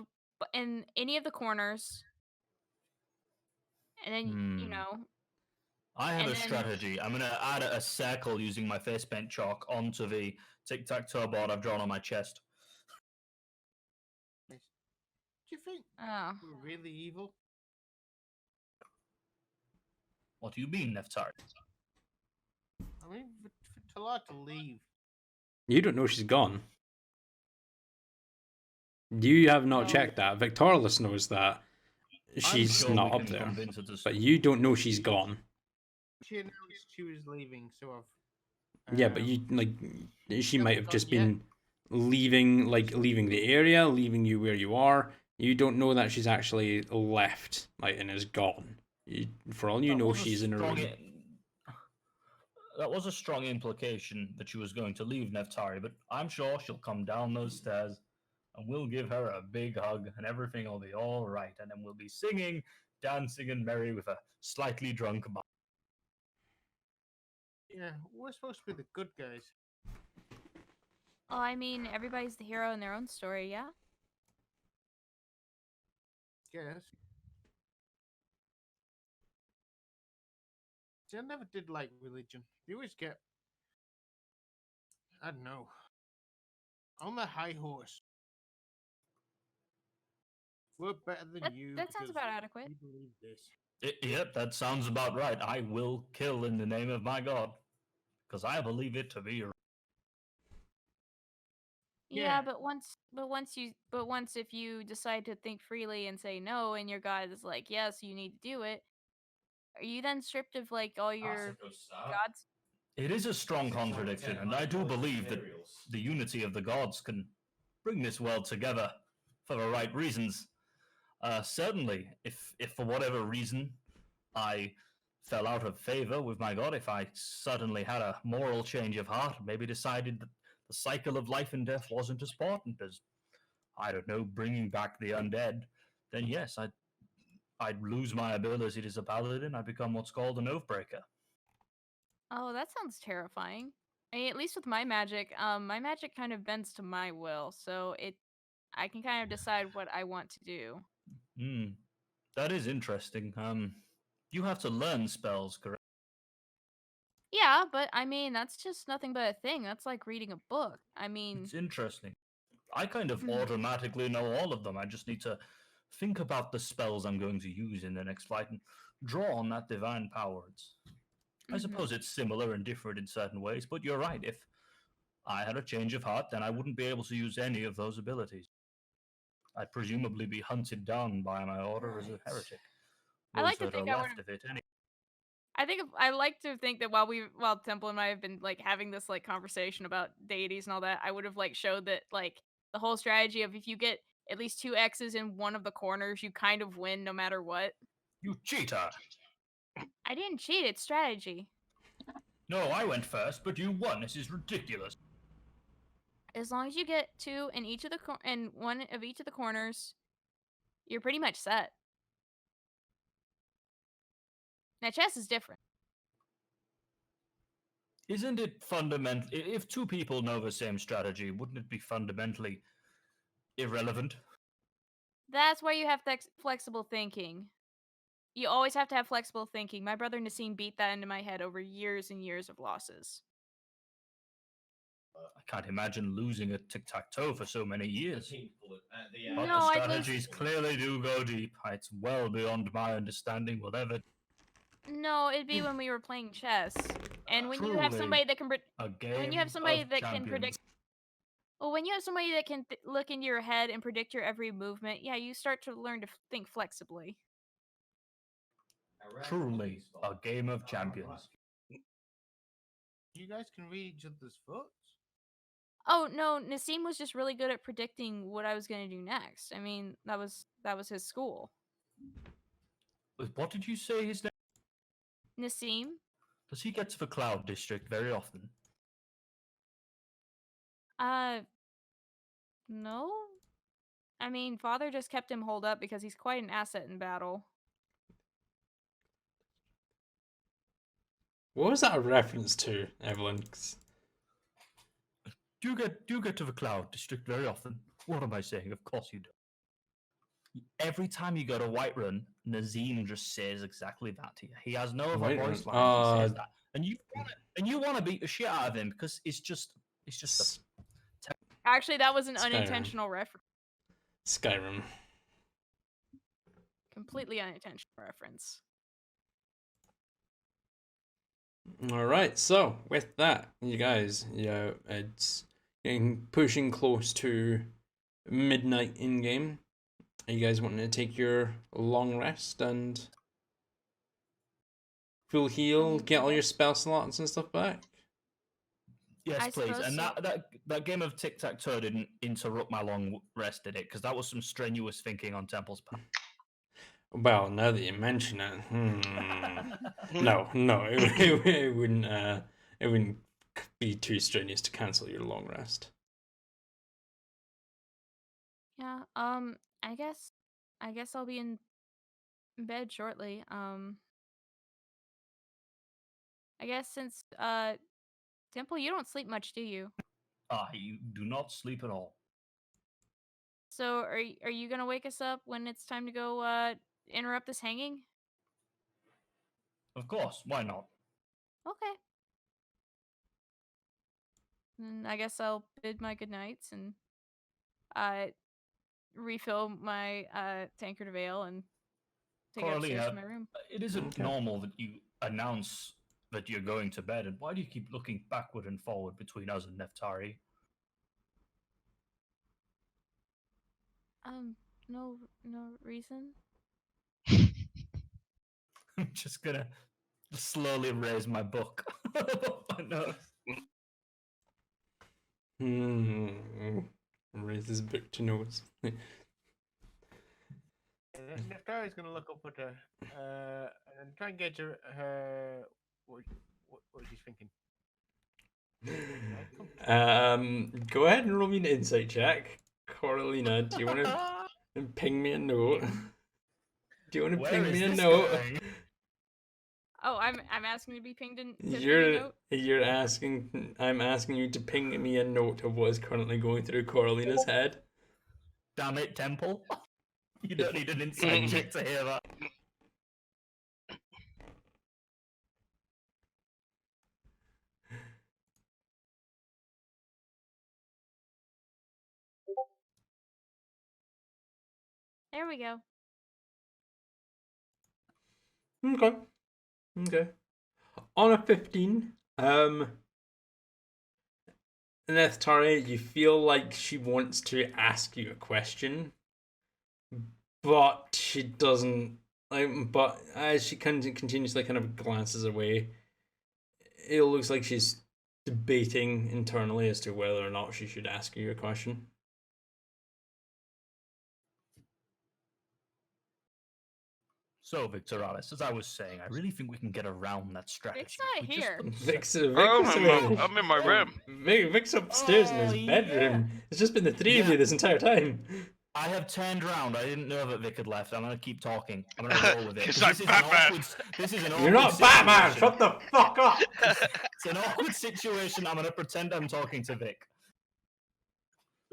any of the corners, and then you know. I have a strategy. I'm gonna add a circle using my face paint chalk onto the tic-tac-toe board I've drawn on my chest. Do you think we're really evil? What do you mean, Neftari? I mean, for Talar to leave. You don't know she's gone. You have not checked that. Victorless knows that she's sure not we up can there. convince her to But you don't know she's gone. She announced she was leaving, so Yeah, but you she might have just been leaving the area, leaving you where you are. You don't know that she's actually left, and is gone. For all you That know, was a she's in a strong room. That was a strong implication that she was going to leave Neftari, but I'm sure she'll come down those stairs and we'll give her a big hug and everything will be all right. And then we'll be singing, dancing, and merry with a slightly drunk Bob. Yeah, we're supposed to be the good guys. Oh, I mean, everybody's the hero in their own story, yeah? Yes. See, I never did like religion. They always get, I don't know, on the high horse. We're better than you. That sounds because about adequate. we believe this. Yep, that sounds about right. I will kill in the name of my god, because I believe it to be. Yeah, Yeah. but once if you decide to think freely and say no, and your god is like, yes, you need to do it, are you then stripped of like all That's a your good start. gods? It is a strong contradiction, and I do believe that the unity of the gods can bring this world together for the right reasons. Certainly, if for whatever reason I fell out of favor with my god, if I suddenly had a moral change of heart, maybe decided that the cycle of life and death wasn't as important as, I don't know, bringing back the undead, then yes, I'd lose my ability as a paladin. I'd become what's called an oathbreaker. Oh, that sounds terrifying. I mean, at least with my magic kind of bends to my will, so I can kind of decide what I want to do. Hmm, that is interesting. You have to learn spells, correct? Yeah, but I mean, that's just nothing but a thing. That's like reading a book. I mean, It's interesting. I kind of Mhm. automatically know all of them. I just need to think about the spells I'm going to use in the next fight and draw on that divine power. I Mhm. suppose it's similar and different in certain ways, but you're right. If I had a change of heart, then I wouldn't be able to use any of those abilities. I'd presumably be hunted down by my order as a heretic. I Those like to that are think I left would. of it, anyway. I like to think that while Temple and I have been like having this like conversation about deities and all that, I would have like showed that like the whole strategy of if you get at least 2 X's in one of the corners, you kind of win no matter what. You cheater! I didn't cheat, it's strategy. No, I went first, but you won. This is ridiculous. As long as you get 2 in each of the in one of each of the corners, you're pretty much set. Now chess is different. Isn't it fundamental? If two people know the same strategy, wouldn't it be fundamentally irrelevant? That's why you have flexible thinking. You always have to have flexible thinking. My brother Nassim beat that into my head over years and years of losses. I can't imagine losing a tic-tac-toe for so many years. But No, the I'd strategies clearly do go deep. It's well beyond my understanding, whatever. No, it'd be when we were playing chess. And when you have Truly somebody that can a game when you have somebody of that can champions. predict well, when you have somebody that can look into your head and predict your every movement, yeah, you start to learn to think flexibly. Truly a game of champions. You guys can read each other's thoughts. Oh, no, Nassim was just really good at predicting what I was going to do next. I mean, that was his school. What did you say his name? Nassim? Does he get to the Cloud District very often? No. I mean, father just kept him holed up because he's quite an asset in battle. What was that a reference to, Evelyn? Do you get to the Cloud District very often? What am I saying? Of course you do. Every time you go to Whiterun, Nazim just says exactly that to you. He has no other Whiterun? voice lines. He says that, and you want to beat the shit out of him because it's just Actually, that was an Skyrim. unintentional reference. Skyrim. Completely unintentional reference. All right, so with that, you guys, yeah, it's getting pushing close to midnight in game. Are you guys wanting to take your long rest and full heal, get all your spell slots and stuff back? Yes, I please. suppose And so. that game of tic tac toe didn't interrupt my long rest, did it? Because that was some strenuous thinking on Temple's part. Well, now that you mention it, no, it wouldn't be too strenuous to cancel your long rest. Yeah. I guess I'll be in bed shortly. I guess since Temple, you don't sleep much, do you? You do not sleep at all. So are you gonna wake us up when it's time to go interrupt this hanging? Of course, why not? Okay. Then I guess I'll bid my good nights and refill my tankard of ale and take it upstairs to Coralina, my room. it isn't Okay. normal that you announce that you're going to bed, and why do you keep looking backward and forward between us and Neftari? No reason. I'm just gonna slowly raise my book. No. Raise his book to notes. Neftari's going to look up at her and try and gauge her what she's thinking. Go ahead and roll me an insight check. Coralina, do you want to ping me a note? Do you want to Where ping is me a this note? going? Oh, I'm asking to be pinged in. To ping a You're note? asking. I'm asking you to ping me a note of what is currently going through Coralina's head. Damn it, Temple. You don't need an insight check to hear that. There we go. Okay. On a 15, Neftari, you feel like she wants to ask you a question, but she doesn't. But as she continuously kind of glances away, it looks like she's debating internally as to whether or not she should ask you a question. So, Victoralis, as I was saying, I really think we can get around that strategy. Vic's not We just here. put Vic's I'm in my room. Vic's upstairs in Oh, his bedroom. yeah. It's just been the three of Yeah. you this entire time. I have turned round. I didn't know that Vic had left. I'm going to keep talking. I'm going to roll with it. It's 'cause like Batman. This is an awkward You're not Batman. situation. Shut the fuck up. It's an awkward situation. I'm going to pretend I'm talking to Vic.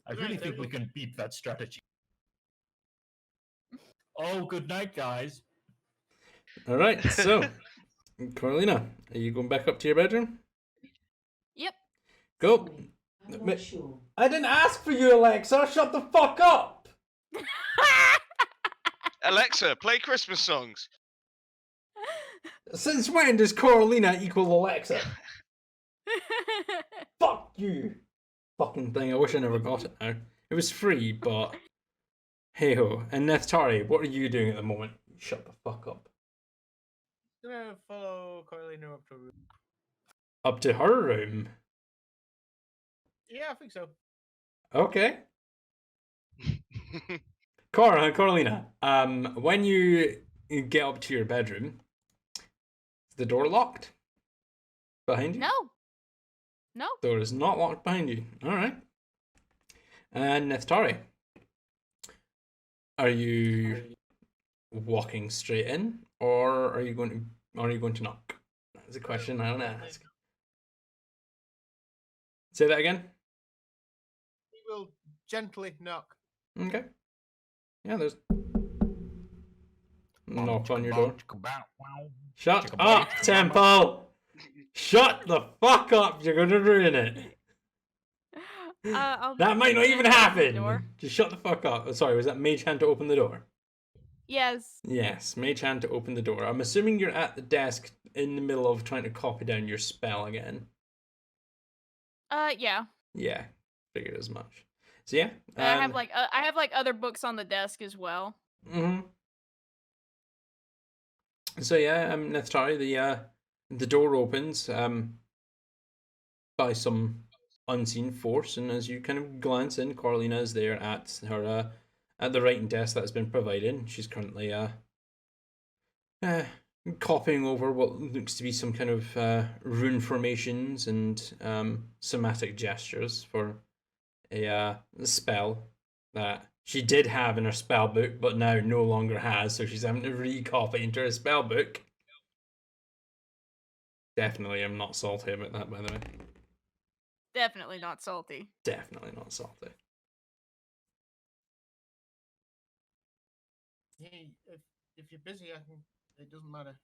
I really think we can beat that strategy. Oh, good night, guys. All right, so Carolina, are you going back up to your bedroom? Yep. Go. I'm not sure. I didn't ask for you, Alexa. Shut the fuck up. Alexa, play Christmas songs. Since when does Carolina equal Alexa? Fuck you. Fucking thing. I wish I never got it now. It was free, but hey ho. And Neftari, what are you doing at the moment? Shut the fuck up. I'm going to follow Coralina up to her room. Up to her room. Yeah, I think so. Okay. Carolina, when you get up to your bedroom, is the door locked behind you? No. Door is not locked behind you. All right. And Neftari, are you walking straight in, or are you going to knock? That's a question I don't ask. Say that again. He will gently knock. Okay. Yeah, there's knock on your door. Shut up, Temple! Shut the fuck up! You're gonna ruin it. That might not even happen. Just shut the fuck up. Sorry, was that Mage Hand to open the door? Yes. Yes, Mage Hand to open the door. I'm assuming you're at the desk in the middle of trying to copy down your spell again. Yeah. Yeah, figured as much. So yeah, I have like other books on the desk as well. So yeah, Neftari, the door opens by some unseen force, and as you kind of glance in, Carolina is there at her at the writing desk that has been provided. She's currently copying over what looks to be some kind of rune formations and somatic gestures for a spell that she did have in her spell book, but now no longer has, so she's having to recopy into her spell book. Definitely, I'm not salty about that, by the way. Definitely not salty. Definitely not salty. Hey, if you're busy, it doesn't matter.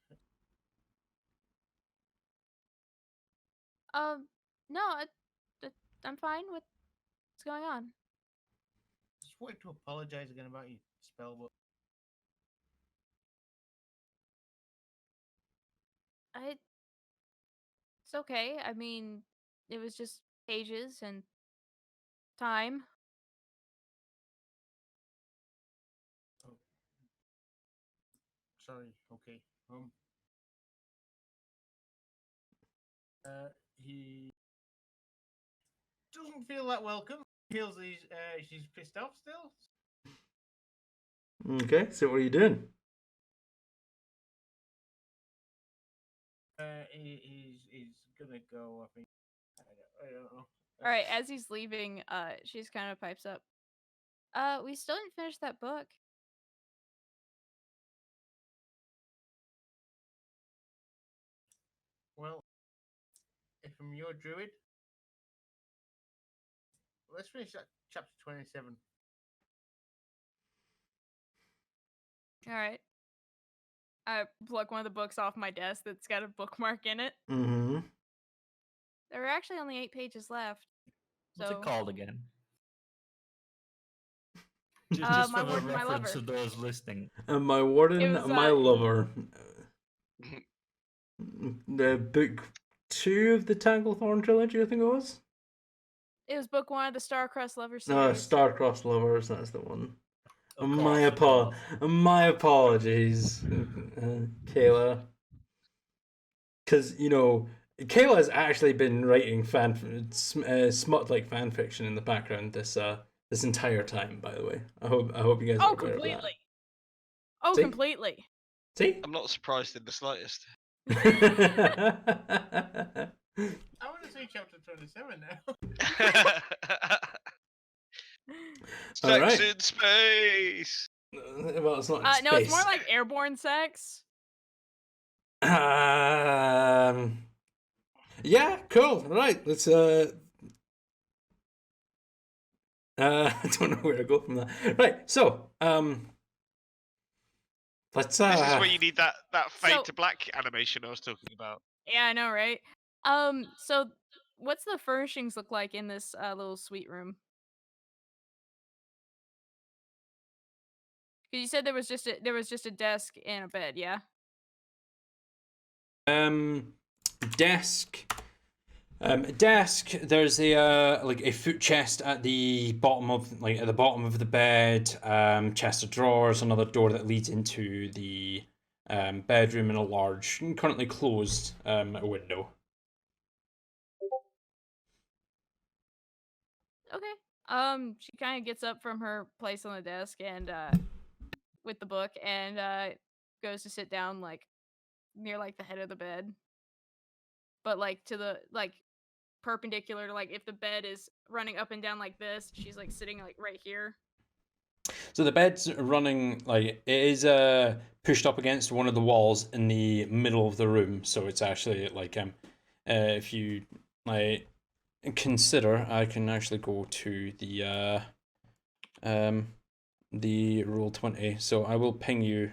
No, I'm fine with what's going on. Just wanted to apologize again about your spell book. It's okay. I mean, it was just pages and time. Oh. Sorry. Okay. He doesn't feel that welcome. Feels she's pissed off still. Okay, so what are you doing? He's gonna go. I think. I don't know. All right, as he's leaving, she's kind of pipes up. We still didn't finish that book. Well, if I'm your druid, let's finish that chapter 27. All right. I pluck one of the books off my desk that's got a bookmark in it. Mm-hmm. There are actually only 8 pages left. What's it called again? Just My for the Warden, My reference Lover. of those listening. My warden, It was, my lover. The book 2 of the Tanglethorn trilogy, I think it was. It was book 1 of the Starcrossed Lovers series. Star-Crossed Lovers, that's the one. Of My course, my apologies, Kayla. Because, you know, Kayla has actually been writing smut-like fan fiction in the background this entire time, by the way. I hope you guys are aware of that. Completely. Oh, See? completely. See? I'm not surprised in the slightest. I want to see chapter 27 now. All right. Sex in space. Well, it's not in No, it's more space. like airborne sex. Yeah, cool. Right, let's I don't know where to go from that. Right, so let's This is where you need that fade So- to black animation I was talking about. Yeah, I know, right? So what's the furnishings look like in this little suite room? 'Cause you said there was just a desk and a bed, yeah? desk. Desk. There's a like a foot chest at the bottom of the bed. Chest of drawers. Another door that leads into the bedroom, and a large, currently closed window. Okay. She kind of gets up from her place on the desk and with the book and goes to sit down like near like the head of the bed, but like to the like perpendicular to like if the bed is running up and down like this, she's like sitting like right here. So the bed's running, like, it is pushed up against one of the walls in the middle of the room. So it's actually like if you like consider, I can actually go to the Roll20. So I will ping you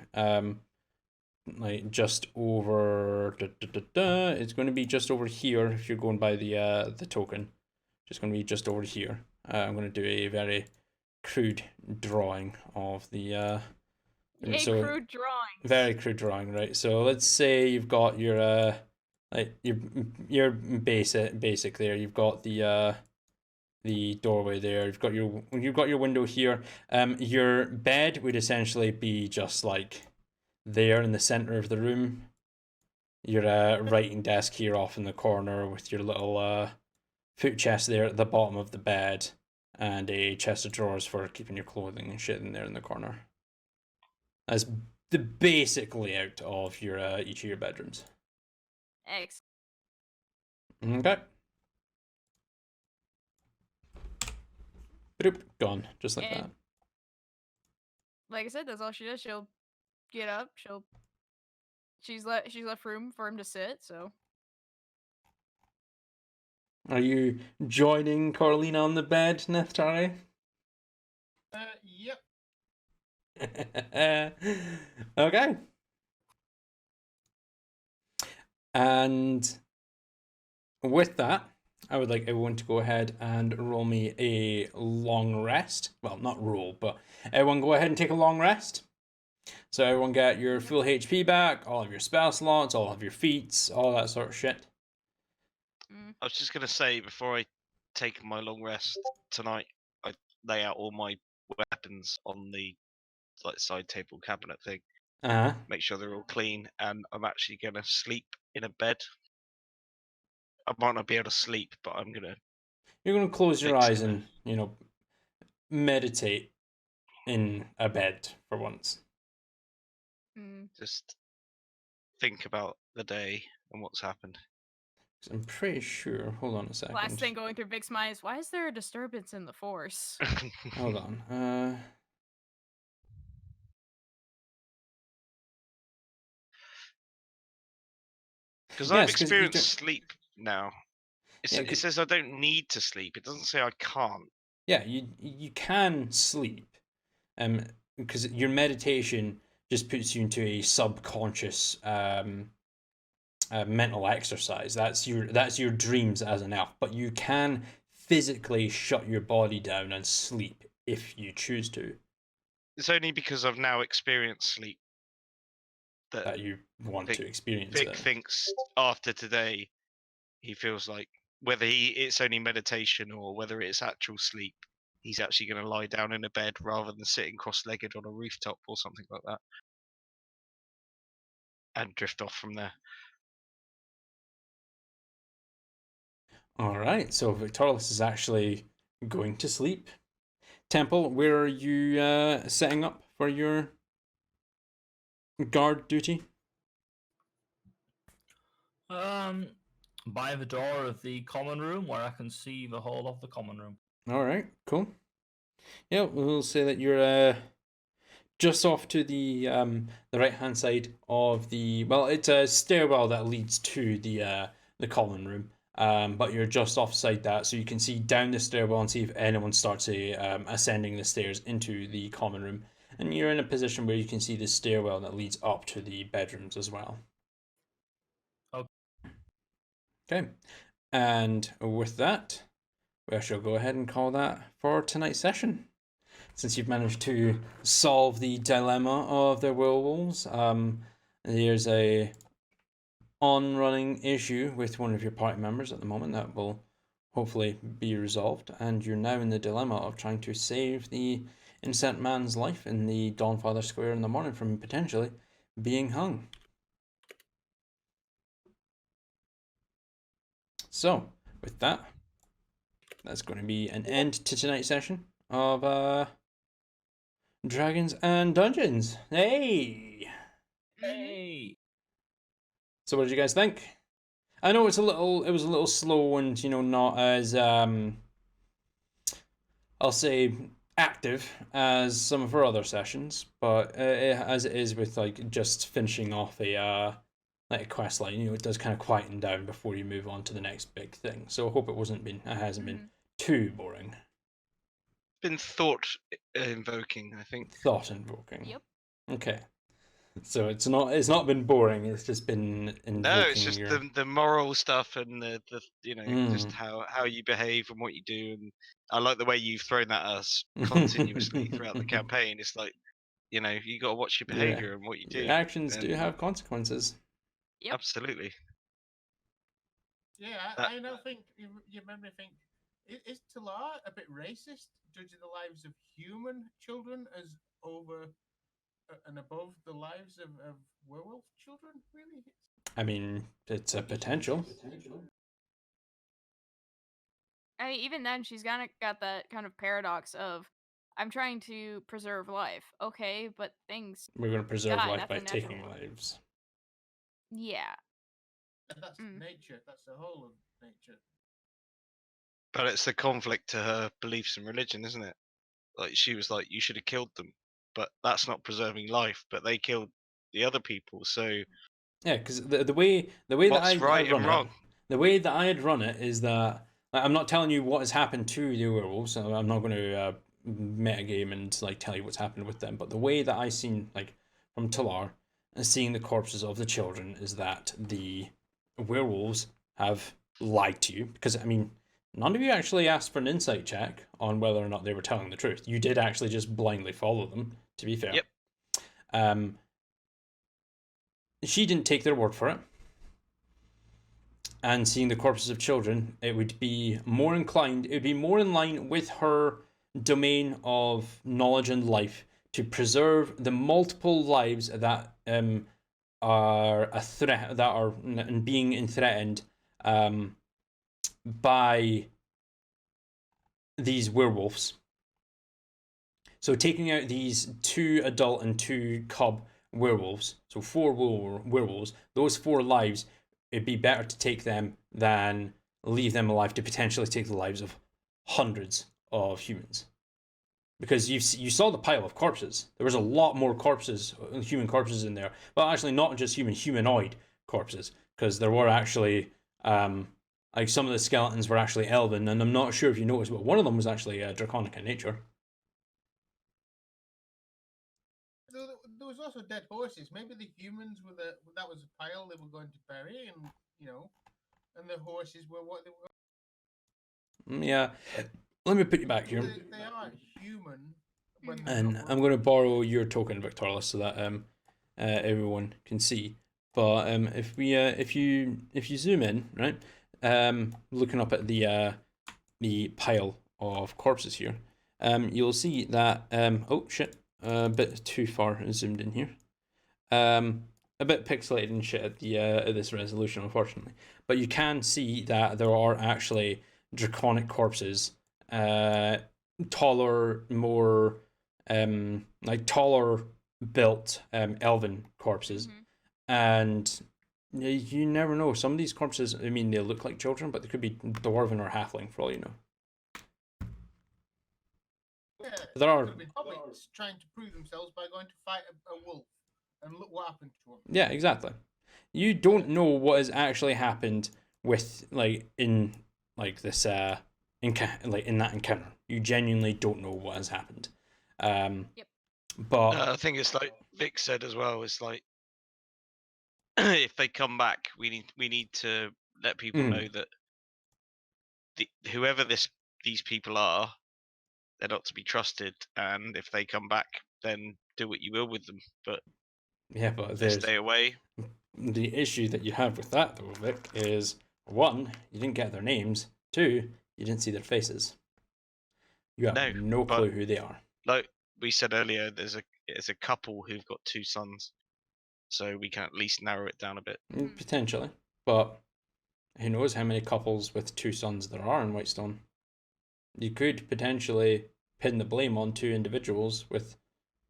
like just over it's going to be just over here if you're going by the token. Just going to be just over here. I'm going to do a very crude drawing of the Crude drawing. very crude drawing, right? So let's say you've got your like your basic there. You've got the doorway there. You've got your window here. Your bed would essentially be just like there in the center of the room. Your writing desk here off in the corner with your little foot chest there at the bottom of the bed, and a chest of drawers for keeping your clothing and shit in there in the corner. That's the basic layout of your each of your bedrooms. X. Okay. Boop, gone, just like And that. like I said, that's all she does. She'll get up. She's left room for him to sit. So Are you joining Carlina on the bed, Neftari? Yep. Okay. And with that, I would like everyone to go ahead and roll me a long rest. Well, not roll, but everyone go ahead and take a long rest. So everyone get your full HP back, all of your spell slots, all of your feats, all that sort of shit. I was just gonna say before I take my long rest tonight, I lay out all my weapons on the side table cabinet thing. Uh-huh. Make sure they're all clean, and I'm actually gonna sleep in a bed. I might not be able to sleep, but I'm gonna. You're gonna close your fix eyes it. and meditate in a bed for once. Just think about the day and what's happened. I'm pretty sure. Hold on a second. last thing going through Vic's mind is, why is there a disturbance in the force? Hold on. Because Yes, I've 'cause you experienced don't- sleep now. Yeah, It says I don't need to sleep. It doesn't say I can't. Yeah, you can sleep, because your meditation just puts you into a subconscious mental exercise. That's your dreams as an elf, but you can physically shut your body down and sleep if you choose to. It's only because I've now experienced sleep that you want to experience Vic it. thinks after today, he feels like whether it's only meditation or whether it's actual sleep, he's actually going to lie down in a bed rather than sitting cross-legged on a rooftop or something like that, and drift off from there. All right, so Victoris is actually going to sleep. Temple, where are you setting up for your guard duty? By the door of the common room, where I can see the whole of the common room. All right, cool. Yeah, we'll say that you're just off to the right hand side of the, well, it's a stairwell that leads to the common room. But you're just offside that, so you can see down the stairwell and see if anyone starts ascending the stairs into the common room. And you're in a position where you can see the stairwell that leads up to the bedrooms as well. Okay, and with that, we shall go ahead and call that for tonight's session. Since you've managed to solve the dilemma of the werewolves, there's a on-running issue with one of your party members at the moment that will hopefully be resolved, and you're now in the dilemma of trying to save the innocent man's life in the Dawnfather Square in the morning from potentially being hung. So, with that, that's going to be an end to tonight's session of Dragons and Dungeons. Hey! So what did you guys think? I know it was a little slow and not as I'll say active as some of our other sessions, but as it is with like just finishing off a like a quest line, it does kind of quieten down before you move on to the next big thing. So I hope it hasn't been too boring. Been thought invoking, I think. Thought invoking. Yep. Okay. So it's not been boring. It's just been invoking. No, it's just the moral stuff and the just Mm. how you behave and what you do. And I like the way you've thrown that at us continuously throughout the campaign. It's like you got to watch your behavior and what you do. Your actions do have consequences. Yep. Absolutely. Yeah, I now think you made me think. Is Talar a bit racist, judging the lives of human children as over and above the lives of werewolf children? Really? I mean, it's a potential. I mean, even then, she's got that kind of paradox of, I'm trying to preserve life. Okay, but things. We're going to preserve Die, life that's by a natural taking one. lives. Yeah. That's Mm. nature. That's the whole of nature. But it's the conflict to her beliefs and religion, isn't it? Like she was like, you should have killed them, but that's not preserving life. But they killed the other people, so Yeah, because the way that what's I right run and it, wrong? the way that I'd run it is that like, I'm not telling you what has happened to the werewolves. So I'm not going to metagame and like tell you what's happened with them. But the way that I seen like from Talar and seeing the corpses of the children is that the werewolves have lied to you because I mean none of you actually asked for an insight check on whether or not they were telling the truth. You did actually just blindly follow them. To be fair. Yep. She didn't take their word for it. And seeing the corpses of children, it would be more inclined, it would be more in line with her domain of knowledge and life to preserve the multiple lives that are a threat, that are being threatened by these werewolves. So taking out these 2 adult and 2 cub werewolves, so 4 werewolves, those 4 lives, it'd be better to take them than leave them alive to potentially take the lives of hundreds of humans. Because you saw the pile of corpses. There was a lot more corpses, human corpses in there. Well, actually, not just humanoid corpses, because there were actually like some of the skeletons were actually elven, and I'm not sure if you noticed, but one of them was actually draconic in nature. There was also dead horses. Maybe the humans were that was a pile they were going to bury, and and the horses were what they were. Yeah, let me put you back here. They are human. And I'm going to borrow your token, Victorla, so that everyone can see. But if you zoom in, right, looking up at the pile of corpses here, you'll see that oh shit, a bit too far zoomed in here. A bit pixelated and shit at this resolution, unfortunately. But you can see that there are actually draconic corpses, taller, more like taller built elven corpses, and you never know. Some of these corpses, I mean, they look like children, but they could be dwarven or halfling for all you know. Yeah, there are hobbits trying to prove themselves by going to fight a wolf, and look what happened to them. Yeah, exactly. You don't know what has actually happened with in this like in that encounter. You genuinely don't know what has happened. Yep. But I think it's like Vic said as well. It's like if they come back, we need to let people know that whoever these people are, they're not to be trusted. And if they come back, then do what you will with them. But yeah, but they stay away. The issue that you have with that though, Vic, is 1, you didn't get their names. 2, you didn't see their faces. You have no clue who they are. Like we said earlier, there's a couple who've got 2 sons, so we can at least narrow it down a bit. Potentially, but who knows how many couples with 2 sons there are in Whitestone? You could potentially pin the blame on 2 individuals with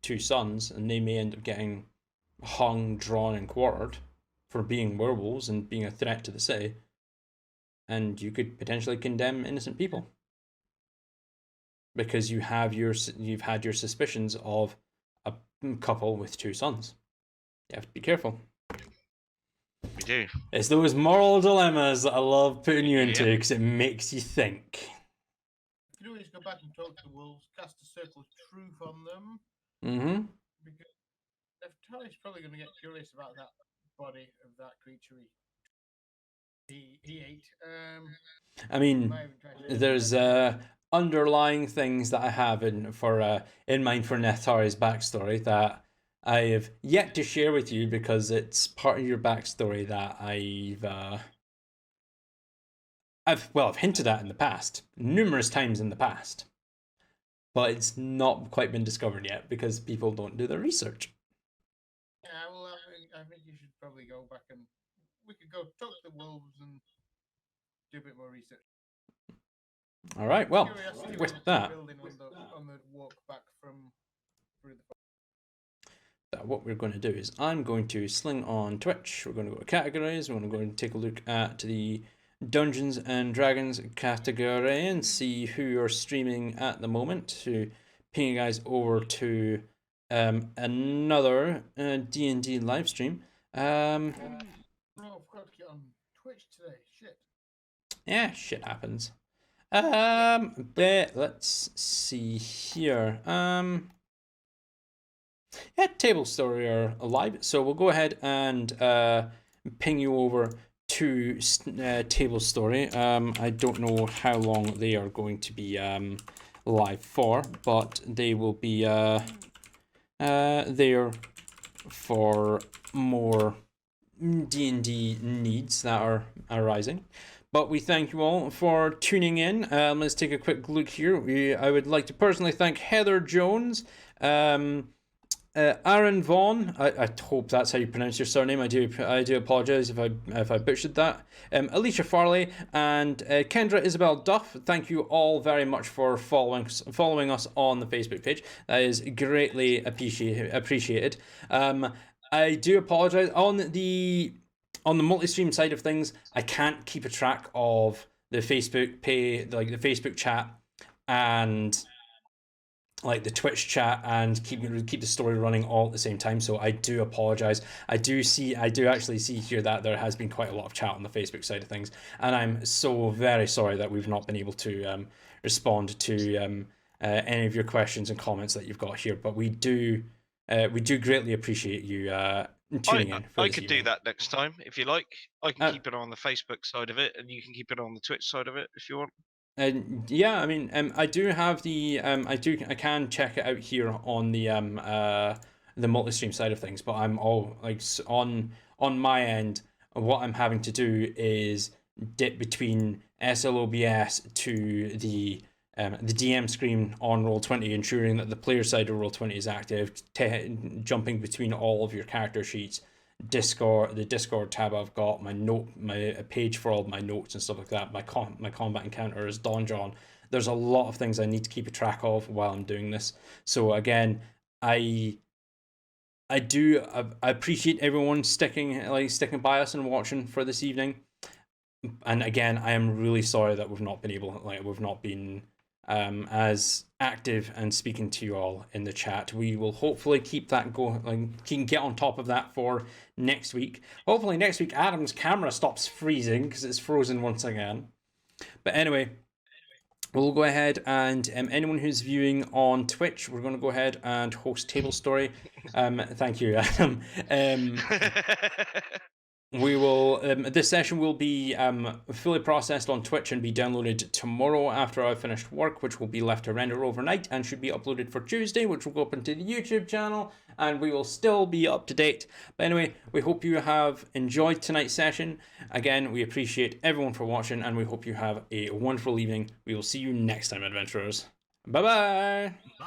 2 sons, and they may end up getting hung, drawn, and quartered for being werewolves and being a threat to the city. And you could potentially condemn innocent people because you've had your suspicions of a couple with 2 sons. You have to be careful. We do. It's those moral dilemmas that I love putting you into because it makes you think. You can always go back and talk to the wolves, cast a circle of truth on them. Mm-hmm. Because Neftali's probably going to get curious about that body of that creature he ate. I mean, there's underlying things that I have in mind for Nethari's backstory that I have yet to share with you because it's part of your backstory that I've hinted at in the past, numerous times in the past, but it's not quite been discovered yet because people don't do their research. Yeah, well, I think you should probably go back and we could go talk to the wolves and do a bit more research. All right. Well, Curiosity with was that, building on the walk back from through the what we're going to do is I'm going to sling on Twitch. We're going to go to categories. We're going to take a look at the Dungeons and Dragons category and see who are streaming at the moment. To ping you guys over to another D&D live stream. Oh, I forgot to get on Twitch today. Shit. Yeah, shit happens. But let's see here. Yeah, Table Story are live, so we'll go ahead and ping you over to Table Story. I don't know how long they are going to be live for, but they will be there for more D&D needs that are arising. But we thank you all for tuning in. Let's take a quick look here. I would like to personally thank Heather Jones, Aaron Vaughn. I hope that's how you pronounce your surname. I do apologize if I butchered that. Alicia Farley and Kendra Isabel Duff. Thank you all very much for following us on the Facebook page. That is greatly appreciated. I do apologize on the multi-stream side of things. I can't keep a track of the Facebook page, like the Facebook chat and like the Twitch chat, and keep the story running all at the same time. So I do apologize. I do actually see here that there has been quite a lot of chat on the Facebook side of things, and I'm so very sorry that we've not been able to respond to any of your questions and comments that you've got here. But we do greatly appreciate you tuning in. I could do that next time if you like. I can keep it on the Facebook side of it, and you can keep it on the Twitch side of it if you want. Yeah, I mean, I do have the I can check it out here on the multi-stream side of things, but I'm all like on my end. What I'm having to do is dip between SLOBS to the DM screen on Roll20, ensuring that the player side of Roll20 is active, jumping between all of your character sheets, the Discord tab I've got, a page for all my notes and stuff like that, my combat encounters, Donjon. There's a lot of things I need to keep a track of while I'm doing this. So again, I appreciate everyone sticking by us and watching for this evening. And again, I am really sorry that we've not been as active and speaking to you all in the chat. We will hopefully keep that going, can get on top of that for next week. Hopefully next week Adam's camera stops freezing, because it's frozen once again. But anyway, we'll go ahead and anyone who's viewing on Twitch, we're going to go ahead and host Table Story. Thank you, Adam. We will. This session will be fully processed on Twitch and be downloaded tomorrow after I've finished work, which will be left to render overnight and should be uploaded for Tuesday, which will go up into the YouTube channel, and we will still be up to date. But anyway, we hope you have enjoyed tonight's session. Again, we appreciate everyone for watching, and we hope you have a wonderful evening. We will see you next time, adventurers. Bye-bye. Bye.